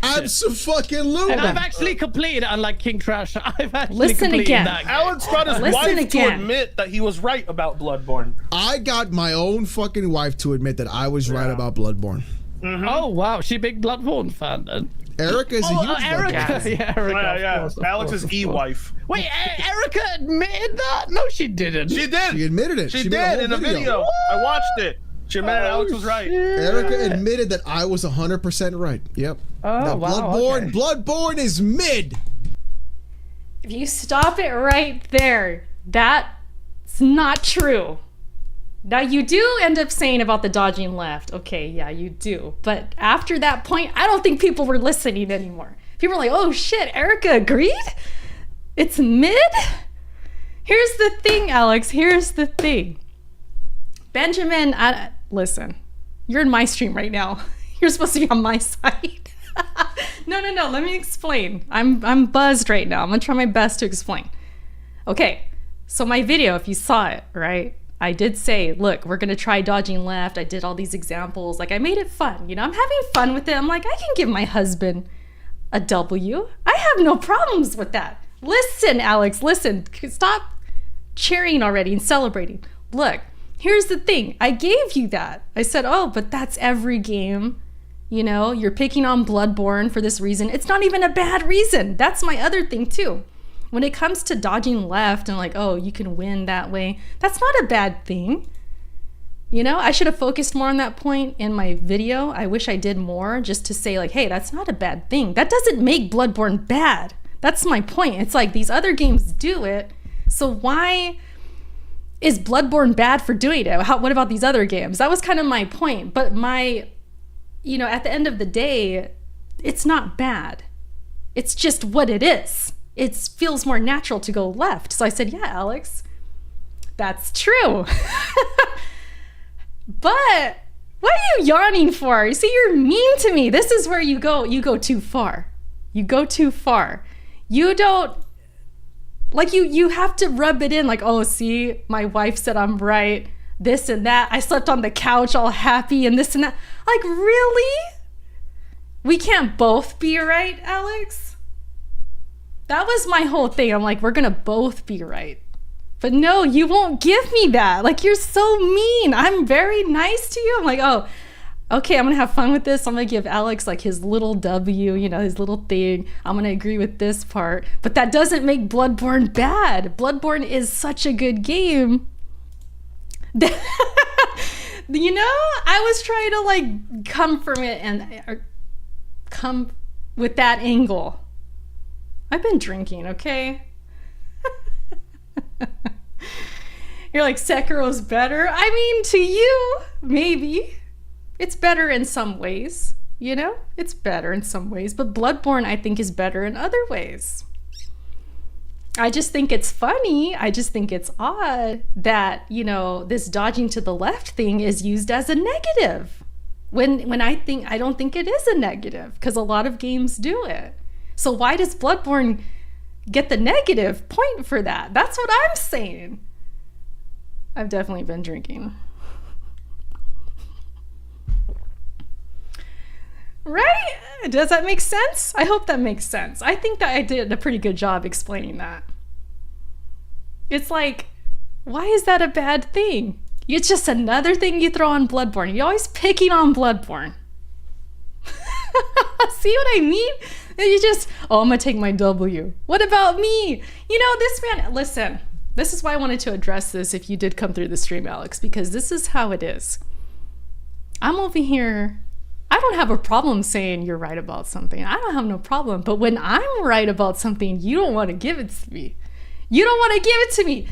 Absolutely. And I've actually completed it, unlike King Trash. I've actually Listen completed again. that game. Alex got his wife to admit that he was right about Bloodborne. I got my own fucking wife to admit that I was right about Bloodborne. Oh wow, she a big Bloodborne fan then. Erica is a huge Erica. Bloodborne. Yeah, Erica. Yeah. Of course, Alex's e-wife. Wait, Erica admitted that? No, she didn't. She did. She admitted it. She made a did whole in a video. I watched it. She admitted Alex was right. Erica admitted that I was 100% right. Yep. Oh, now, wow, Bloodborne, Bloodborne is mid. If you stop it right there, that's not true. Now you do end up saying about the dodging left. Okay, yeah, you do. But after that point, I don't think people were listening anymore. People were like, oh shit, Erica agreed? It's mid? Here's the thing, Alex. Here's the thing. Benjamin, listen, you're in my stream right now. You're supposed to be on my side. No, let me explain. I'm buzzed right now. I'm gonna try my best to explain. Okay, so my video, if you saw it, right? I did say, look, we're gonna try dodging left. I did all these examples. Like, I made it fun. You know, I'm having fun with it. I'm like, I can give my husband a W. I have no problems with that. Listen, Alex, listen. Stop cheering already and celebrating. Look, here's the thing. I gave you that. I said, oh, but that's every game. You know, you're picking on Bloodborne for this reason. It's not even a bad reason. That's my other thing too. When it comes to dodging left and like, oh, you can win that way, that's not a bad thing. You know, I should have focused more on that point in my video. I wish I did more just to say like, hey, that's not a bad thing. That doesn't make Bloodborne bad. That's my point. It's like these other games do it. So why is Bloodborne bad for doing it? What about these other games? That was kind of my point. But at the end of the day, it's not bad. It's just what it is. It feels more natural to go left. So I said, yeah, Alex, that's true. But what are you yawning for? You see, you're mean to me. This is where you go too far. You go too far. You don't, like you have to rub it in like, oh, see, my wife said I'm right. This and that. I slept on the couch all happy and this and that. Like, really? We can't both be right, Alex? That was my whole thing. I'm like, we're gonna both be right. But no, you won't give me that. Like, you're so mean. I'm very nice to you. I'm like, oh, okay, I'm gonna have fun with this. I'm gonna give Alex like his little W, his little thing. I'm gonna agree with this part. But that doesn't make Bloodborne bad. Bloodborne is such a good game. I was trying to like come from it and come with that angle. I've been drinking, okay? You're like, Sekiro's better? I mean, to you, maybe. It's better in some ways, It's better in some ways. But Bloodborne, I think, is better in other ways. I just think it's funny. I just think it's odd that, this dodging to the left thing is used as a negative. When I don't think it is a negative, because a lot of games do it. So why does Bloodborne get the negative point for that? That's what I'm saying. I've definitely been drinking. Right? Does that make sense? I hope that makes sense. I think that I did a pretty good job explaining that. It's like, why is that a bad thing? It's just another thing you throw on Bloodborne. You're always picking on Bloodborne. See what I mean? You just, I'm gonna take my W. What about me? This man, listen, this is why I wanted to address this if you did come through the stream, Alex, because this is how it is. I'm over here I don't have a problem saying you're right about something. I don't have no problem. But when I'm right about something, you don't want to give it to me. You don't want to give it to me.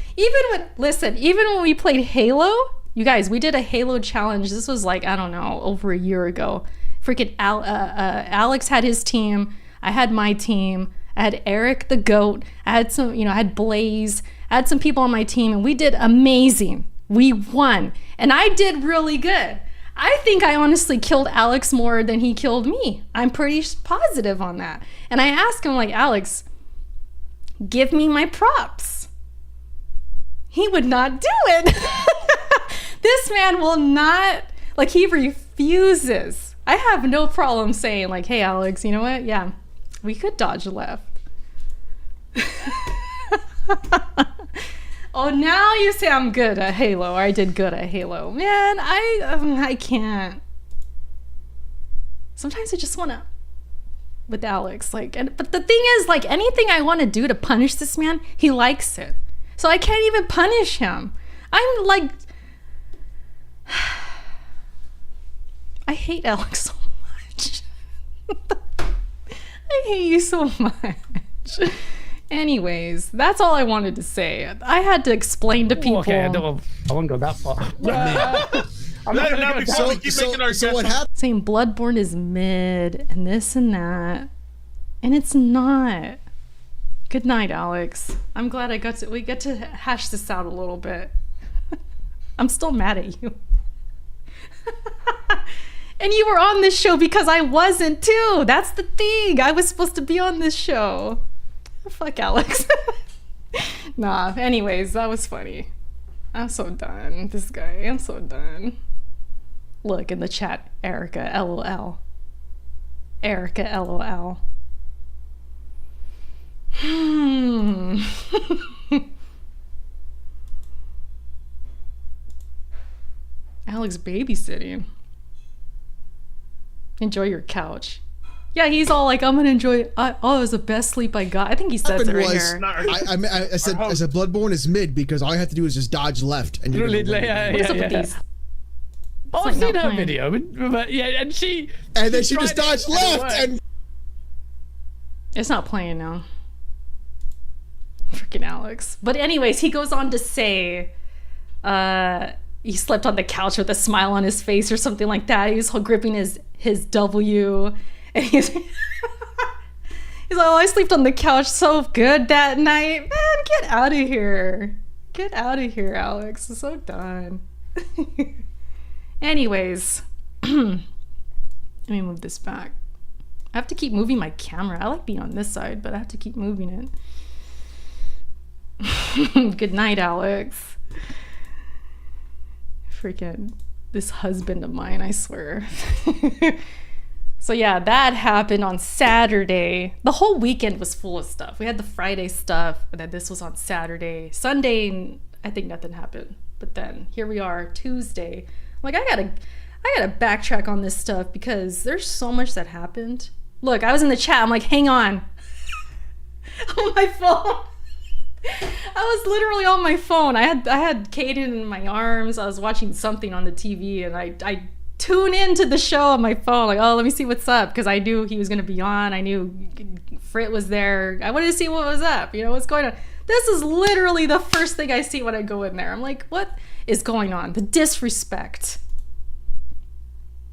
Even when we played Halo, you guys, we did a Halo challenge. This was like, I don't know, over a year ago. Freaking Alex had his team. I had my team. I had Eric the GOAT. I had some, I had Blaze. I had some people on my team, and we did amazing. We won. And I did really good. I think I honestly killed Alex more than he killed me. I'm pretty positive on that. And I asked him, like, Alex, give me my props. He would not do it. This man will not, like, he refuses. I have no problem saying, like, hey, Alex, you know what? Yeah, we could dodge left. Oh, now you say I'm good at Halo, or I did good at Halo. Man, I can't. Sometimes I just want to, with Alex, like, but the thing is, like, anything I want to do to punish this man, he likes it. So I can't even punish him. I'm like, I hate Alex so much. I hate you so much. Anyways, that's all I wanted to say. I had to explain to people. Okay, I won't go that far. So what happened? Saying Bloodborne is mid and this and that, and it's not. Good night, Alex. I'm glad we get to hash this out a little bit. I'm still mad at you. And you were on this show because I wasn't too. That's the thing. I was supposed to be on this show. Fuck Alex. Nah, anyways, that was funny. I'm so done. This guy, I'm so done. Look in the chat, Erica, LOL. Erica, LOL. Alex babysitting. Enjoy your couch. Yeah, he's all like, I'm gonna enjoy it. Oh, it was the best sleep I got. I think he says it right here. I said Bloodborne is mid because all you have to do is just dodge left and you're What's up with these? Oh, I've seen her video, but yeah, and then she just dodged left and it's not playing now. Freaking Alex. But anyways, he goes on to say, he slept on the couch with a smile on his face or something like that. He was gripping his W. And he's like, oh, I slept on the couch so good that night. Man, get out of here. Get out of here, Alex. I'm so done. Anyways, let me move this back. I have to keep moving my camera. I like being on this side, but I have to keep moving it. Good night, Alex. Freaking this husband of mine, I swear. So yeah, that happened on Saturday. The whole weekend was full of stuff. We had the Friday stuff, and then this was on Saturday. Sunday, I think nothing happened. But then here we are, Tuesday. I'm like, I gotta backtrack on this stuff because there's so much that happened. Look, I was in the chat. I'm like, hang on. On my phone. I was literally on my phone. I had Kaden in my arms. I was watching something on the TV, and I tune into the show on my phone, like, oh, let me see what's up, because I knew he was going to be on. I knew Frit was there. I wanted to see what was up, what's going on. This is literally the first thing I see when I go in there. I'm like, what is going on? The disrespect.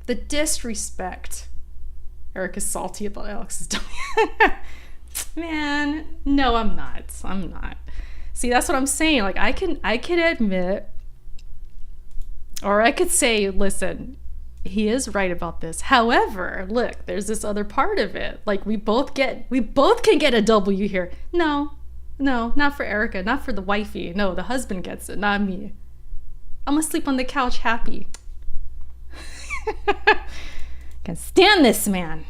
The disrespect. Eric is salty about Alex's dummy. Man, no, I'm not. See, that's what I'm saying. Like, I can admit, or I could say, listen, he is right about this. However, look, there's this other part of it. Like, we both can get a W here. No, not for Erica, not for the wifey. No, the husband gets it, not me. I'm gonna sleep on the couch happy. Can't stand this man.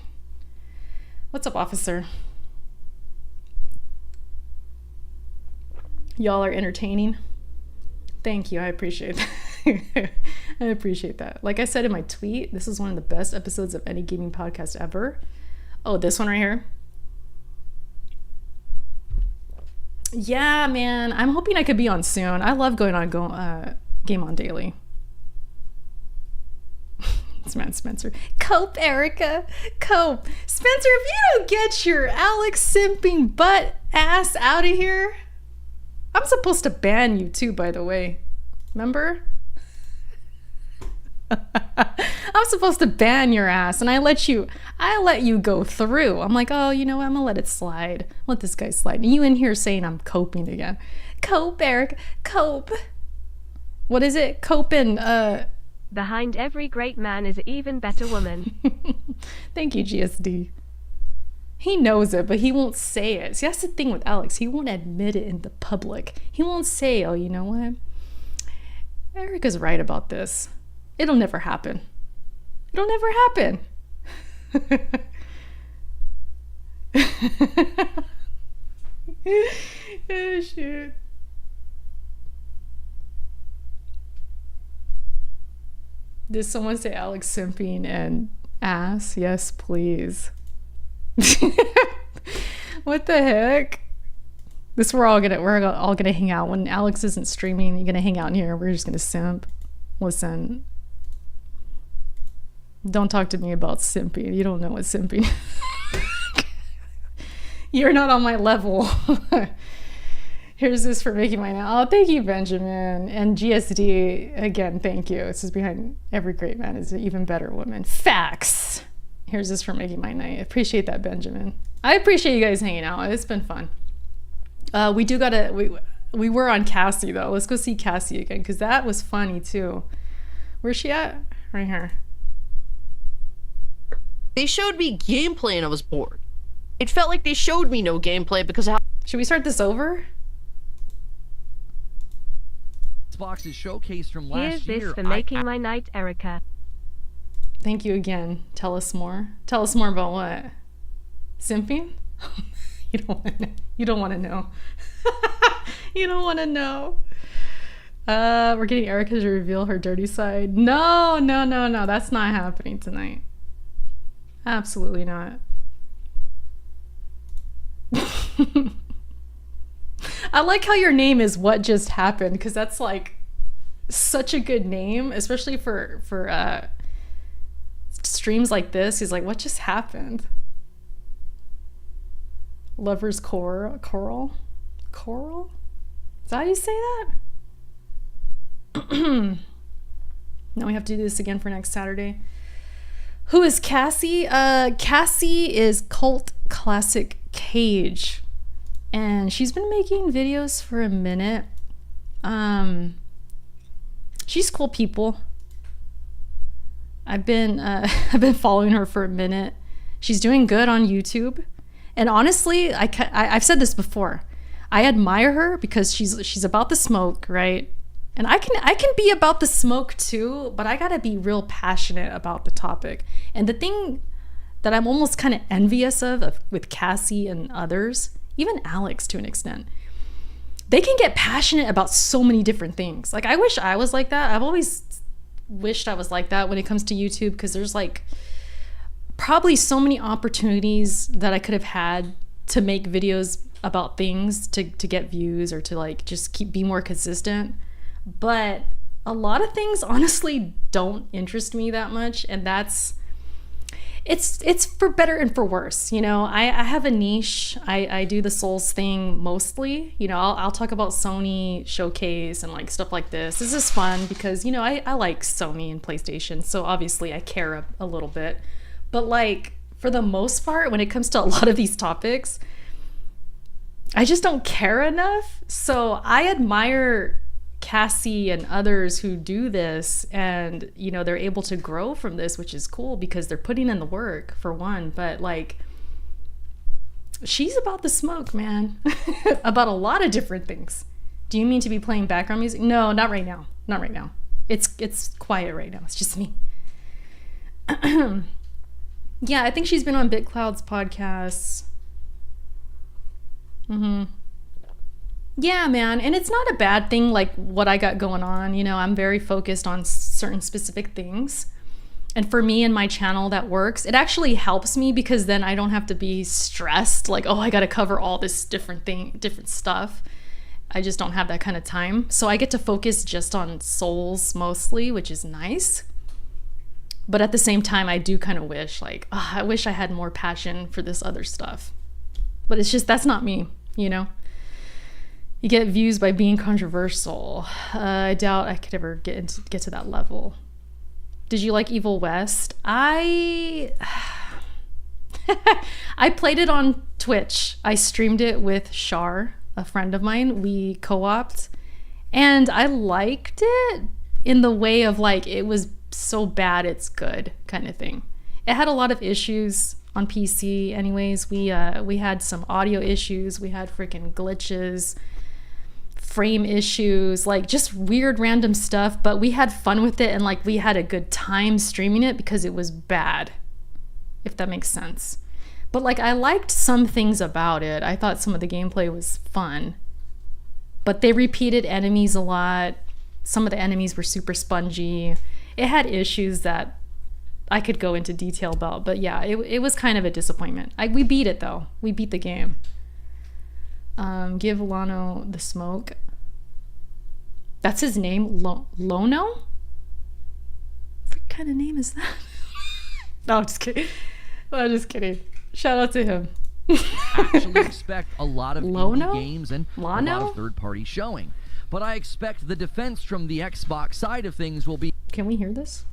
What's up, officer? Y'all are entertaining. Thank you, I appreciate that. I appreciate that. Like I said in my tweet, this is one of the best episodes of any gaming podcast ever. Oh, this one right here. Yeah, man. I'm hoping I could be on soon. I love going on Game On Daily. Thanks, man, Spencer. Cope, Erica. Cope. Spencer, if you don't get your Alex simping butt ass out of here, I'm supposed to ban you too, by the way. Remember? I'm supposed to ban your ass, and I let you go through. I'm like, oh, you know what? I'm gonna let it slide. Let this guy slide. And you in here saying I'm coping again. Cope, Eric. Cope. What is it? Coping. Behind every great man is an even better woman. Thank you, GSD. He knows it, but he won't say it. See, that's the thing with Alex. He won't admit it in the public. He won't say, oh, you know what? Erica's right about this. It'll never happen. It'll never happen. Oh, shit. Did someone say Alex simping and ass? Yes, please. What the heck? We're all gonna hang out when Alex isn't streaming. You're gonna hang out in here. We're just gonna simp. Listen, don't talk to me about simping. You don't know what simping. You're not on my level. Here's this for making my now. Oh, thank you, Benjamin. And GSD, again, thank you. It says behind every great man is an even better woman. Facts. Here's this for making my night. I appreciate that, Benjamin. I appreciate you guys hanging out. It's been fun. We were on Cassie, though. Let's go see Cassie again, because that was funny, too. Where's she at? Right here. They showed me gameplay and I was bored. It felt like they showed me no gameplay because how... Should we start this over? Xbox's showcase from last year. Here's this for making my night, Erica. Thank you again. Tell us more. Tell us more about what? Simping? You don't want to know. You don't want to know. You don't want to know. We're getting Erica to reveal her dirty side. No. That's not happening tonight. Absolutely not. I like how your name is What Just Happened, because that's like such a good name, especially for streams like this. He's like, what just happened? Lover's Coral? Is that how you say that? Now we have to do this again for next Saturday. Who is Cassie? Cassie is Cult Classic Cage. And she's been making videos for a minute. She's cool people. I've been following her for a minute. She's doing good on YouTube. And honestly, I've said this before. I admire her because she's about the smoke, right? And I can be about the smoke too, but I gotta be real passionate about the topic. And the thing that I'm almost kind of envious of with Cassie and others, even Alex to an extent, they can get passionate about so many different things. Like, I wish I was like that. I've always wished I was like that when it comes to YouTube, because there's like probably so many opportunities that I could have had to make videos about things to get views or to like just be more consistent. But a lot of things honestly don't interest me that much, and it's for better and for worse. You know, I have a niche. I do the Souls thing mostly. You know, I'll talk about Sony showcase and like stuff like this. This is fun because, you know, I like Sony and PlayStation, so obviously I care a little bit. But like, for the most part, when it comes to a lot of these topics, I just don't care enough. So I admire Cassie and others who do this, and you know, they're able to grow from this, which is cool because they're putting in the work, for one. But like, she's about the smoke, man. About a lot of different things. Do you mean to be playing background music? No, not right now. Not right now. It's quiet right now. It's just me. Yeah, I think she's been on BitCloud's podcasts. Yeah, man, and it's not a bad thing, like what I got going on. You know, I'm very focused on certain specific things, and for me and my channel, that works. It actually helps me because then I don't have to be stressed like, oh, I gotta cover all this different stuff. I just don't have that kind of time, so I get to focus just on Souls mostly, which is nice. But at the same time, I do kind of wish, like, I wish I had more passion for this other stuff. But it's just, that's not me, you know? You get views by being controversial. I doubt I could ever get to that level. Did you like Evil West? I played it on Twitch. I streamed it with Shar, a friend of mine. We co-opted, and I liked it in the way of like, it was so bad it's good kind of thing. It had a lot of issues on PC anyways. We had some audio issues, we had freaking glitches, frame issues, like just weird random stuff, but we had fun with it, and like we had a good time streaming it because it was bad, if that makes sense. But like, I liked some things about it. I thought some of the gameplay was fun, but they repeated enemies a lot. Some of the enemies were super spongy. It had issues that I could go into detail about, but yeah, it was kind of a disappointment. We beat it though. We beat the game. Give Lano the smoke. That's his name? Lono? What kind of name is that? No, I'm just kidding. I'm just kidding. Shout out to him. Actually expect a lot of Lono? indie games and a lot of third-party showing. But I expect the defense from the Xbox side of things will be... Can we hear this?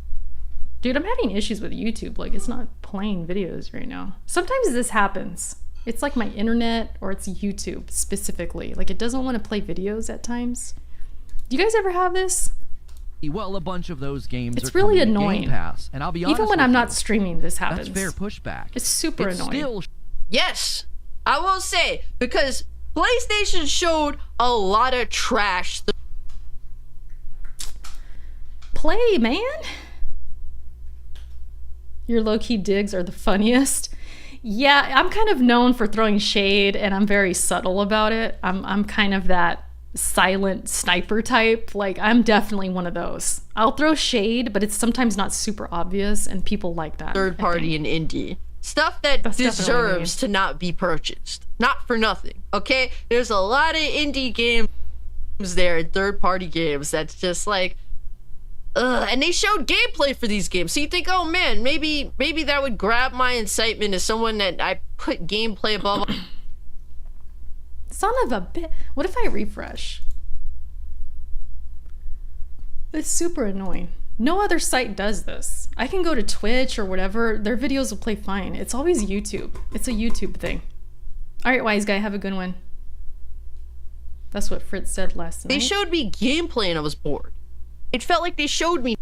Dude, I'm having issues with YouTube. Like, it's not playing videos right now. Sometimes this happens. It's like my internet, or it's YouTube specifically. Like, it doesn't want to play videos at times. Do you guys ever have this? Well, a bunch of those games it's are really coming to annoying. Game Pass, and I'll be honest, even when I'm not streaming, this happens. That's fair pushback. It's super annoying. Yes, I will say, because PlayStation showed a lot of trash. Play, man. Your low-key digs are the funniest. Yeah, I'm kind of known for throwing shade, and I'm very subtle about it. I'm kind of that silent sniper type. Like, I'm definitely one of those. I'll throw shade, but it's sometimes not super obvious, and people like that. Third party and indie. Stuff that deserves to not be purchased. Not for nothing, okay? There's a lot of indie games there, third party games, that's just like, and they showed gameplay for these games. So you think, oh man, maybe that would grab my incitement as someone that I put gameplay above. Son of a bit. What if I refresh? It's super annoying. No other site does this. I can go to Twitch or whatever. Their videos will play fine. It's always YouTube. It's a YouTube thing. All right, wise guy, have a good one. That's what Fritz said last night. They showed me gameplay and I was bored. It felt like they showed me.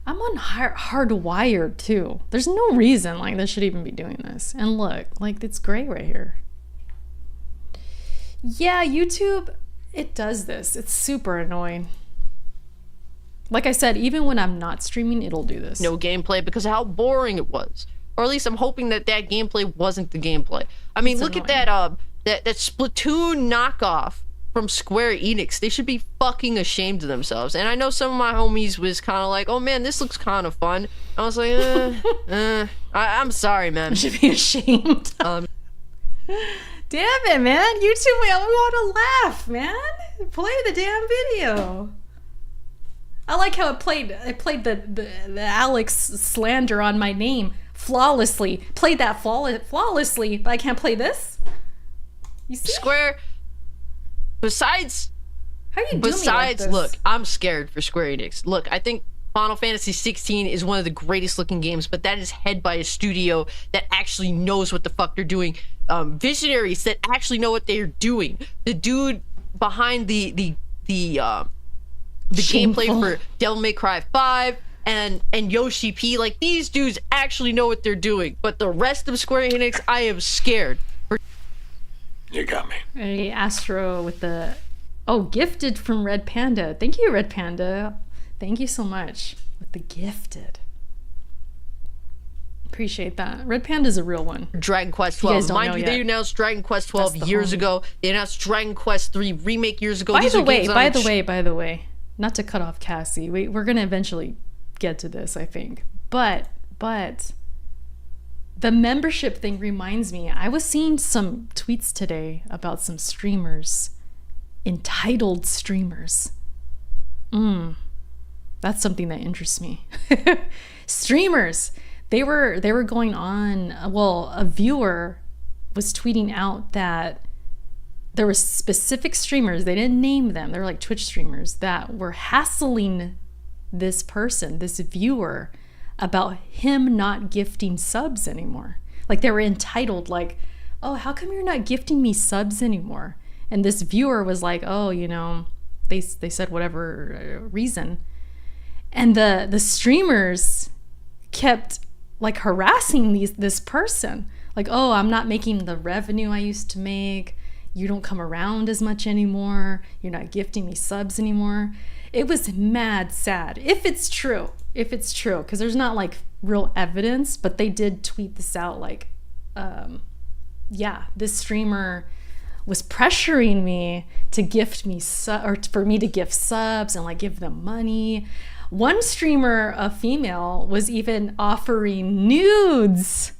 I'm on hardwired too. There's no reason like they should even be doing this. And look, like it's gray right here. Yeah, YouTube, it does this. It's super annoying. Like I said, even when I'm not streaming, it'll do this. No gameplay because of how boring it was. Or at least I'm hoping that that gameplay wasn't the gameplay. I mean, look at that that Splatoon knockoff from Square Enix. They should be fucking ashamed of themselves. And I know some of my homies was kind of like, oh man, this looks kind of fun. I was like, I'm sorry, man. I should be ashamed. Damn it, man. YouTube, we want to laugh, man. Play the damn video. I like how it played the Alex slander on my name flawlessly. Played that flawlessly, but I can't play this? You see? Square... Besides, how you do me like this? Look, I'm scared for Square Enix. Look, I think Final Fantasy 16 is one of the greatest looking games, but that is head by a studio that actually knows what the fuck they're doing. Visionaries that actually know what they're doing. The dude behind the gameplay for Devil May Cry 5 and Yoshi P, like these dudes actually know what they're doing. But the rest of Square Enix, I am scared. You got me. Hey, Astro with the... Oh, gifted from Red Panda. Thank you, Red Panda. Thank you so much. With the gifted. Appreciate that. Red Panda's a real one. Dragon Quest 12. Mind you, they announced Dragon Quest 12 years ago. They announced Dragon Quest 3 Remake years ago. By the way, not to cut off Cassie. We're going to eventually get to this, I think. But... the membership thing reminds me, I was seeing some tweets today about some streamers, entitled streamers. That's something that interests me. Streamers, they were going on. Well, a viewer was tweeting out that there were specific streamers, they didn't name them, they're like Twitch streamers, that were hassling this person, this viewer, about him not gifting subs anymore. Like they were entitled, like, oh, how come you're not gifting me subs anymore? And this viewer was like, oh, you know, they said whatever reason. And the streamers kept like harassing this person. Like, oh, I'm not making the revenue I used to make. You don't come around as much anymore. You're not gifting me subs anymore. It was mad sad. If it's true, because there's not like real evidence, but they did tweet this out like, yeah, this streamer was pressuring me to gift me or for me to gift subs and like give them money. One streamer, a female, was even offering nudes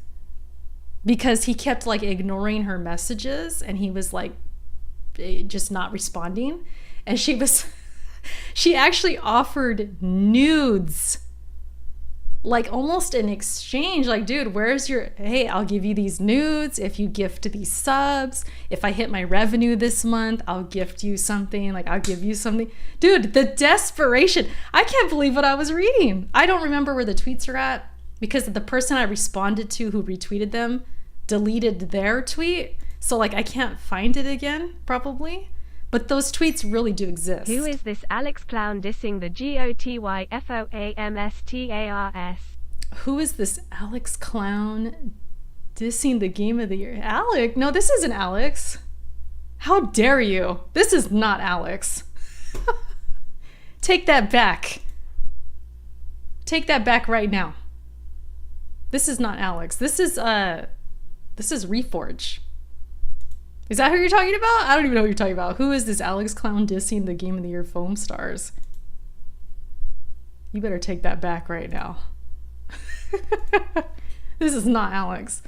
because he kept like ignoring her messages and he was like just not responding. And she actually offered nudes, like almost in exchange, like, dude, hey, I'll give you these nudes if you gift these subs. If I hit my revenue this month, I'll gift you something, like I'll give you something. Dude, the desperation. I can't believe what I was reading. I don't remember where the tweets are at because the person I responded to who retweeted them deleted their tweet. So like I can't find it again, probably. But those tweets really do exist. Who is this Alex clown dissing the GOTYFOAMSTARS? Who is this Alex clown dissing the game of the year? Alex? No, this isn't Alex. How dare you? This is not Alex. Take that back. Take that back right now. This is not Alex. This is Reforge. Is that who you're talking about? I don't even know who you're talking about. Who is this Alex clown dissing the Game of the Year foam stars? You better take that back right now. This is not Alex.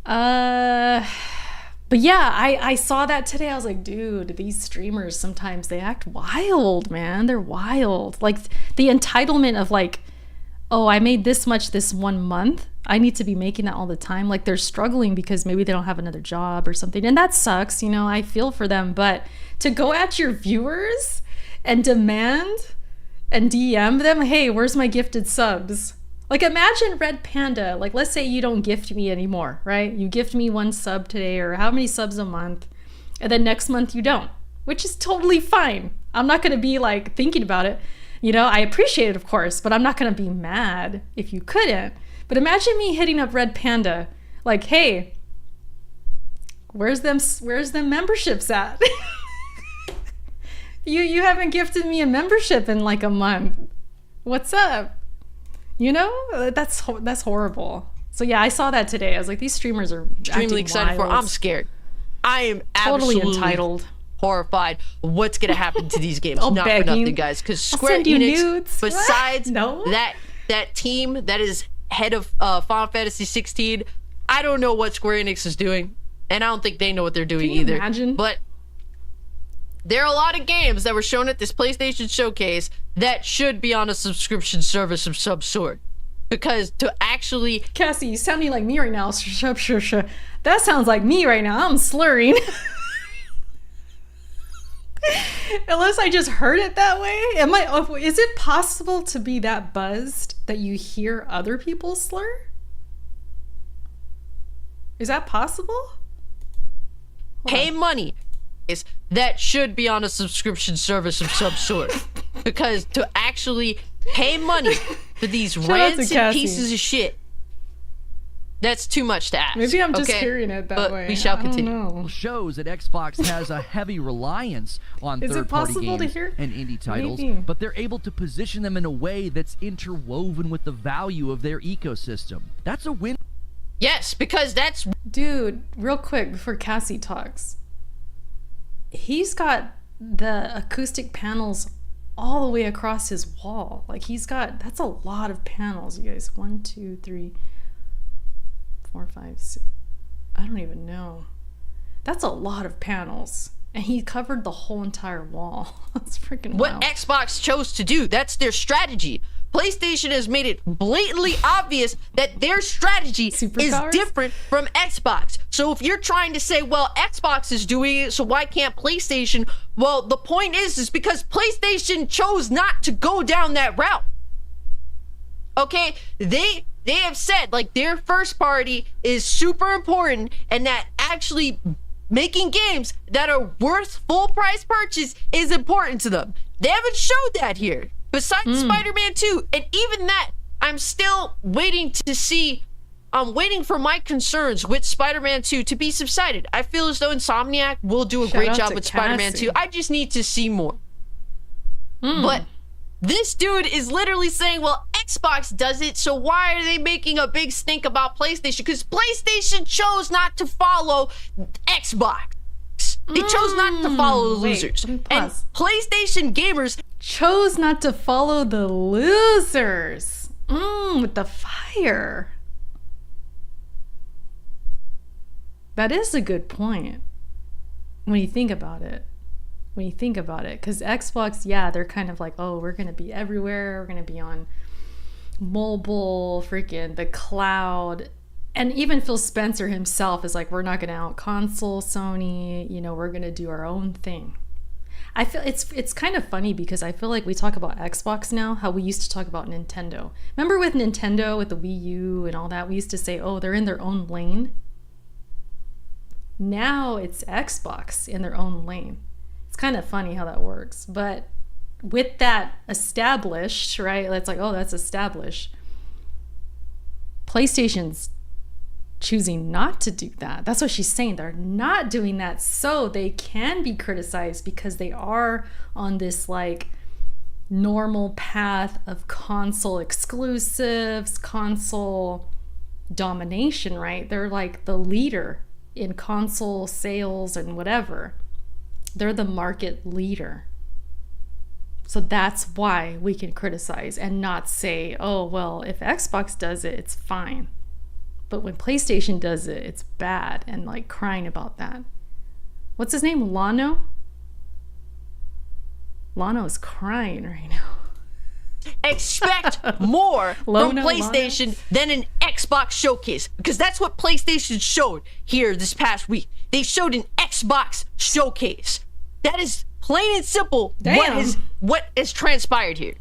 But yeah, I saw that today. I was like, dude, these streamers sometimes they act wild, man. They're wild. Like the entitlement of like, oh, I made this much this 1 month. I need to be making that all the time. Like they're struggling because maybe they don't have another job or something. And that sucks, you know, I feel for them. But to go at your viewers and demand and DM them, hey, where's my gifted subs? Like imagine Red Panda, like let's say you don't gift me anymore, right? You gift me 1 sub today or how many subs a month, and then next month you don't, which is totally fine. I'm not gonna be like thinking about it. You know, I appreciate it, of course, but I'm not gonna be mad if you couldn't. But imagine me hitting up Red Panda, like, hey, where's them memberships at? you haven't gifted me a membership in like a month. What's up? You know, that's horrible. So yeah, I saw that today. I was like, these streamers are extremely excited wild. I'm scared. I am totally absolutely entitled. Horrified. What's gonna happen to these games? Oh, not begging. for nothing, guys. Because Square Enix, nudes. besides No? that team that is head of Final Fantasy 16, I don't know what Square Enix is doing, and I don't think they know what they're doing Can you either. imagine? But there are a lot of games that were shown at this PlayStation showcase that should be on a subscription service of some sort. Because to actually... Cassie, you sounding like me right now. That sounds like me right now. I'm slurring. Unless I just heard it that way. Is it possible to be that buzzed that you hear other people slur? Is that possible? Pay money is that should be on a subscription service of some sort. Because to actually pay money for these rancid pieces of shit, that's too much to ask. Maybe I'm just hearing it that way. We shall continue. Shows that Xbox has a heavy reliance on third-party games and indie titles, but they're able to position them in a way that's interwoven with the value of their ecosystem. That's a win. Yes, because that's... Dude, real quick before Cassie talks. He's got the acoustic panels all the way across his wall. Like that's a lot of panels, you guys. 1, 2, 3, 4, 5, 6. I don't even know. That's a lot of panels. And he covered the whole entire wall. That's freaking what wild. Xbox chose to do. That's their strategy. PlayStation has made it blatantly obvious that their strategy is different from Xbox. So if you're trying to say, well, Xbox is doing it, so why can't PlayStation? Well, the point is because PlayStation chose not to go down that route. Okay? They have said, like, their first party is super important, and that actually making games that are worth full price purchase is important to them. They haven't showed that here. Besides Spider-Man 2, and even that, I'm still waiting to see. I'm waiting for my concerns with Spider-Man 2 to be subsided. I feel as though Insomniac will do a great job with Spider-Man 2. I just need to see more. But this dude is literally saying, well, Xbox does it, so why are they making a big stink about PlayStation? Because PlayStation chose not to follow Xbox. They chose not to follow the losers. And PlayStation gamers chose not to follow the losers. With the fire. That is a good point. When you think about it. Because Xbox, yeah, they're kind of like, oh, we're going to be everywhere. We're going to be on mobile, freaking the cloud. And even Phil Spencer himself is like, we're not going to out console Sony. You know, we're going to do our own thing. I feel it's kind of funny because I feel like we talk about Xbox now, how we used to talk about Nintendo. Remember with Nintendo, with the Wii U and all that, we used to say, oh, they're in their own lane. Now it's Xbox in their own lane. It's kind of funny how that works. But with that established, right? It's like, oh, that's established. PlayStation's choosing not to do that. That's what she's saying. They're not doing that so they can be criticized because they are on this like normal path of console exclusives, console domination, right? They're like the leader in console sales and whatever. They're the market leader. So that's why we can criticize and not say, oh, well, if Xbox does it, it's fine. But when PlayStation does it, it's bad, and like crying about that. What's his name? Lano? Lano is crying right now. Expect more from PlayStation than an Xbox showcase, because that's what PlayStation showed here this past week. They showed an Xbox showcase. That is plain and simple what has transpired here.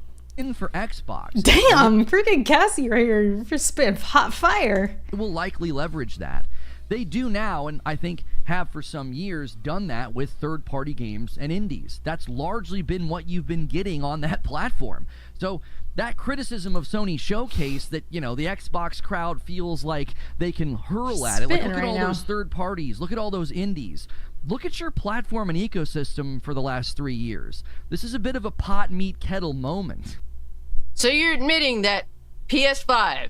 For Xbox. Damn, freaking Cassie right here for spitting hot fire. It will likely leverage that. They do now, and I think have for some years done that with third-party games and indies. That's largely been what you've been getting on that platform. So that criticism of Sony Showcase that, you know, the Xbox crowd feels like they can hurl at it. Like, look at all those third parties. Look at all those indies. Look at your platform and ecosystem for the last 3 years. This is a bit of a pot meet kettle moment. So you're admitting that PS5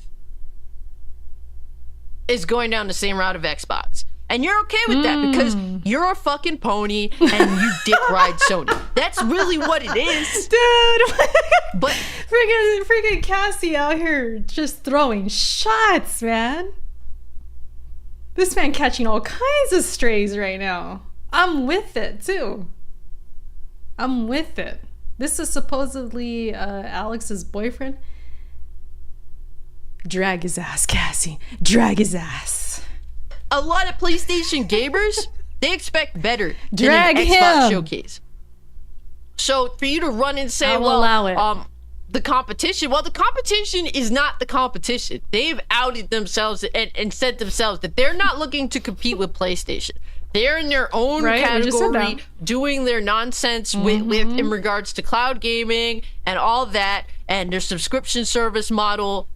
is going down the same route of Xbox. And you're okay with that because you're a fucking pony and you dick ride Sony. That's really what it is. Dude. But freaking Cassie out here just throwing shots, man. This man catching all kinds of strays right now. I'm with it too. I'm with it. This is supposedly Alex's boyfriend. Drag his ass, Cassie. Drag his ass. A lot of PlayStation gamers, they expect better Drag than an Xbox him. showcase. So for you to run and say, allow it. The competition, well, the competition is not the competition. They've outed themselves and said themselves that they're not looking to compete with PlayStation. They're in their own category, doing their nonsense with in regards to cloud gaming and all that, and their subscription service model.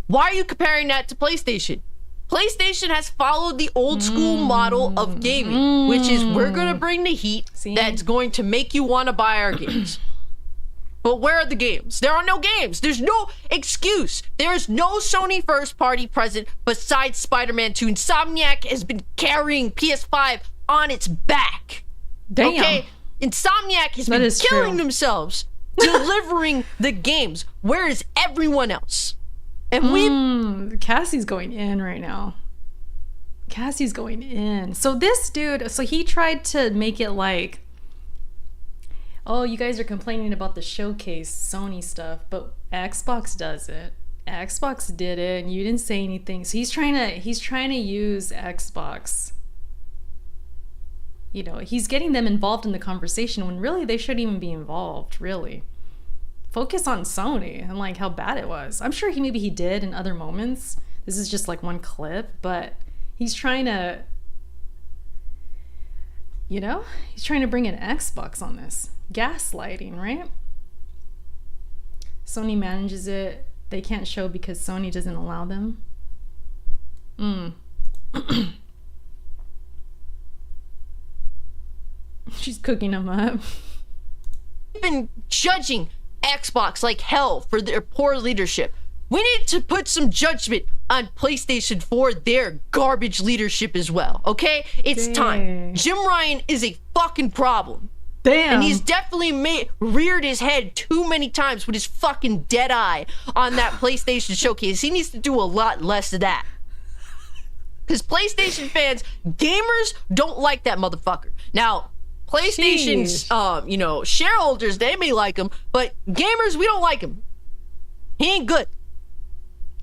Why are you comparing that to PlayStation? PlayStation has followed the old school model of gaming, which is we're going to bring the heat that's going to make you want to buy our games. But where are the games? There are no games. There's no excuse. There's no Sony first party present besides Spider-Man 2. Insomniac has been carrying PS5 on its back. Damn. Okay? Insomniac has been killing themselves delivering the games. Where is everyone else? And Cassie's going in right now. Cassie's going in. So this dude, so he tried to make it like, oh, you guys are complaining about the showcase Sony stuff, but Xbox does it. Xbox did it, and you didn't say anything. So he's trying to use Xbox. You know, he's getting them involved in the conversation when really they shouldn't even be involved. Really, focus on Sony and like how bad it was. I'm sure maybe he did in other moments. This is just like one clip, but he's trying to, you know, he's trying to bring an Xbox on this. Gaslighting, right? Sony manages it. They can't show because Sony doesn't allow them. She's cooking them up. We've been judging Xbox like hell for their poor leadership. We need to put some judgment on PlayStation for their garbage leadership as well, okay? It's time. Jim Ryan is a fucking problem. Damn. And he's definitely reared his head too many times with his fucking dead eye on that PlayStation showcase. He needs to do a lot less of that. Because PlayStation fans, gamers don't like that motherfucker. Now, PlayStation's, you know, shareholders, they may like him, but gamers, we don't like him. He ain't good.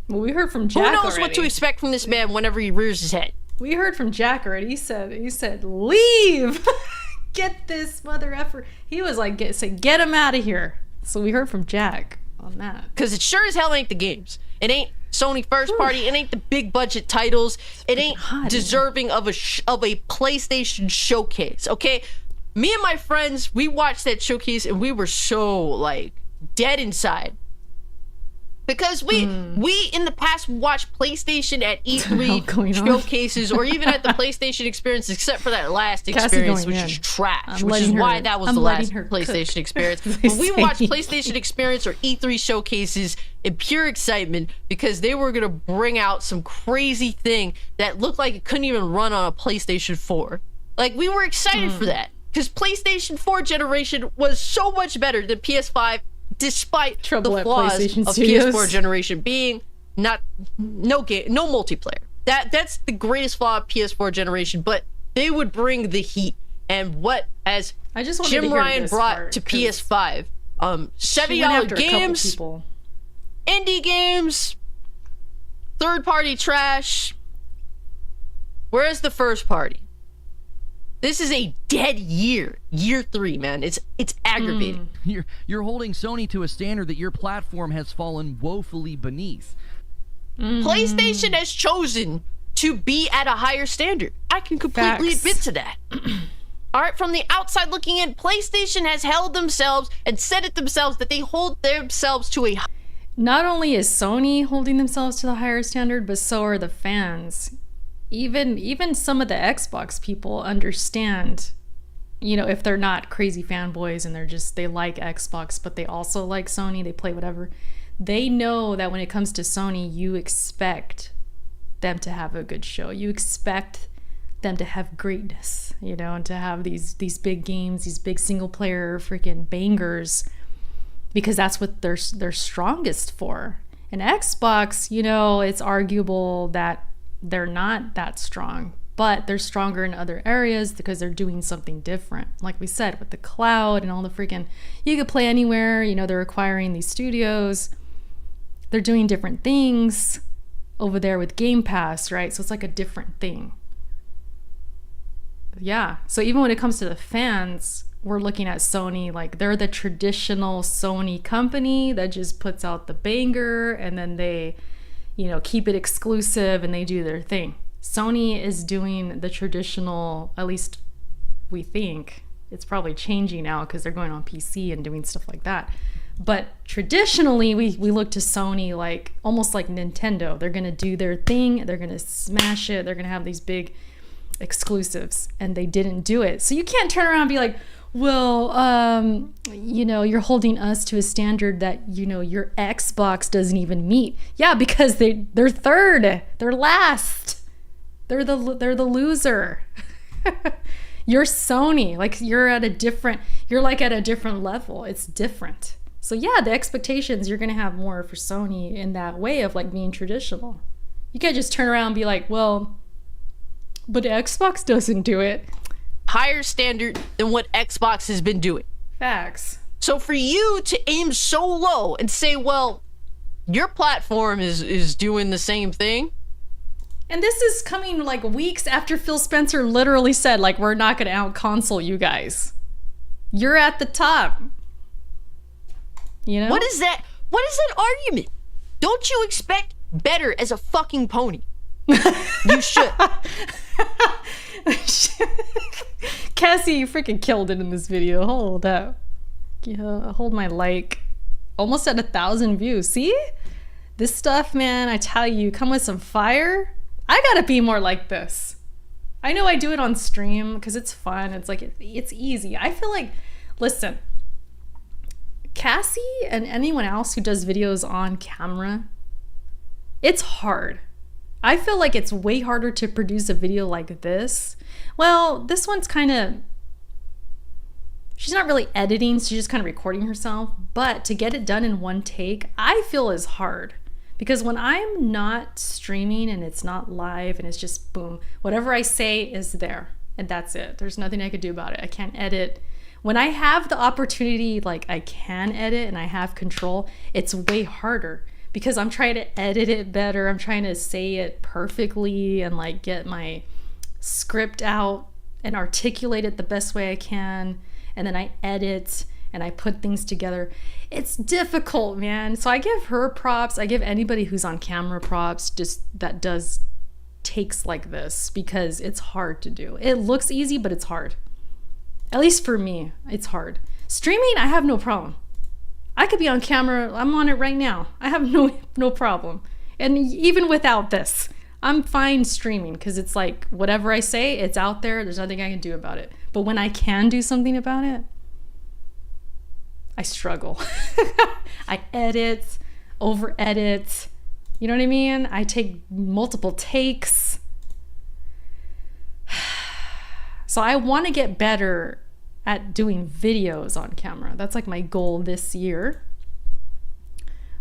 Well, we heard from Jack Who knows already. what to expect from this man whenever he rears his head? We heard from Jack already. He said, leave. Get this mother effer. He was like, get him out of here. So we heard from Jack on that. Because it sure as hell ain't the games. It ain't Sony first party. It ain't the big budget titles. It ain't deserving of a PlayStation showcase. Okay, me and my friends, we watched that showcase and we were so like dead inside. Because we in the past watched PlayStation at E3 showcases or even at the PlayStation experience, except for that last experience, which is trash, which is why that was the last PlayStation experience. But we watched PlayStation experience or E3 showcases in pure excitement because they were going to bring out some crazy thing that looked like it couldn't even run on a PlayStation 4. Like, we were excited for that because PlayStation 4 generation was so much better than PS5, despite the flaws of PS4 generation being no multiplayer. That's the greatest flaw of PS4 generation, but they would bring the heat. And what as Jim Ryan brought to PS5, $70 games, indie games, third-party trash. Where's the first party? This is a dead year 3, man. It's aggravating. You're holding Sony to a standard that your platform has fallen woefully beneath. PlayStation has chosen to be at a higher standard. I can completely admit to that. All right, from the outside looking in, PlayStation has held themselves and said it themselves that they hold themselves to a. Not only is Sony holding themselves to the higher standard, but so are the fans. Even some of the Xbox people understand, you know, if they're not crazy fanboys and they like Xbox, but they also like Sony, they play whatever. They know that when it comes to Sony, you expect them to have a good show. You expect them to have greatness, you know, and to have these big games, these big single player freaking bangers, because that's what they're strongest for. And Xbox, you know, it's arguable that they're not that strong, but they're stronger in other areas because they're doing something different. Like we said, with the cloud and all the freaking, you could play anywhere, you know, they're acquiring these studios. They're doing different things over there with Game Pass, right? So it's like a different thing. Yeah. So even when it comes to the fans, we're looking at Sony, like they're the traditional Sony company that just puts out the banger and then they, you know, keep it exclusive and they do their thing. Sony is doing the traditional, at least we think. It's probably changing now because they're going on PC and doing stuff like that. But traditionally, we look to Sony like almost like Nintendo. They're going to do their thing. They're going to smash it. They're going to have these big exclusives. And they didn't do it. So you can't turn around and be like, well, you know, you're holding us to a standard that, you know, your Xbox doesn't even meet. Yeah, because they're third. They're last. They're the loser. You're Sony. Like you're at a different level. It's different. So yeah, the expectations, you're going to have more for Sony in that way of like being traditional. You can't just turn around and be like, well, But Xbox doesn't do it. Higher standard than what Xbox has been doing. Facts. So for you to aim so low and say, well, your platform is doing the same thing. And this is coming like weeks after Phil Spencer literally said, like, we're not going to out console you guys. You're at the top. You know? What is that? What is that argument? Don't you expect better as a fucking pony? You should. Cassie, you freaking killed it in this video. Hold up. Yeah, hold my like. Almost at 1,000 views. See? This stuff, man, I tell you, come with some fire. I gotta be more like this. I know I do it on stream because it's fun. It's like, it's easy. I feel like, listen, Cassie and anyone else who does videos on camera, it's hard. I feel like it's way harder to produce a video like this. Well, this one's kind of, she's not really editing, she's just kind of recording herself, but to get it done in one take, I feel is hard. Because when I'm not streaming and it's not live and it's just boom, whatever I say is there and that's it. There's nothing I could do about it. I can't edit. When I have the opportunity, like I can edit and I have control, it's way harder because I'm trying to edit it better. I'm trying to say it perfectly and like get my script out and articulate it the best way I can. And then I edit and I put things together. It's difficult, man. So I give her props. I give anybody who's on camera props just that does takes like this because it's hard to do. It looks easy, but it's hard. At least for me, it's hard. Streaming, I have no problem. I could be on camera. I'm on it right now. I have no problem. And even without this, I'm fine streaming because it's like whatever I say, it's out there. There's nothing I can do about it. But when I can do something about it, I struggle. I edit, over edit. You know what I mean? I take multiple takes. So I want to get better at doing videos on camera. That's like my goal this year.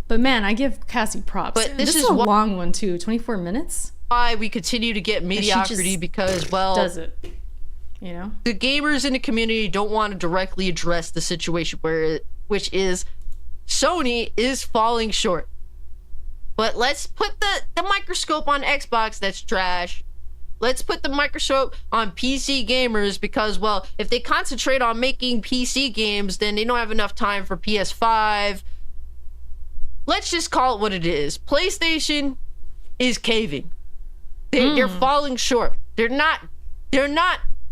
But man, I give Cassie props. But this is a long one too, 24 minutes. Why we continue to get mediocrity because, well, does it? You know, the gamers in the community don't want to directly address the situation which is Sony is falling short. But let's put the microscope on Xbox. That's trash. Let's put the microscope on PC gamers because, well, if they concentrate on making PC games, then they don't have enough time for PS5. Let's just call it what it is. PlayStation is caving. They're falling short. They're not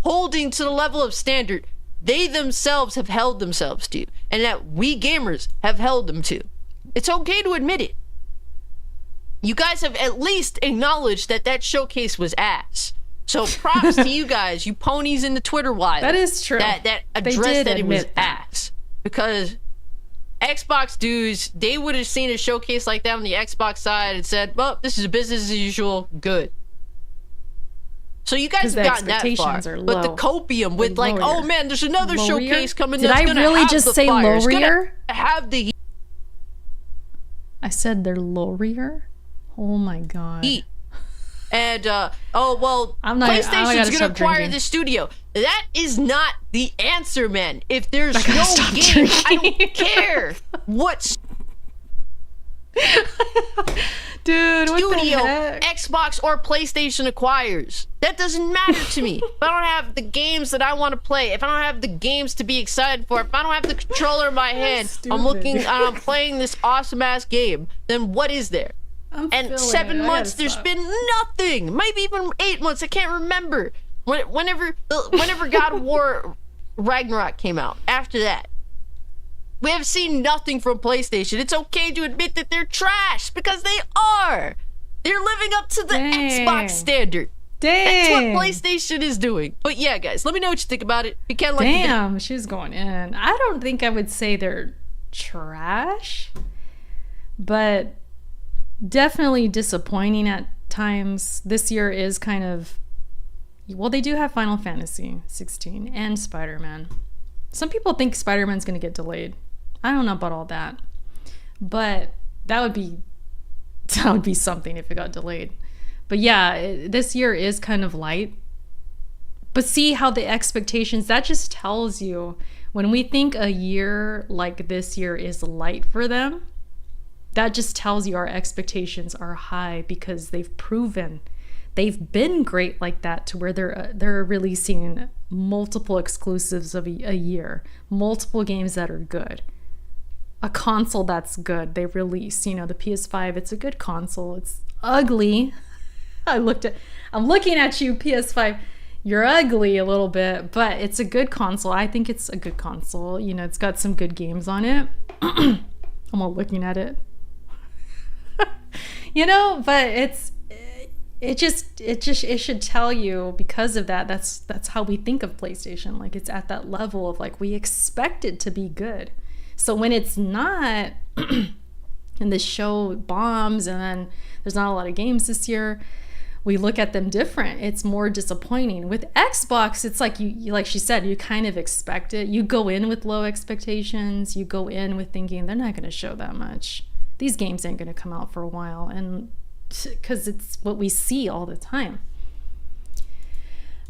holding to the level of standard they themselves have held themselves to, and that we gamers have held them to. It's okay to admit it. You guys have at least acknowledged that showcase was ass. So props to you guys, you ponies in the Twitter wild. That is true. That addressed that it was ass. Because Xbox dudes, they would have seen a showcase like that on the Xbox side and said, well, this is business as usual, good. So you guys have gotten that far, but the copium with like, oh man, there's another showcase coming. Did I really just say lowrier? Have the. I said they're lowrier. Oh my god. And oh well, PlayStation's gonna acquire the studio. That is not the answer, man. If there's no game, I don't care what. Dude, what studio the heck? Xbox or PlayStation acquires. That doesn't matter to me. If I don't have the games that I want to play, if I don't have the games to be excited for, if I don't have the controller in my hand, I'm playing this awesome ass game, then what is there? And 7 months, there's been nothing. Maybe even 8 months. I can't remember. Whenever God of War Ragnarok came out. After that, we have seen nothing from PlayStation. It's okay to admit that they're trash because they are. They're living up to the Xbox standard. That's what PlayStation is doing. But yeah, guys, let me know what you think about it. You can't Damn, she's going in. I don't think I would say they're trash, but definitely disappointing at times. This year is kind of, well, they do have Final Fantasy 16 and Spider-Man. Some people think Spider-Man's going to get delayed. I don't know about all that, but that would be something if it got delayed. But yeah, this year is kind of light But see how the expectations, that just tells you when we think a year like this year is light for them, that just tells you our expectations are high because they've proven they've been great like that to where they're releasing multiple exclusives of a year, multiple games that are good. A console that's good, they release, the PS5, it's a good console. It's ugly. I'm looking at you, PS5. You're ugly a little bit, but it's a good console. I think it's a good console. It's got some good games on it. I'm all looking at it. But it should tell you, because of that, that's how we think of PlayStation. Like, it's at that level of like, we expect it to be good. So when it's not, and the show bombs and then there's not a lot of games this year, we look at them different. It's more disappointing. With Xbox, it's like you like she said, you kind of expect it. You go in with low expectations. You go in with thinking they're not going to show that much. These games ain't going to come out for a while, and because it's what we see all the time.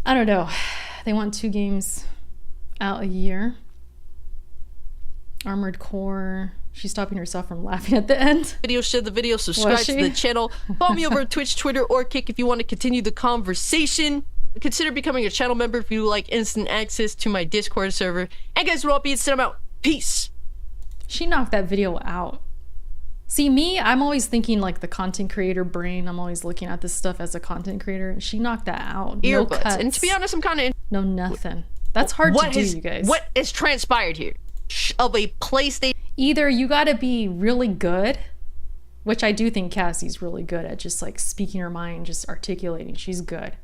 I don't know. They want 2 games out a year. Armored Core. She's stopping herself from laughing at the end. Video, share the video, subscribe to the channel. Follow me over on Twitch, Twitter, or Kick if you want to continue the conversation. Consider becoming a channel member if you like instant access to my Discord server. And guys, with all being said, I'm out. Peace. She knocked that video out. See, me, I'm always thinking like the content creator brain. I'm always looking at this stuff as a content creator. She knocked that out. No Earbuds. cuts. And to be honest, I'm kind of... No, nothing. That's hard to do, you guys. What has transpired here? Of a PlayStation... Either you got to be really good, which I do think Cassie's really good at, just like speaking her mind, just articulating. She's good.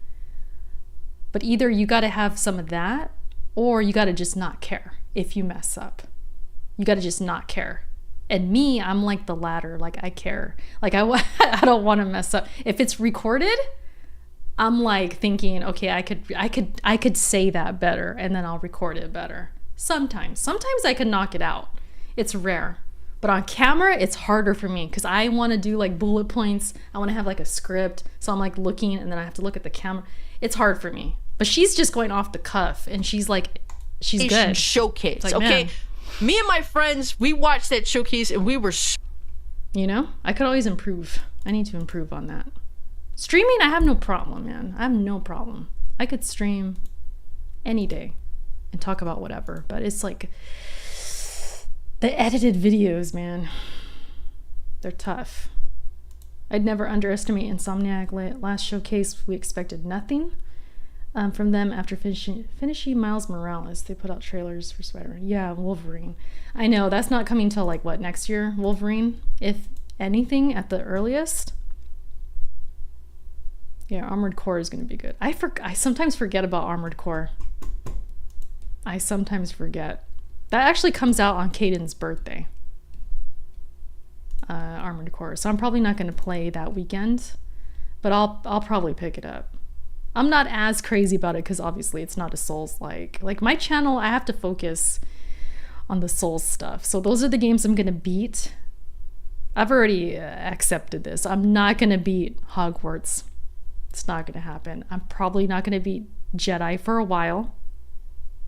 But either you got to have some of that, or you got to just not care if you mess up. You got to just not care. And me, I'm like the latter. Like, I care. Like, I don't want to mess up. If it's recorded, I'm like thinking, okay, I could say that better, and then I'll record it better. Sometimes I can knock it out. It's rare. But on camera, it's harder for me because I want to do like bullet points. I want to have like a script. So I'm like looking, and then I have to look at the camera. It's hard for me. But she's just going off the cuff, and she's like, she's good. Showcase, like, okay? Man. Me and my friends, we watched that showcase, and we were... I could always improve. I need to improve on that. Streaming, I have no problem, man. I have no problem. I could stream any day and talk about whatever. But it's like... the edited videos, man, they're tough. I'd never underestimate Insomniac. Last showcase, we expected nothing from them after finishing Miles Morales. They put out trailers for Spider-Man. Yeah, Wolverine. I know, that's not coming till like, what, next year? Wolverine, if anything, at the earliest. Yeah, Armored Core is going to be good. I sometimes forget about Armored Core. I sometimes forget. That actually comes out on Caden's birthday. Armored Core. So I'm probably not going to play that weekend, but I'll probably pick it up. I'm not as crazy about it because obviously it's not a Souls-like. Like my channel, I have to focus on the Souls stuff. So those are the games I'm going to beat. I've already accepted this. I'm not going to beat Hogwarts. It's not going to happen. I'm probably not going to beat Jedi for a while.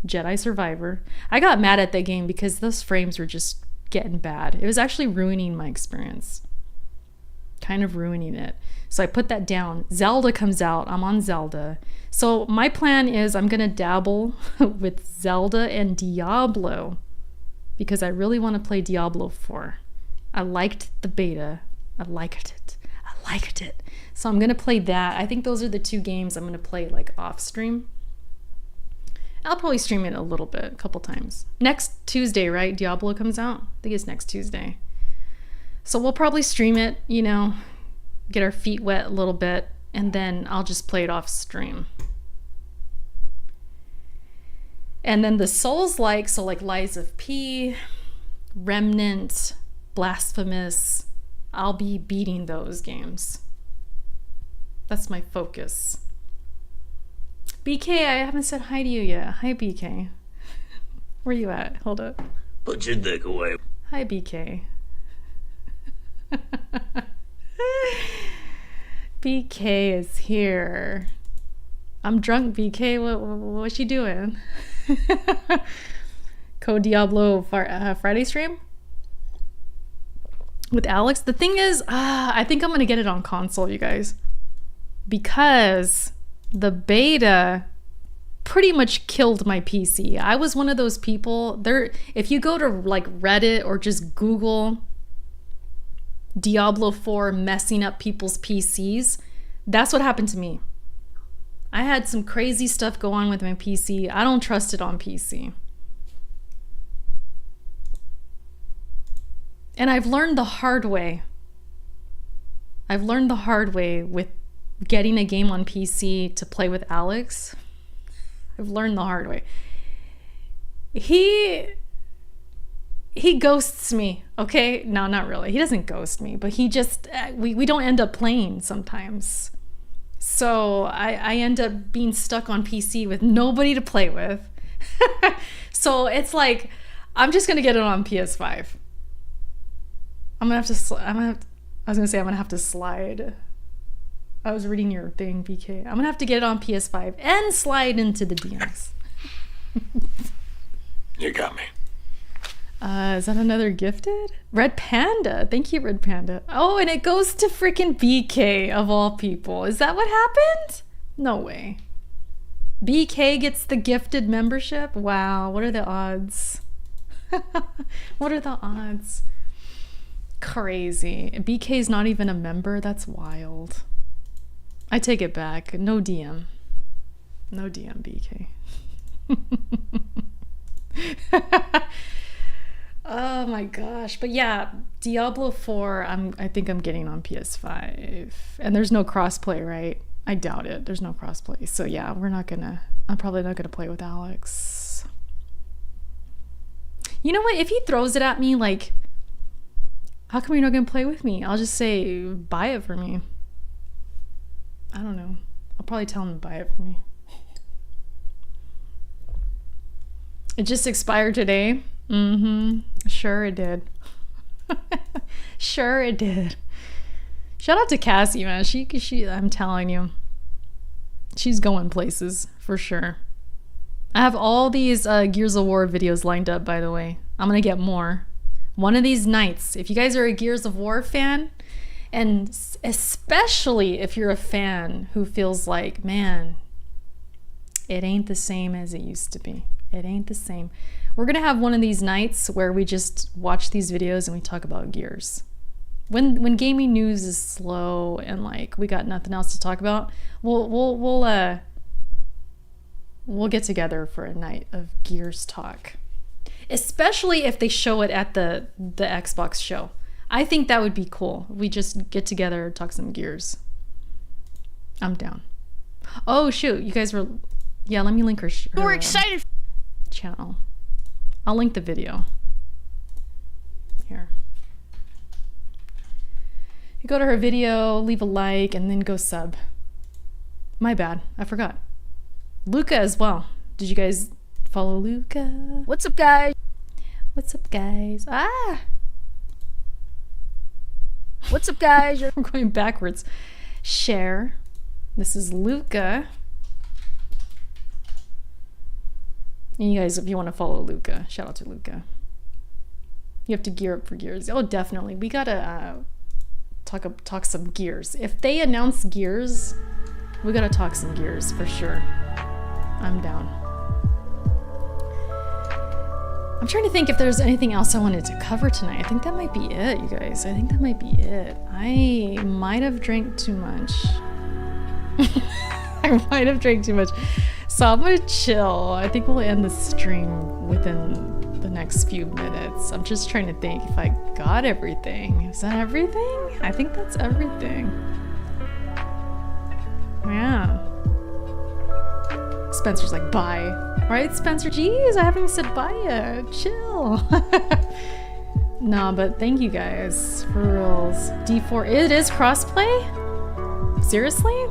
Jedi Survivor. I got mad at that game because those frames were just getting bad. It was actually ruining my experience. Kind of ruining it. So I put that down. Zelda comes out. I'm on Zelda. So my plan is I'm going to dabble with Zelda and Diablo because I really want to play Diablo 4. I liked the beta. I liked it. So I'm going to play that. I think those are the 2 games I'm going to play like off stream. I'll probably stream it a little bit, a couple times. Next Tuesday, right? Diablo comes out? I think it's next Tuesday. So we'll probably stream it, get our feet wet a little bit, and then I'll just play it off stream. And then the Souls-like, so like Lies of P, Remnant, Blasphemous, I'll be beating those games. That's my focus. BK, I haven't said hi to you yet. Hi, BK. Where you at? Hold up. Put your dick away. Hi, BK. BK is here. I'm drunk, BK. What's she doing? Code Diablo Friday stream with Alex. The thing is, I think I'm gonna get it on console, you guys, because the beta pretty much killed my PC. I was one of those people there. If you go to like Reddit or just Google Diablo 4 messing up people's PCs, that's what happened to me. I had some crazy stuff go on with my PC. I don't trust it on PC. And I've learned the hard way. I've learned the hard way with getting a game on PC to play with Alex. I've learned the hard way. He ghosts me, okay? No, not really. He doesn't ghost me, but he just, we don't end up playing sometimes. So I end up being stuck on PC with nobody to play with. So it's like, I'm just gonna get it on PS5. I'm gonna have to slide. I was reading your thing, BK. I'm gonna have to get it on PS5 and slide into the DMs. You got me. Is that another gifted? Red Panda. Thank you, Red Panda. Oh, and it goes to freaking BK of all people. Is that what happened? No way. BK gets the gifted membership? Wow, what are the odds? What are the odds? Crazy. BK's not even a member? That's wild. I take it back. No DM. No DM, BK. Oh my gosh. But yeah, Diablo 4, I think I'm getting on PS5. And there's no crossplay, right? I doubt it. There's no crossplay. So yeah, I'm probably not gonna play with Alex. You know what? If he throws it at me like, how come you're not gonna play with me? I'll just say, buy it for me. I don't know. I'll probably tell him to buy it for me. It just expired today. Sure it did. Sure it did. Shout out to Cassie, man. She I'm telling you, she's going places for sure. I have all these Gears of War videos lined up, by the way. I'm gonna get more. One of these nights, if you guys are a Gears of War fan, and especially if you're a fan who feels like, man, it ain't the same as it used to be. It ain't the same. We're gonna have one of these nights where we just watch these videos and we talk about Gears. When gaming news is slow and like we got nothing else to talk about, we'll get together for a night of Gears talk. Especially if they show it at the Xbox show. I think that would be cool. We just get together, talk some Gears. I'm down. Oh shoot, you guys were, yeah, let me link her We're excited channel. I'll link the video. Here. You go to her video, leave a like, and then go sub. My bad, I forgot. Luca as well. Did you guys follow Luca? What's up, guys? What's up, guys? Ah! What's up, guys? We're going backwards. Share. This is Luca. And you guys, if you want to follow Luca, shout out to Luca. You have to gear up for Gears. Oh, definitely. We gotta talk some Gears. If they announce Gears, we gotta talk some Gears for sure. I'm down. I'm trying to think if there's anything else I wanted to cover tonight. I think that might be it, you guys. I think that might be it. I might have drank too much. I might have drank too much. So I'm gonna chill. I think we'll end the stream within the next few minutes. I'm just trying to think if I got everything. Is that everything? I think that's everything. Yeah. Spencer's like, bye. Right, Spencer? Jeez, I haven't even said bye yet. Chill. Nah, but thank you guys. For reals. D4, it is crossplay? Seriously?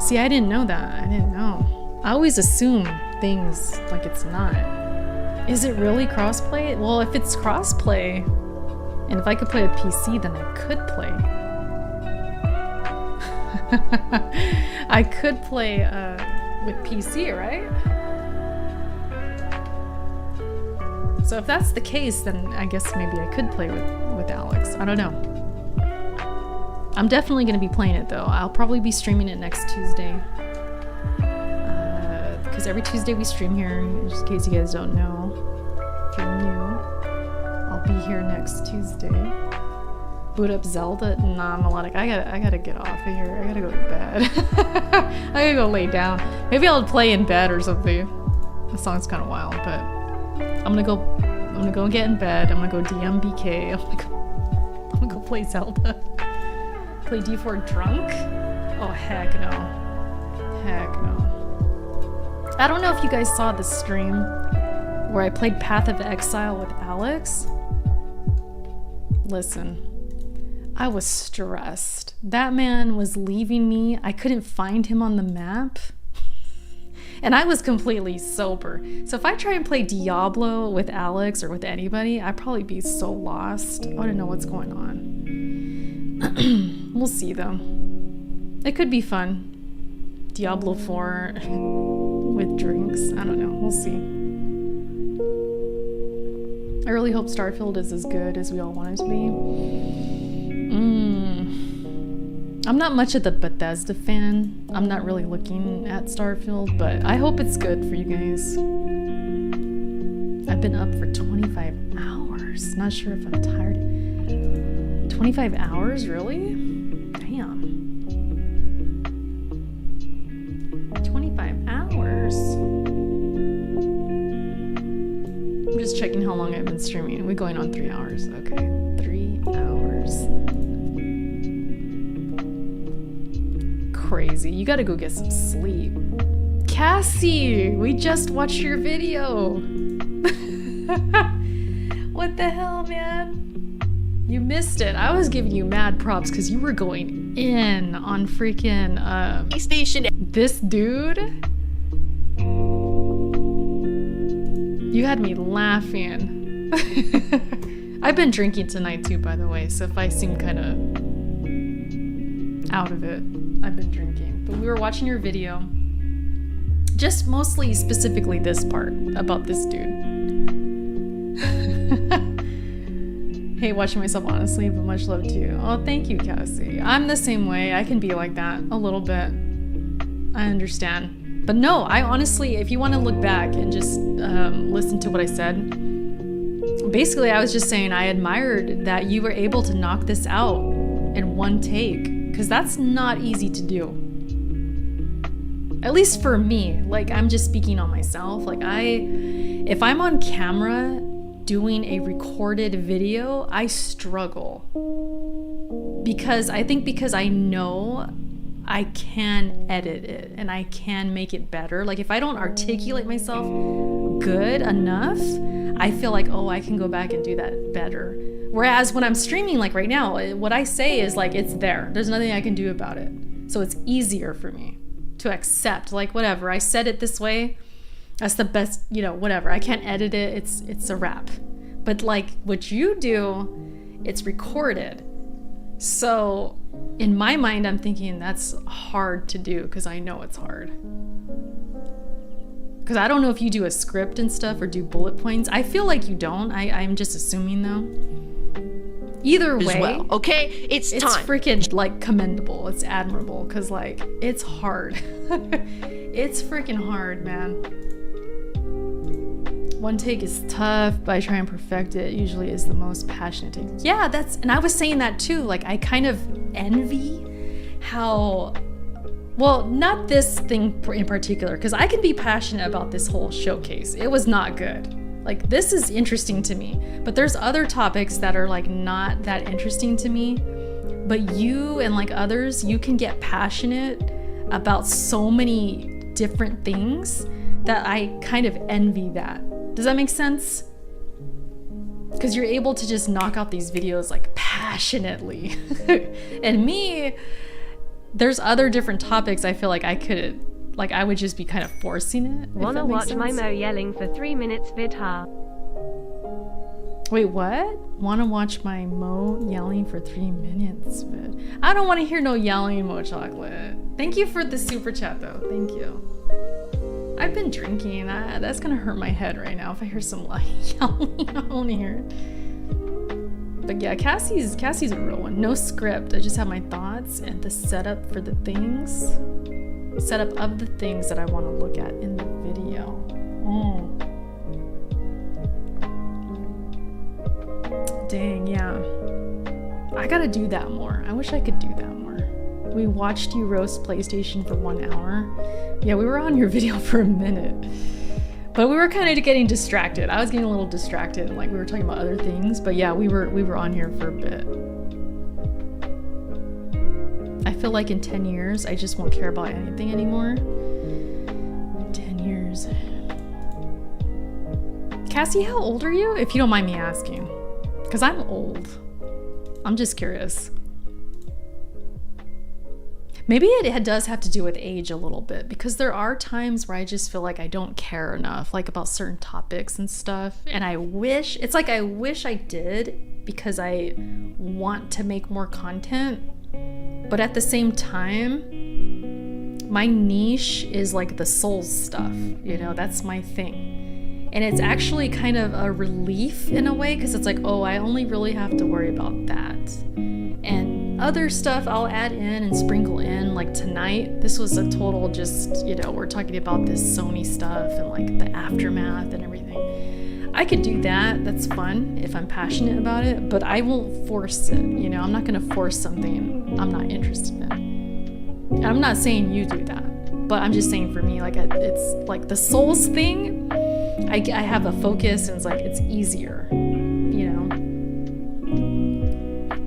See, I didn't know that. I didn't know. I always assume things like it's not. Is it really crossplay? Well, if it's crossplay, and if I could play with PC, then I could play. I could play with PC, right? So if that's the case, then I guess maybe I could play with Alex. I don't know. I'm definitely going to be playing it though. I'll probably be streaming it next Tuesday. Because every Tuesday we stream here, just in case you guys don't know. If you're new, I'll be here next Tuesday. Boot up Zelda? Nah, Melodic. I gotta get off of here. I gotta go to bed. I gotta go lay down. Maybe I'll play in bed or something. That song's kind of wild, but I'm gonna go and get in bed. I'm gonna go DMBK. I'm gonna go play Zelda. Play D4 drunk? Oh heck no. Heck no. I don't know if you guys saw the stream where I played Path of Exile with Alex. Listen, I was stressed. That man was leaving me. I couldn't find him on the map. And I was completely sober. So if I try and play Diablo with Alex or with anybody, I'd probably be so lost. I wouldn't know what's going on. We'll see though. It could be fun. Diablo 4 with drinks. I don't know. We'll see. I really hope Starfield is as good as we all want it to be. I'm not much of the Bethesda fan. I'm not really looking at Starfield, but I hope it's good for you guys. I've been up for 25 hours. Not sure if I'm tired. 25 hours? Really? Damn. 25 hours. I'm just checking how long I've been streaming. We're going on 3 hours. Okay, 3 hours. Crazy. You gotta go get some sleep. Cassie, we just watched your video. What the hell, man? You missed it. I was giving you mad props because you were going in on freaking PlayStation. This dude. You had me laughing. I've been drinking tonight too, by the way, so if I seem kind of out of it, I've been drinking. But we were watching your video. Just mostly specifically this part about this dude. Hate watching myself honestly, but much love to you. Oh, thank you, Cassie. I'm the same way. I can be like that a little bit. I understand. But no, I honestly, if you want to look back and just listen to what I said, basically I was just saying I admired that you were able to knock this out in one take, because that's not easy to do. At least for me. Like, I'm just speaking on myself. Like, if I'm on camera doing a recorded video, I struggle. Because I know I can edit it and I can make it better. Like, if I don't articulate myself good enough, I feel like, oh, I can go back and do that better. Whereas when I'm streaming, like right now, what I say is like, it's there. There's nothing I can do about it. So it's easier for me to accept, like, whatever. I said it this way. That's the best, whatever. I can't edit it. It's a wrap. But like what you do, it's recorded. So in my mind, I'm thinking that's hard to do because I know it's hard. Because I don't know if you do a script and stuff or do bullet points. I feel like you don't. I'm just assuming though. Either way, well. Okay, it's time. Freaking like commendable. It's admirable because like it's hard. It's freaking hard, man. One take is tough, but I try and perfect it. Usually is the most passionate take. Yeah, and I was saying that too. Like, I kind of envy how, well, not this thing in particular, because I can be passionate about this whole showcase. It was not good. Like, this is interesting to me, but there's other topics that are like not that interesting to me. But you and like others, you can get passionate about so many different things that I kind of envy that. Does that make sense? Because you're able to just knock out these videos like passionately. And me, there's other different topics I feel like I would just be kind of forcing it. Wanna watch my Mo yelling for 3 minutes vid ha? Wait, what? Want to watch my Mo yelling for 3 minutes? But I don't want to hear no yelling, Mo Chocolate. Thank you for the super chat, though. Thank you. I've been drinking. That's gonna hurt my head right now if I hear some yelling. I don't want to hear it. But yeah, Cassie's a real one. No script. I just have my thoughts and the setup for the things. Setup of the things that I want to look at in the video. Dang, yeah. I gotta do that more. I wish I could do that more. We watched you roast PlayStation for 1 hour. Yeah, we were on your video for a minute. But we were kind of getting distracted. I was getting a little distracted and like we were talking about other things. But yeah, we were on here for a bit. I feel like in 10 years, I just won't care about anything anymore. 10 years. Cassie, how old are you? If you don't mind me asking. Because I'm old. I'm just curious. Maybe it does have to do with age a little bit, because there are times where I just feel like I don't care enough, like about certain topics and stuff. And I wish I did, because I want to make more content. But at the same time, my niche is like the soul stuff, you know, that's my thing. And it's actually kind of a relief in a way, because it's like, oh, I only really have to worry about that. And other stuff I'll add in and sprinkle in, like tonight, this was a total just, you know, we're talking about this Sony stuff and like the aftermath and everything. I could do that, that's fun if I'm passionate about it, but I won't force it, you know, I'm not gonna force something I'm not interested in. And I'm not saying you do that, but I'm just saying for me, like it's like the souls thing, I have a focus and it's like, it's easier, you know?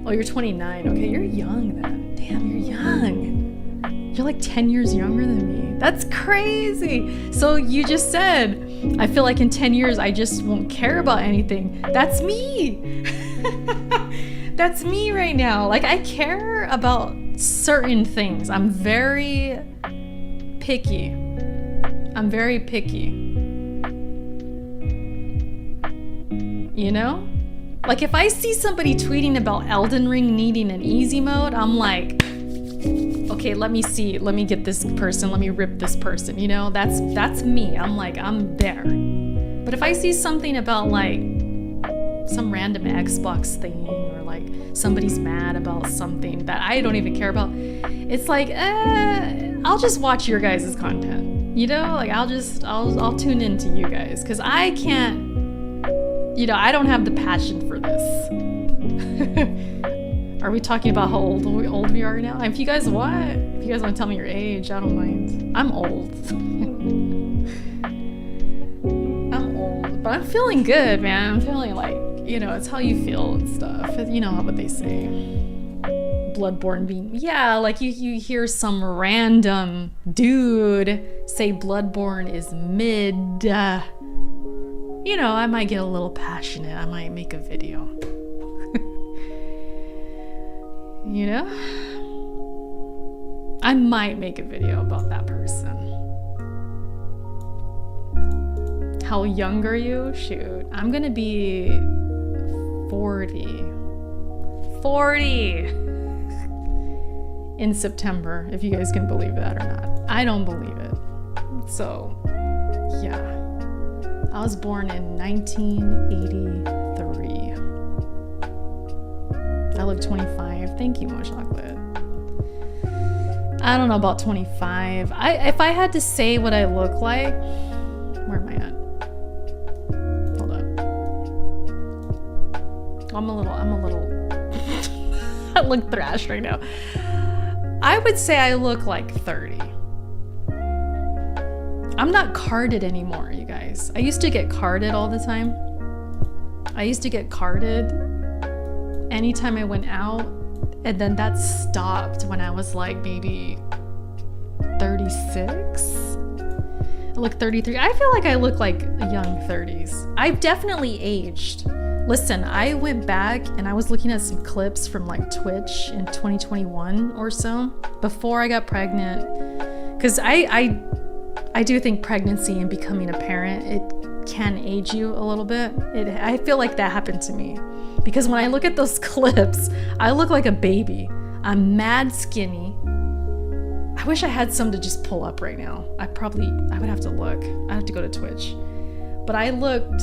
Oh, you're 29. Okay, you're young then. Damn, you're young. You're like 10 years younger than me. That's crazy. So you just said, I feel like in 10 years, I just won't care about anything. That's me. That's me right now. Like, I care about certain things. I'm very picky. I'm very picky. You know? Like, if I see somebody tweeting about Elden Ring needing an easy mode, I'm like, okay, let me see, let me get this person, let me rip this person, you know? That's me. I'm like, I'm there. But if I see something about like some random Xbox thing, or like somebody's mad about something that I don't even care about, it's like, I'll just watch your guys' content, you know? Like, I'll tune into you guys, because I can't, you know, I don't have the passion for this. Are we talking about how old we are now? If you guys want to tell me your age, I don't mind. I'm old. I'm old, but I'm feeling good, man. I'm feeling like, you know, it's how you feel and stuff. You know what they say. Bloodborne being, yeah, like you hear some random dude say Bloodborne is mid. You know, I might get a little passionate. I might make a video. You know? I might make a video about that person. How young are you? Shoot. I'm gonna be 40. 40! In September, if you guys can believe that or not. I don't believe it. So, yeah. I was born in 1983. I look 25. Thank you, Mo Chocolate. I don't know about 25. If I had to say what I look like, where am I at? Hold up. I'm a little I look thrashed right now. I would say I look like 30. I'm not carded anymore, you guys. I used to get carded all the time. I used to get carded anytime I went out, and then that stopped when I was like maybe 36. I look 33. I feel like I look like young 30s. I've definitely aged. Listen, I went back and I was looking at some clips from like Twitch in 2021 or so, before I got pregnant. Because I do think pregnancy and becoming a parent, can age you a little bit. I feel like that happened to me. Because when I look at those clips, I look like a baby. I'm mad skinny. I wish I had some to just pull up right now. I would have to look. I have to go to Twitch. But I looked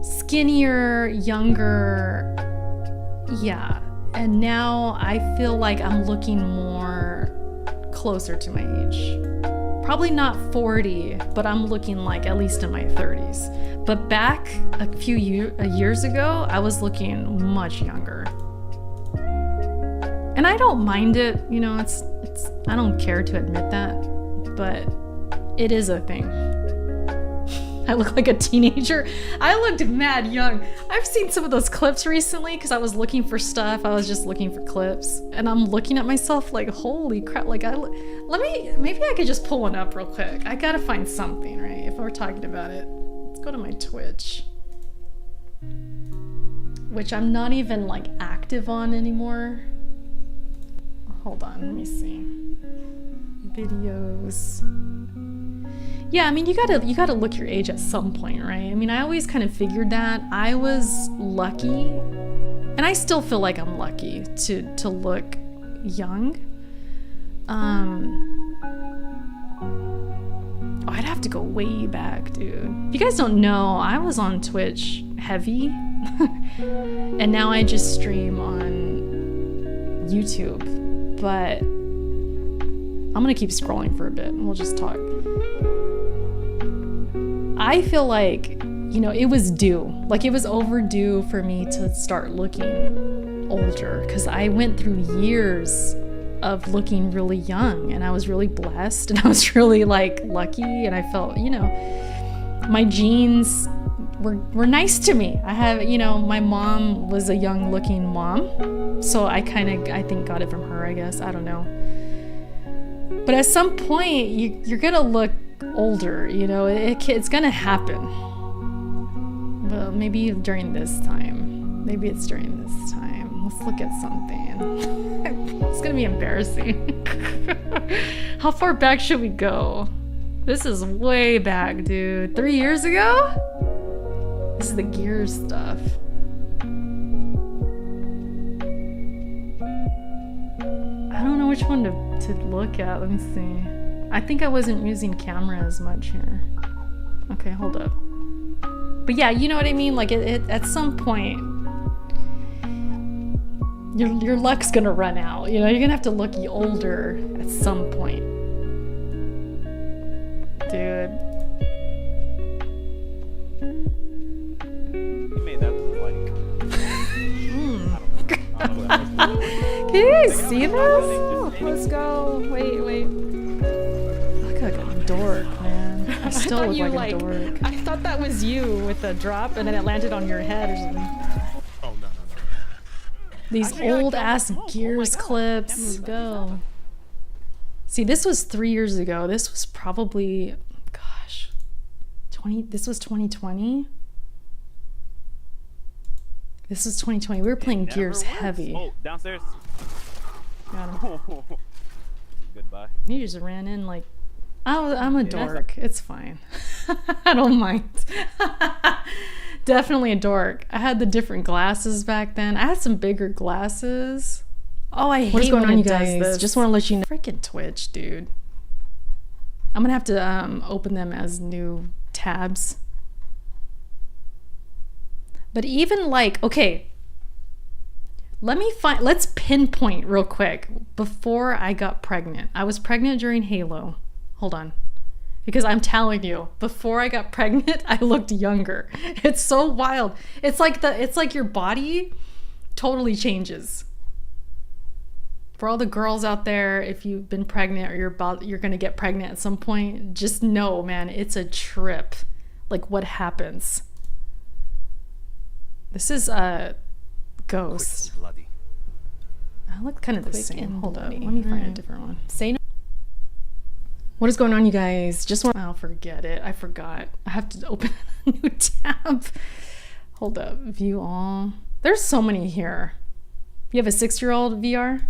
skinnier, younger. Yeah. And now I feel like I'm looking more closer to my age. Probably not 40, but I'm looking like at least in my 30s. But back a few years ago, I was looking much younger. And I don't mind it, you know, it's I don't care to admit that, but it is a thing. I look like a teenager. I looked mad young. I've seen some of those clips recently because I was looking for stuff. I was just looking for clips, and I'm looking at myself like, holy crap! Like, maybe I could just pull one up real quick. I gotta find something, right? If we're talking about it, let's go to my Twitch, which I'm not even like active on anymore. Hold on, let me see. Videos. Yeah, I mean, you gotta look your age at some point, right? I mean, I always kind of figured that. I was lucky, and I still feel like I'm lucky to look young. Oh, I'd have to go way back, dude. If you guys don't know, I was on Twitch heavy, and now I just stream on YouTube. But I'm gonna keep scrolling for a bit, and we'll just talk. I feel like, you know, it was due. Like, it was overdue for me to start looking older, because I went through years of looking really young, and I was really blessed, and I was really like lucky, and I felt, you know, my genes were nice to me. I have, you know, my mom was a young looking mom, so I think got it from her, I guess. I don't know. But at some point, you're gonna look older, you know, it's gonna happen. Well, maybe during this time. Maybe it's during this time. Let's look at something. It's gonna be embarrassing. How far back should we go? This is way back, dude. 3 years ago? This is the Gears stuff. I don't know which one to look at. Let me see. I think I wasn't using camera as much here. Okay, hold up. But yeah, you know what I mean? Like, at some point, your luck's gonna run out. You know, you're gonna have to look older at some point. Dude. You made that Can you guys see this? Let's go. Wait. Look like a dork, man. I still look like a dork. I thought that was you with the drop, and then it landed on your head or something. Oh, no. These old ass Gears clips. Let's go. See, this was 3 years ago. This was probably, gosh, this was 2020. This was 2020. We were playing Gears heavy. Oh, downstairs. Got him. Goodbye. You just ran in like, I'm a dork. It's fine. I don't mind. Definitely a dork. I had the different glasses back then. I had some bigger glasses. Oh, I hate What's going when on, it you does guys? this. Just want to let you know. Freaking Twitch, dude. I'm gonna have to open them as new tabs. But even like, okay, let's pinpoint real quick. Before I got pregnant, I was pregnant during Halo. Hold on. Because I'm telling you, before I got pregnant, I looked younger. It's so wild. It's like your body totally changes. For all the girls out there, if you've been pregnant or you're gonna get pregnant at some point, just know, man, it's a trip. Like, what happens? This is a Ghost. I look kind of the same. Hold up. Let me find a different one. Say no. What is going on, you guys? Just want. I'll forget it. I forgot. I have to open a new tab. Hold up. View all. There's so many here. You have a 6-year-old VR?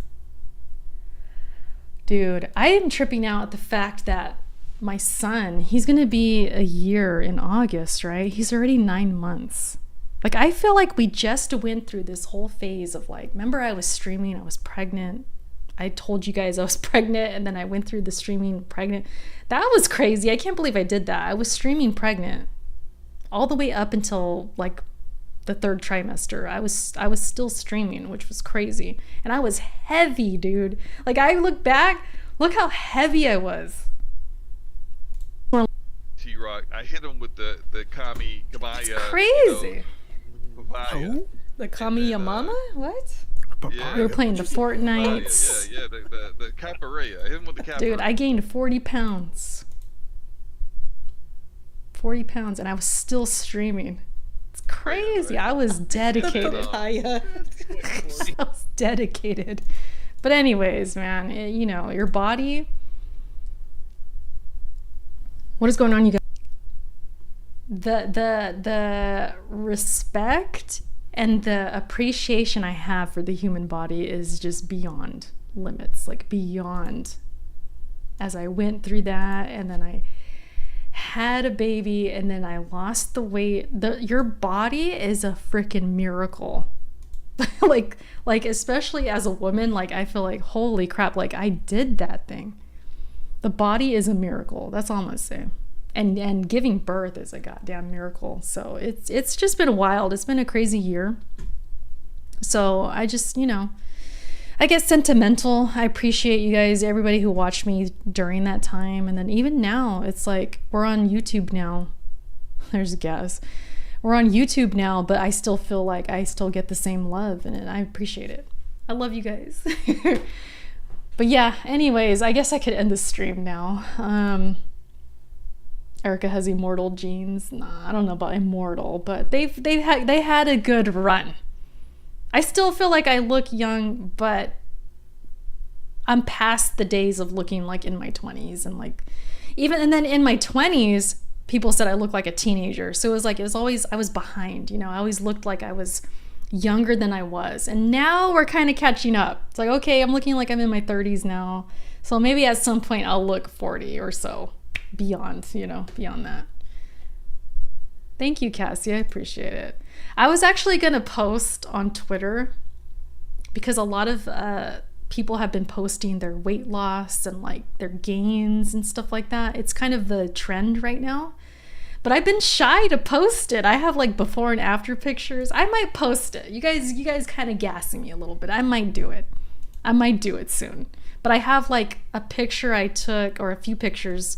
Dude, I am tripping out at the fact that my son, he's gonna be a year in August, right? He's already 9 months. Like, I feel like we just went through this whole phase of like, remember I was streaming, I was pregnant. I told you guys I was pregnant, and then I went through the streaming pregnant. That was crazy. I can't believe I did that. I was streaming pregnant all the way up until like the 3rd trimester. I was still streaming, which was crazy. And I was heavy, dude. Like, I look back, look how heavy I was. T-Rock, I hit him with the Kami Gamaya. It's crazy. Papaya. The Kami Yamama? What? Yeah, we were playing the Fortnites. Yeah, the Capoeira. I hit him with the Capoeira. Dude, I gained 40 pounds. 40 pounds, and I was still streaming. It's crazy. I was dedicated. I was dedicated. But anyways, man, you know, your body. What is going on, you guys? The respect and the appreciation I have for the human body is just beyond limits, like beyond. As I went through that, and then I had a baby, and then I lost the weight. Your body is a freaking miracle. like especially as a woman, like I feel like, holy crap, like I did that thing. The body is a miracle. That's all I'm gonna say. And giving birth is a goddamn miracle. So it's just been wild. It's been a crazy year. So I just, you know, I get sentimental. I appreciate you guys, everybody who watched me during that time. And then even now, it's like we're on YouTube now. There's a guess. We're on YouTube now, but I still feel like I still get the same love, and I appreciate it. I love you guys. But yeah, anyways, I guess I could end the stream now. Erica has immortal genes. Nah, I don't know about immortal, but they had a good run. I still feel like I look young, but I'm past the days of looking like in my 20s, and like and then in my 20s, people said I looked like a teenager. So it was always, I was behind, you know, I always looked like I was younger than I was. And now we're kind of catching up. It's like, okay, I'm looking like I'm in my 30s now. So maybe at some point I'll look 40 or so beyond, you know, beyond that. Thank you, Cassie. I appreciate it. I was actually going to post on Twitter because a lot of people have been posting their weight loss and like their gains and stuff like that. It's kind of the trend right now. But I've been shy to post it. I have like before and after pictures. I might post it. You guys kind of gassing me a little bit. I might do it. I might do it soon. But I have like a picture I took, or a few pictures,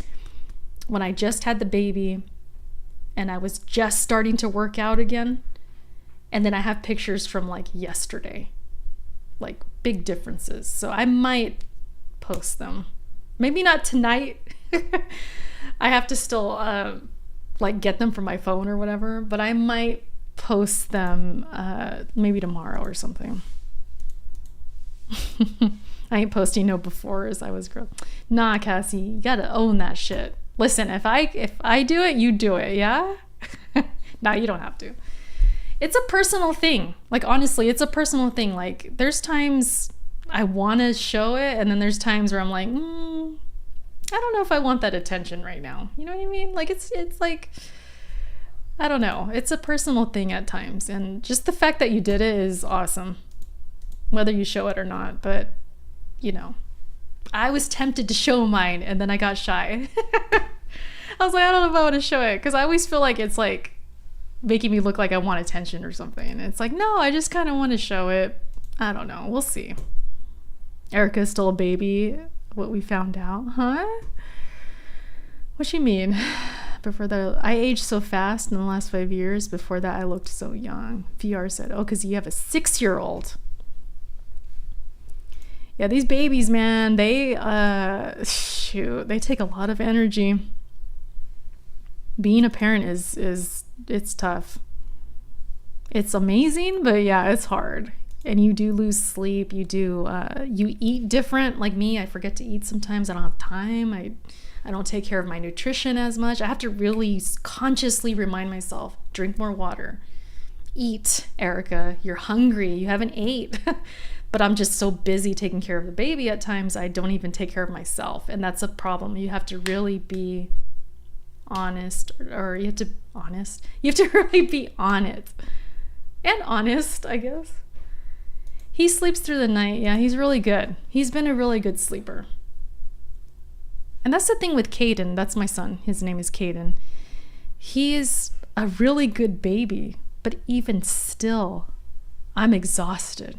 when I just had the baby and I was just starting to work out again. And then I have pictures from like yesterday. Like big differences. So I might post them. Maybe not tonight. I have to still like get them from my phone or whatever, but I might post them maybe tomorrow or something. I ain't posting no befores. I was gross. Nah, Cassie, you gotta own that shit. Listen, if I do it, you do it, yeah? No, you don't have to. It's a personal thing. Like, honestly, it's a personal thing. Like, there's times I want to show it, and then there's times where I'm like, I don't know if I want that attention right now. You know what I mean? Like, it's like, I don't know. It's a personal thing at times. And just the fact that you did it is awesome. Whether you show it or not. But, you know, I was tempted to show mine, and then I got shy. I was like, I don't know if I want to show it. Because I always feel like it's like making me look like I want attention or something. And it's like, no, I just kind of want to show it. I don't know. We'll see. Erica's still a baby. What we found out, huh? What you mean? Before that, I aged so fast in the last 5 years. Before that, I looked so young. VR said, oh, because you have a 6-year-old. Yeah, these babies, man, they, they take a lot of energy. Being a parent it's tough. It's amazing, but yeah, it's hard. And you do lose sleep. You do, you eat different. Like me, I forget to eat sometimes. I don't have time. I don't take care of my nutrition as much. I have to really consciously remind myself, drink more water. Eat, Erica. You're hungry. You haven't ate. But I'm just so busy taking care of the baby at times, I don't even take care of myself. And that's a problem. You have to really be honest, or you have to really be on it. And honest, I guess. He sleeps through the night. Yeah, he's really good. He's been a really good sleeper. And that's the thing with Caden. That's my son. His name is Caden. He is a really good baby, but even still, I'm exhausted.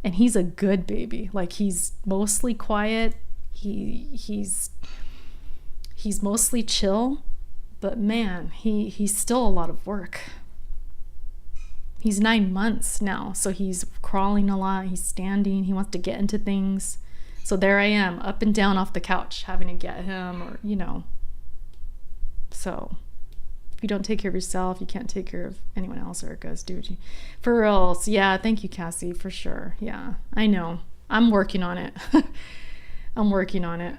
And he's a good baby. Like, he's mostly quiet. He's mostly chill, but man, he's still a lot of work. He's 9 months now, so he's crawling a lot. He's standing. He wants to get into things. So there I am, up and down off the couch, having to get him, or, you know. So if you don't take care of yourself, you can't take care of anyone else, Erica's, do you? For real. So yeah, thank you, Cassie, for sure. Yeah, I know. I'm working on it. I'm working on it.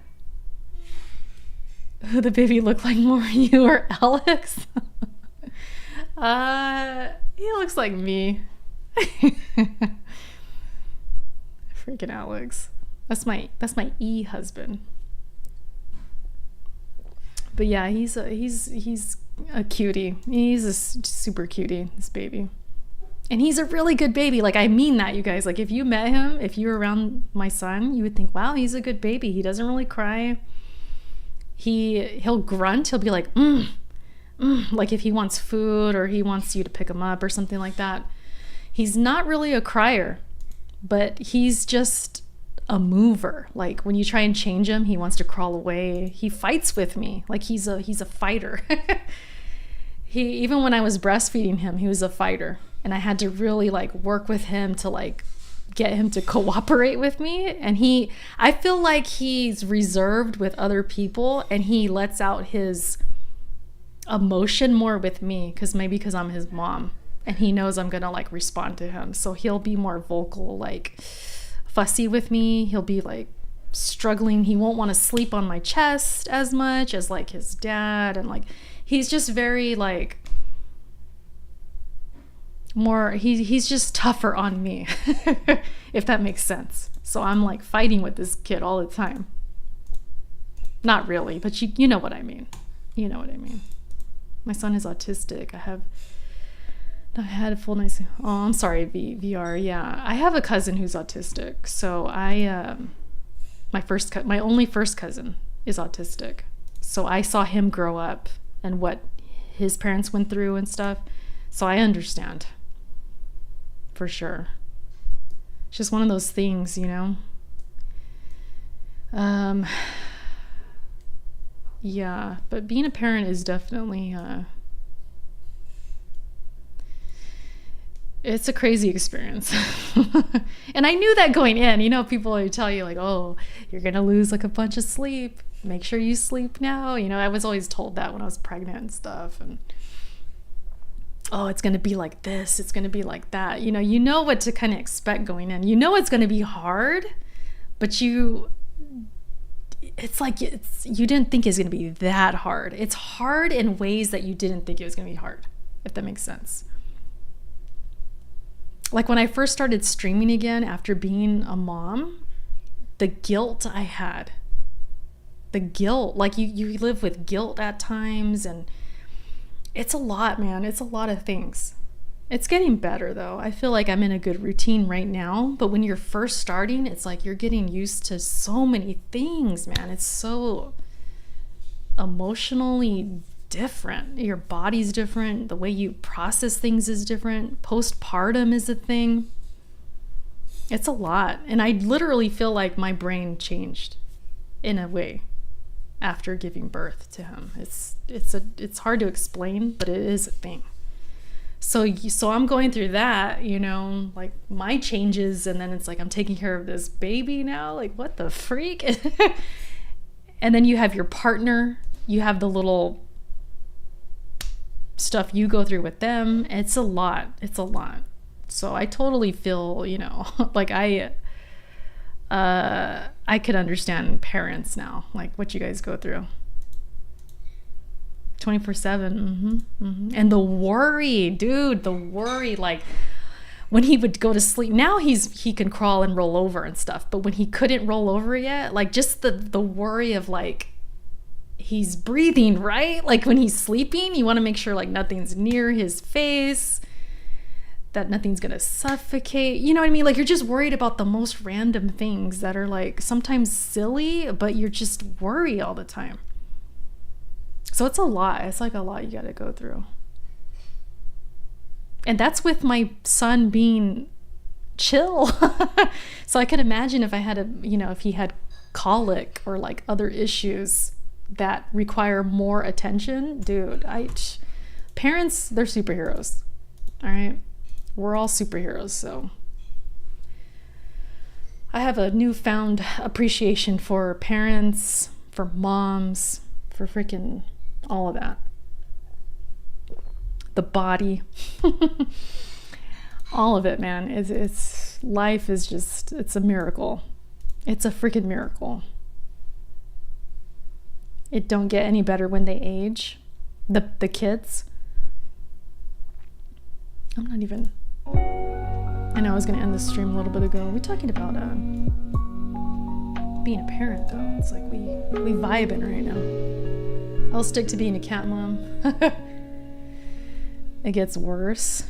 Who the baby look like more, you or Alex? He looks like me. Freaking Alex. That's my husband. But yeah, he's a cutie. He's a super cutie, this baby. And he's a really good baby. Like, I mean that, you guys. Like, if you met him, if you were around my son, you would think, wow, he's a good baby. He doesn't really cry. He'll grunt. He'll be like, like if he wants food or he wants you to pick him up or something like that. He's not really a crier, but he's just a mover. Like, when you try and change him, he wants to crawl away. He fights with me. Like, he's a fighter. Even when I was breastfeeding him, he was a fighter, and I had to really like work with him to like get him to cooperate with me. And I feel like he's reserved with other people, and he lets out his emotion more with me, because I'm his mom, and he knows I'm gonna like respond to him. So he'll be more vocal, like fussy with me. He'll be like struggling. He won't want to sleep on my chest as much as like his dad, and like he's just very like more, he's just tougher on me. If that makes sense. So I'm like fighting with this kid all the time. Not really, but you know what I mean. You know what I mean. My son is autistic. I had a full nice. Oh, I'm sorry, VR. Yeah, I have a cousin who's autistic. So my only first cousin is autistic. So I saw him grow up and what his parents went through and stuff. So I understand. For sure. It's just one of those things, you know. Yeah, but being a parent is definitely it's a crazy experience. And I knew that going in. You know, people would tell you like, oh, you're gonna lose like a bunch of sleep, make sure you sleep now. You know, I was always told that when I was pregnant and stuff. And oh, it's gonna be like this, it's gonna be like that. You know what to kind of expect going in. You know it's gonna be hard, but it's like you didn't think it's going to be that hard. It's hard in ways that you didn't think it was going to be hard, if that makes sense. Like when I first started streaming again after being a mom, the guilt I had. The guilt, like you live with guilt at times, and it's a lot, man. It's a lot of things. It's getting better though. I feel like I'm in a good routine right now, but when you're first starting, it's like you're getting used to so many things, man. It's so emotionally different. Your body's different. The way you process things is different. Postpartum is a thing. It's a lot. And I literally feel like my brain changed in a way after giving birth to him. It's hard to explain, but it is a thing. So I'm going through that, you know, like my changes, and then it's like I'm taking care of this baby now, like what the freak? And then you have your partner, you have the little stuff you go through with them. It's a lot. So I totally feel, you know, like I could understand parents now, like what you guys go through. 24/7. And the worry, dude, like when he would go to sleep, now he can crawl and roll over and stuff, but when he couldn't roll over yet, like just the worry of like he's breathing, right? Like when he's sleeping, you want to make sure like nothing's near his face, that nothing's gonna suffocate, you know what I mean? Like you're just worried about the most random things that are like sometimes silly, but you're just worried all the time. So it's a lot. It's like a lot you gotta go through. And that's with my son being chill. So I could imagine if I had if he had colic or like other issues that require more attention, dude, parents, they're superheroes. All right. We're all superheroes. So I have a newfound appreciation for parents, for moms, for freaking all of that. The body, all of it, man. It's life is just, it's a miracle. It's a freaking miracle. It don't get any better when they age. The kids. I'm not even, I know I was gonna end the stream a little bit ago. We're talking about being a parent though. It's like we vibing right now. I'll stick to being a cat mom. It gets worse.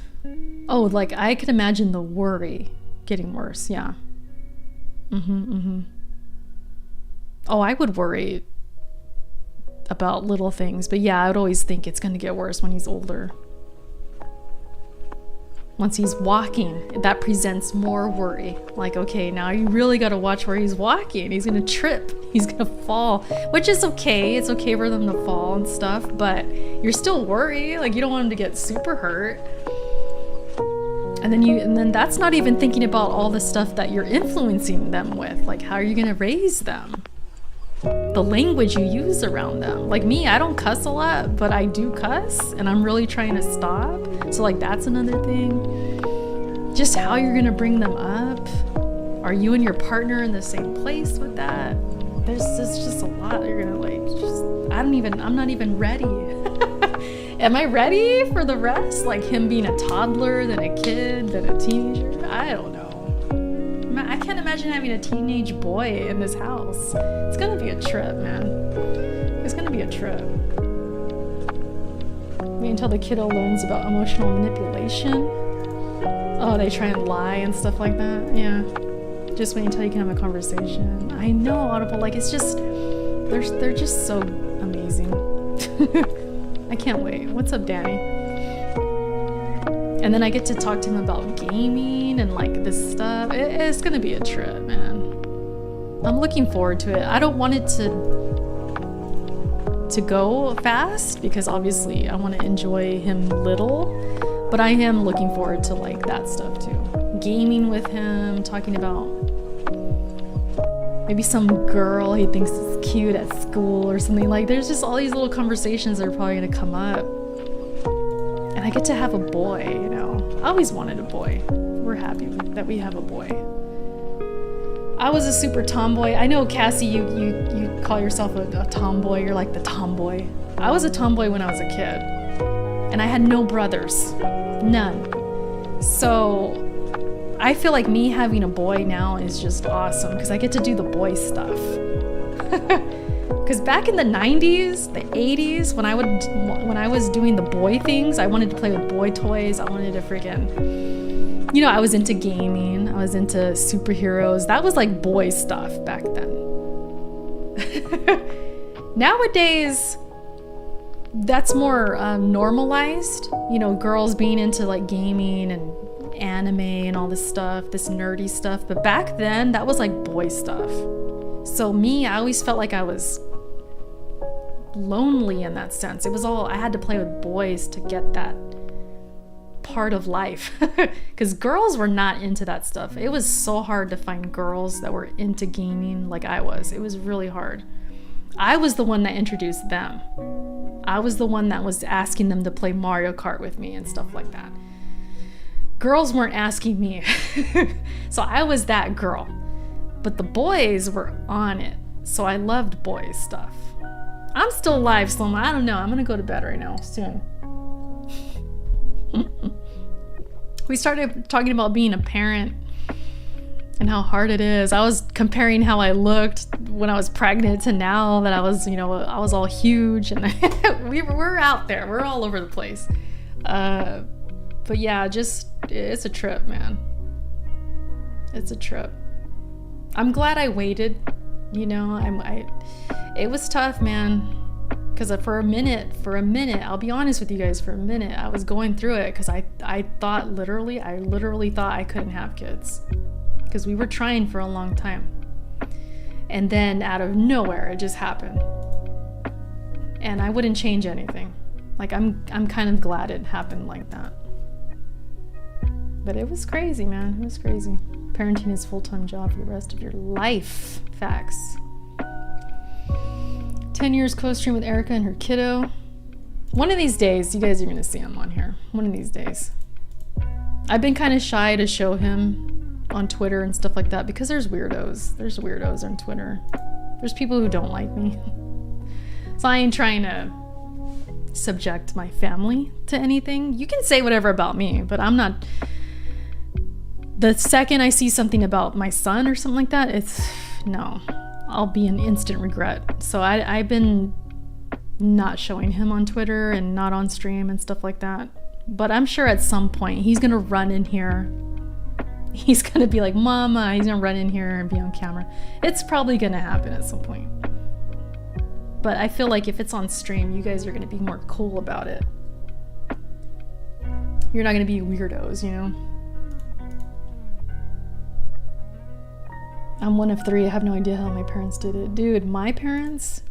Oh, like I could imagine the worry getting worse. Yeah. Oh, I would worry about little things, but yeah, I would always think it's gonna get worse when he's older. Once he's walking, that presents more worry. Like, okay, now you really got to watch where he's walking. He's gonna trip, he's gonna fall, which is okay. It's okay for them to fall and stuff, but you're still worried. Like, you don't want him to get super hurt. And then that's not even thinking about all the stuff that you're influencing them with. Like, how are you gonna raise them? The language you use around them. Like me, I don't cuss a lot, but I do cuss, and I'm really trying to stop. So like that's another thing. Just how you're gonna bring them up. Are you and your partner in the same place with that? There's just a lot. You're gonna like I'm not even ready. Am I ready for the rest? Like him being a toddler, then a kid, then a teenager? I don't know. I can't imagine having a teenage boy in this house. It's gonna be a trip, man. It's gonna be a trip. Wait until the kiddo learns about emotional manipulation. Oh, they try and lie and stuff like that. Yeah. Just wait until you can have a conversation. I know, Audible, like it's just, they're just so amazing. I can't wait. What's up, Danny? And then I get to talk to him about gaming and like this stuff. It's gonna be a trip, man. I'm looking forward to it. I don't want it to go fast because obviously I want to enjoy him little, but I am looking forward to like that stuff too. Gaming with him, talking about maybe some girl he thinks is cute at school or something. Like there's just all these little conversations that are probably gonna come up. And I get to have a boy, you know. I always wanted a boy. We're happy that we have a boy. I was a super tomboy. I know, Cassie, you call yourself a tomboy. You're like the tomboy. I was a tomboy when I was a kid. And I had no brothers. None. So I feel like me having a boy now is just awesome because I get to do the boy stuff. Because back in the 90s, the 80s, when I was doing the boy things, I wanted to play with boy toys. I wanted to freaking, I was into gaming. I was into superheroes. That was like boy stuff back then. Nowadays, that's more normalized. Girls being into like gaming and anime and all this stuff, this nerdy stuff. But back then, that was like boy stuff. So me, I always felt like I was lonely in that sense. It was all, I had to play with boys to get that part of life. Because girls were not into that stuff. It was so hard to find girls that were into gaming like I was. It was really hard. I was the one that introduced them. I was the one that was asking them to play Mario Kart with me and stuff like that. Girls weren't asking me. So I was that girl. But the boys were on it. So I loved boys stuff. I'm still alive, Sloan. I don't know. I'm gonna go to bed right now soon. we started talking about being a parent and how hard it is. I was comparing how I looked when I was pregnant to now that I was, you know, I was all huge, and we're out there. We're all over the place. But yeah, just, it's a trip, man. It's a trip. I'm glad I waited, you know. It was tough, man. Because for a minute, I'll be honest with you guys, for a minute, I was going through it because I literally thought I couldn't have kids. Because we were trying for a long time. And then out of nowhere, it just happened. And I wouldn't change anything. Like, I'm kind of glad it happened like that. But it was crazy, man. It was crazy. Parenting is a full-time job for the rest of your life. Facts. 10 years co-stream with Erica and her kiddo. One of these days, you guys are gonna see him on here. One of these days. I've been kind of shy to show him on Twitter and stuff like that because there's weirdos. There's weirdos on Twitter. There's people who don't like me. So I ain't trying to subject my family to anything. You can say whatever about me, but I'm not. The second I see something about my son or something like that, it's no. I'll be in instant regret. So I've been not showing him on Twitter and not on stream and stuff like that. But I'm sure at some point he's gonna run in here. He's gonna be like, Mama, he's gonna run in here and be on camera. It's probably gonna happen at some point. But I feel like if it's on stream, you guys are gonna be more cool about it. You're not gonna be weirdos, you know? I'm one of 3. I have no idea how my parents did it. Dude, my parents,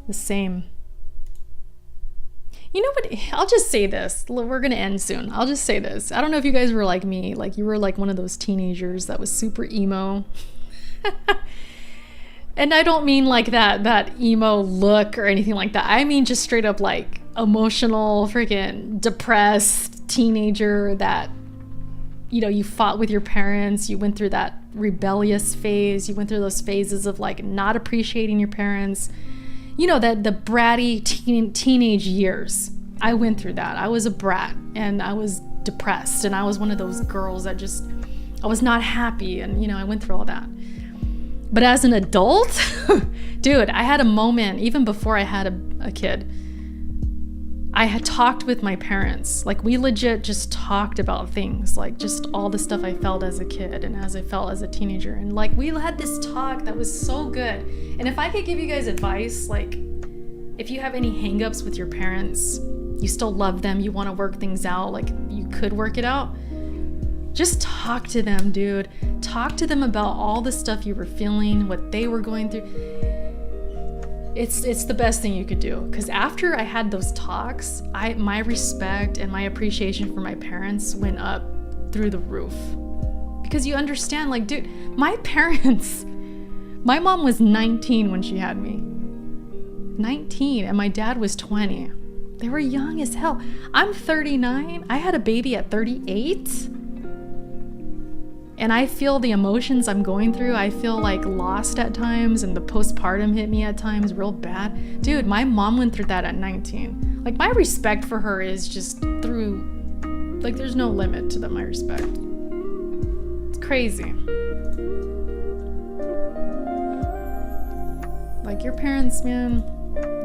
the same. You know what? I'll just say this. We're gonna end soon. I'll just say this. I don't know if you guys were like me. Like, you were like one of those teenagers that was super emo. And I don't mean like that emo look or anything like that. I mean just straight up like emotional, freaking depressed teenager that, you know, you fought with your parents, you went through that rebellious phase, you went through those phases of like not appreciating your parents, you know, that the bratty teenage years. I went through that. I was a brat and I was depressed and I was one of those girls that just, I was not happy, and you know, I went through all that. But as an adult, dude, I had a moment even before I had a kid. I had talked with my parents. Like, we legit just talked about things, like just all the stuff I felt as a kid and as I felt as a teenager. And like, we had this talk that was so good. And if I could give you guys advice, like, if you have any hangups with your parents, you still love them, you want to work things out, like you could work it out, just talk to them, dude. Talk to them about all the stuff you were feeling, what they were going through. It's the best thing you could do, because after I had those talks, my respect and my appreciation for my parents went up through the roof. Because you understand, like, dude, my parents, my mom was 19 when she had me. 19, and my dad was 20. They were young as hell. I'm 39. I had a baby at 38. And I feel the emotions I'm going through. I feel like lost at times, and the postpartum hit me at times real bad. Dude, my mom went through that at 19. Like, my respect for her is just through, like, there's no limit to my respect. It's crazy. Like, your parents, man,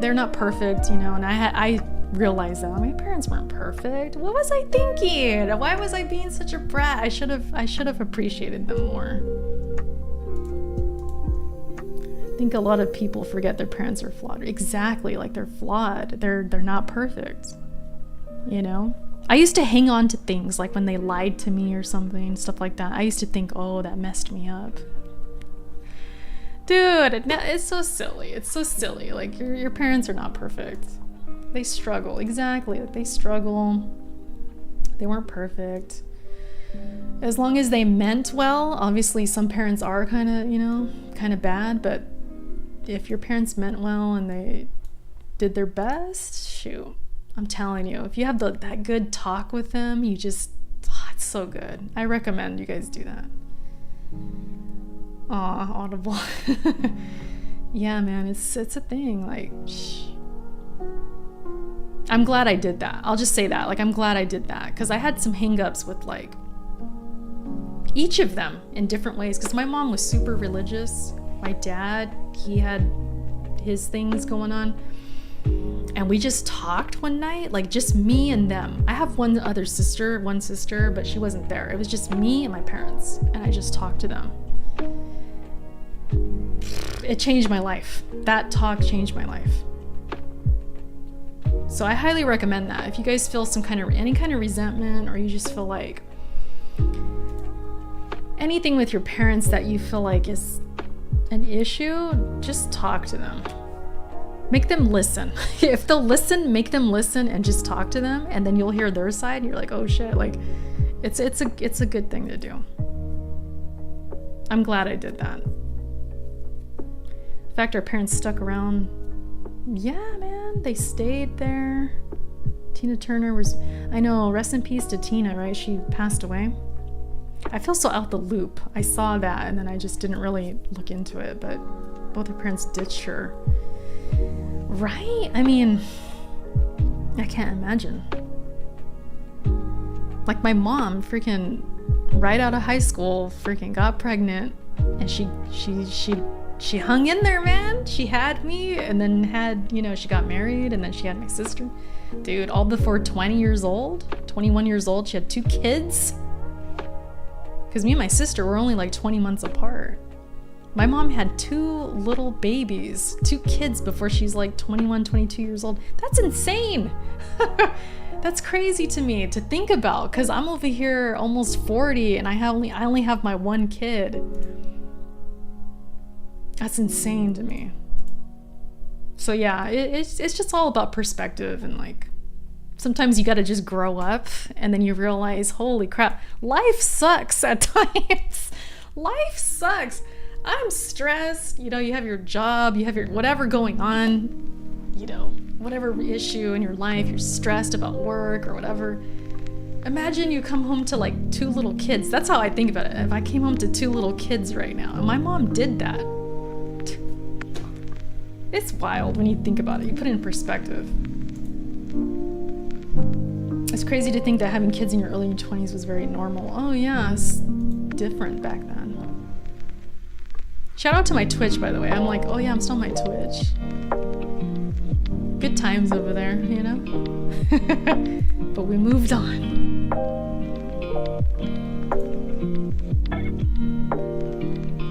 they're not perfect, you know, and I realized that my parents weren't perfect. What was I thinking? Why was I being such a brat? I should have appreciated them more. I think a lot of people forget their parents are flawed. Exactly, like, they're flawed. They're not perfect. You know? I used to hang on to things like when they lied to me or something, stuff like that. I used to think, oh, that messed me up. Dude, it's so silly. It's so silly. Like, your parents are not perfect. They struggle. Exactly. Like, they struggle. They weren't perfect. As long as they meant well, obviously some parents are kind of, you know, kind of bad, but if your parents meant well and they did their best, shoot, I'm telling you, if you have that good talk with them, you just, it's so good. I recommend you guys do that. Aw, Audible. Yeah, man, it's a thing. Like, I'm glad I did that. I'll just say that. Like, I'm glad I did that because I had some hang-ups with like each of them in different ways because my mom was super religious. My dad, he had his things going on. And we just talked one night, like just me and them. I have one sister, but she wasn't there. It was just me and my parents, and I just talked to them. It changed my life. That talk changed my life. So I highly recommend that. If you guys feel any kind of resentment, or you just feel like anything with your parents that you feel like is an issue, just talk to them. Make them listen. If they'll listen, make them listen and just talk to them, and then you'll hear their side and you're like, oh shit, like it's a good thing to do. I'm glad I did that. In fact, our parents stuck around. Yeah, man, they stayed there. Tina Turner was, I know, rest in peace to Tina, right? She passed away. I feel so out the loop. I saw that and then I just didn't really look into it, but both her parents ditched her. Right? I mean, I can't imagine. Like my mom, freaking right out of high school, freaking got pregnant, and she hung in there, man. She had me, and then had, she got married, and then she had my sister. Dude, all before 21 years old, she had 2 kids. Because me and my sister were only like 20 months apart. My mom had 2 little babies, 2 kids before she's like 21, 22 years old. That's insane. That's crazy to me to think about, because I'm over here almost 40 and I only have my 1 kid. That's insane to me. So yeah, it's just all about perspective, and like sometimes you gotta just grow up and then you realize, holy crap, life sucks at times. Life sucks. I'm stressed, you have your job, you have your whatever going on, whatever issue in your life, you're stressed about work or whatever. Imagine you come home to like 2 little kids. That's how I think about it. If I came home to 2 little kids right now, and my mom did that. It's wild when you think about it. You put it in perspective. It's crazy to think that having kids in your early 20s was very normal. Oh yeah, it's different back then. Shout out to my Twitch, by the way. I'm like, oh yeah, I'm still on my Twitch. Good times over there, But we moved on.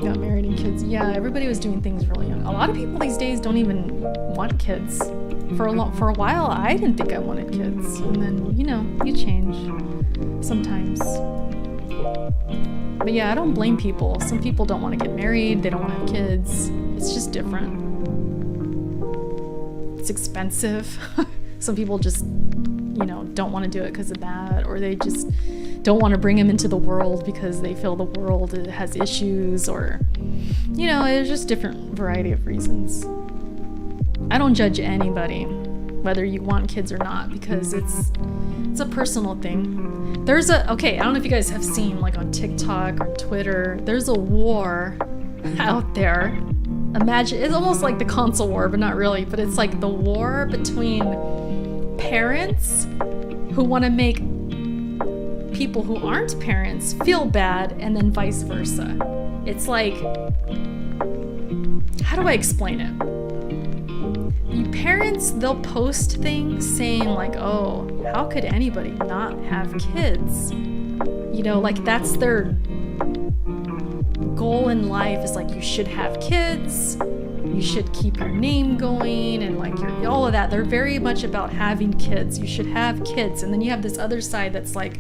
Got married and kids. Yeah, everybody was doing things really young. A lot of people these days don't even want kids. For a while, I didn't think I wanted kids. And then, you change sometimes. But yeah, I don't blame people. Some people don't want to get married, they don't want to have kids. It's just different. It's expensive. Some people just, don't want to do it because of that, or they just don't want to bring them into the world because they feel the world has issues, or, there's just different variety of reasons. I don't judge anybody, whether you want kids or not, because it's a personal thing. Okay, I don't know if you guys have seen, like on TikTok or Twitter, there's a war out there. Imagine, it's almost like the console war, but not really, but it's like the war between parents who want to make people who aren't parents feel bad, and then vice versa. It's like, how do I explain it? You parents, they'll post things saying like, oh, how could anybody not have kids? Like that's their goal in life, is like, you should have kids, you should keep your name going, and like all of that. They're very much about having kids. You should have kids. And then you have this other side that's like,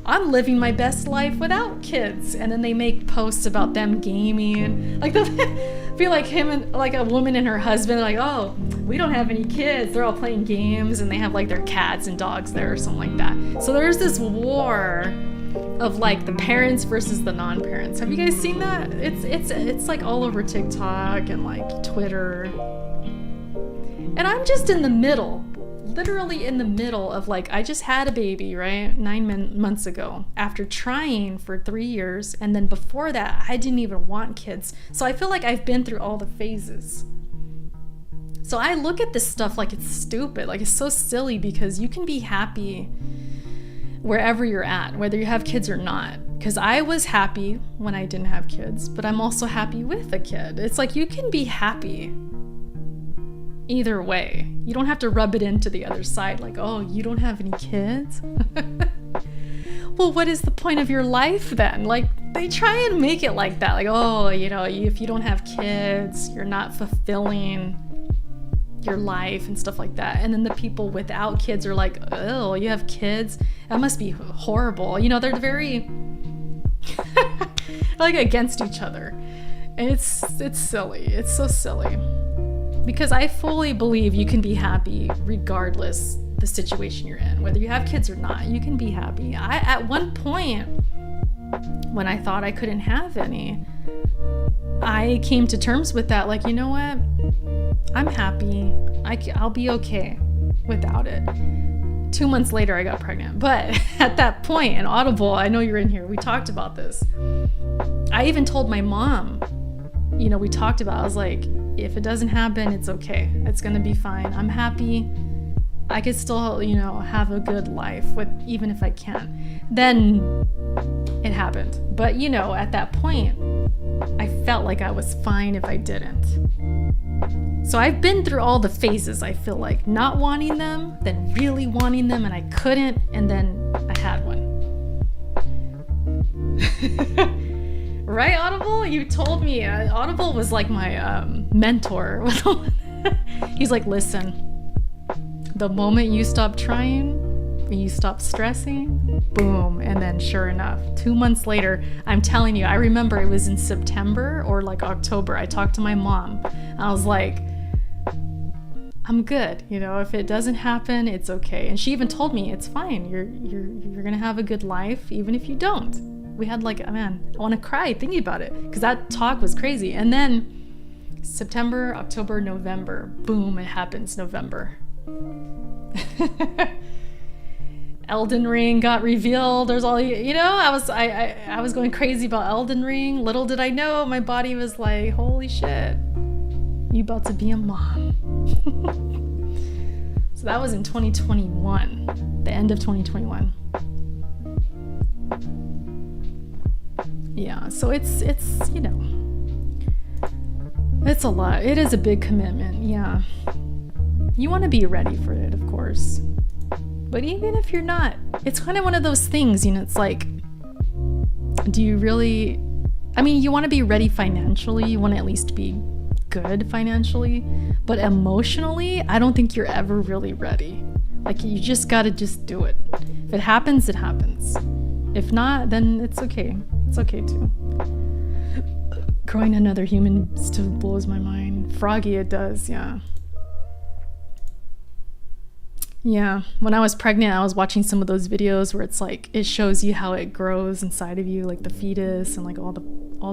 I'm living my best life without kids. And then they make posts about them gaming. Like, they'll be like him and like a woman and her husband, like, oh, we don't have any kids. They're all playing games, and they have like their cats and dogs there or something like that. So there's this war of like the parents versus the non-parents. Have you guys seen that? It's like all over TikTok and like Twitter. And I'm just in the middle. Literally in the middle of like, I just had a baby, right? 9 months ago, after trying for 3 years. And then before that, I didn't even want kids. So I feel like I've been through all the phases. So I look at this stuff like it's stupid, like it's so silly, because you can be happy wherever you're at, whether you have kids or not. Because I was happy when I didn't have kids, but I'm also happy with a kid. It's like you can be happy either way. You don't have to rub it into the other side like, oh, you don't have any kids? Well, what is the point of your life then? Like, they try and make it like that. Like, oh, you know, if you don't have kids, you're not fulfilling your life and stuff like that. And then the people without kids are like, oh, you have kids? That must be horrible. You know, they're very like against each other. And it's silly. It's so silly. Because I fully believe you can be happy regardless the situation you're in. Whether you have kids or not, you can be happy. At one point, when I thought I couldn't have any, I came to terms with that. Like, you know what? I'm happy. I'll be okay without it. 2 months later, I got pregnant. But at that point, in Audible, I know you're in here, we talked about this. I even told my mom, you know, we talked about, I was like, if it doesn't happen, it's okay. It's gonna be fine. I'm happy. I could still, you know, have a good life with, even if I can't. Then it happened. But, you know, at that point, I felt like I was fine if I didn't. So I've been through all the phases, I feel like. Not wanting them, then really wanting them, and I couldn't, and then I had one. Right, Audible? You told me. Audible was like my mentor. He's like, listen, the moment you stop trying, when you stop stressing, boom. And then sure enough, 2 months later, I'm telling you, I remember it was in September or like October. I talked to my mom. I was like, I'm good. You know, if it doesn't happen, it's okay. And she even told me, it's fine. You're gonna have a good life, even if you don't. We had like, man, I want to cry thinking about it, because that talk was crazy. And then September, October, November, boom, it happens. November. Elden Ring got revealed. There's all, you know, I was going crazy about Elden Ring. Little did I know, my body was like, holy shit, you about to be a mom. So that was in 2021, the end of 2021. Yeah, so it's you know, it's a lot. It is a big commitment. Yeah, you want to be ready for it, of course. But even if you're not, it's kind of one of those things, you know, it's like, do you really, I mean, you want to be ready financially, you want to at least be good financially, but emotionally, I don't think you're ever really ready. Like, you just gotta just do it. If it happens, it happens. If not, then it's okay. It's okay too. Growing another human still blows my mind. Froggy, it does, yeah. Yeah, when I was pregnant, I was watching some of those videos where it's like, it shows you how it grows inside of you, like the fetus and like all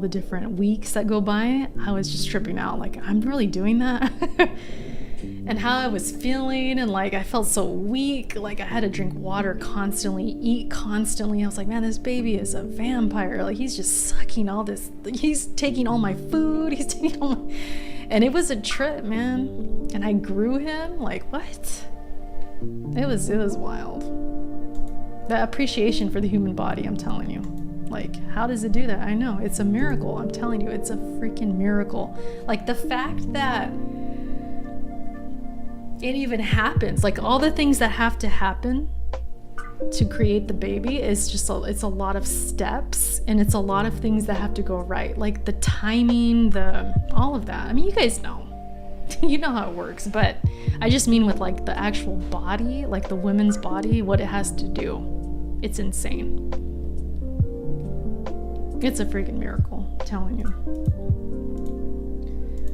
the different weeks that go by. I was just tripping out, like, I'm really doing that? And how I was feeling, and like I felt so weak, like I had to drink water constantly, eat constantly. I was like, man, this baby is a vampire. Like, he's just sucking all this, he's taking all my food, he's taking all my... And it was a trip, man. And I grew him, like, what? It was wild. The appreciation for the human body, I'm telling you. Like, how does it do that? I know, it's a miracle. I'm telling you, it's a freaking miracle. Like, the fact that it even happens, like all the things that have to happen to create the baby is just it's a lot of steps, and it's a lot of things that have to go right, like the timing, all of that. I mean, you guys know. You know how it works, but I just mean with like the actual body, like the woman's body, what it has to do. It's insane. It's a freaking miracle, I'm telling you.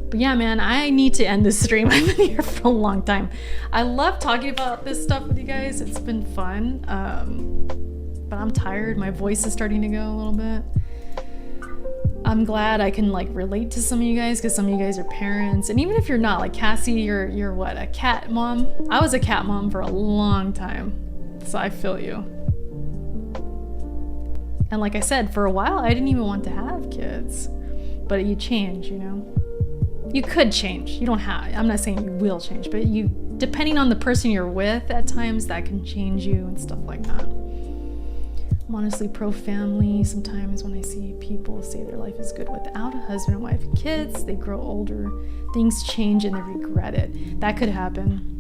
But yeah, man, I need to end this stream. I've been here for a long time. I love talking about this stuff with you guys. It's been fun. But I'm tired. My voice is starting to go a little bit. I'm glad I can like relate to some of you guys, because some of you guys are parents. And even if you're not, like Cassie, you're what, a cat mom? I was a cat mom for a long time. So I feel you. And like I said, for a while, I didn't even want to have kids. But you change, you know? You could change. You don't have. I'm not saying you will change, but you, depending on the person you're with, at times that can change you and stuff like that. I'm honestly pro-family. Sometimes when I see people say their life is good without a husband and wife and kids, they grow older, things change and they regret it. That could happen.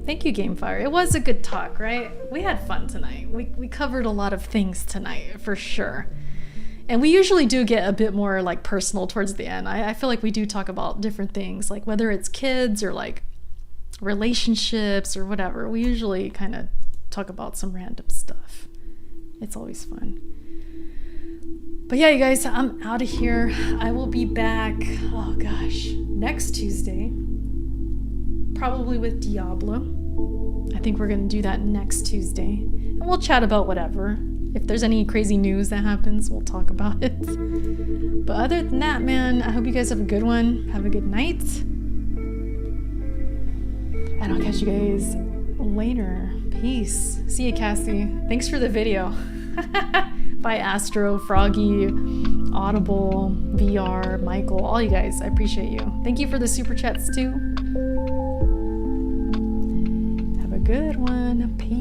Thank you, Gamefire. It was a good talk, right? We had fun tonight. We covered a lot of things tonight, for sure. And we usually do get a bit more like personal towards the end. I feel like we do talk about different things, like whether it's kids or like relationships or whatever. We usually kind of talk about some random stuff. It's always fun. But yeah, you guys, I'm out of here. I will be back, oh gosh, next Tuesday. Probably with Diablo. I think we're gonna do that next Tuesday. And we'll chat about whatever. If there's any crazy news that happens, we'll talk about it. But other than that, man, I hope you guys have a good one. Have a good night. And I'll catch you guys later. Peace. See you, Cassie. Thanks for the video. Bye, Astro, Froggy, Audible, VR, Michael, all you guys. I appreciate you. Thank you for the super chats too. Have a good one. Peace.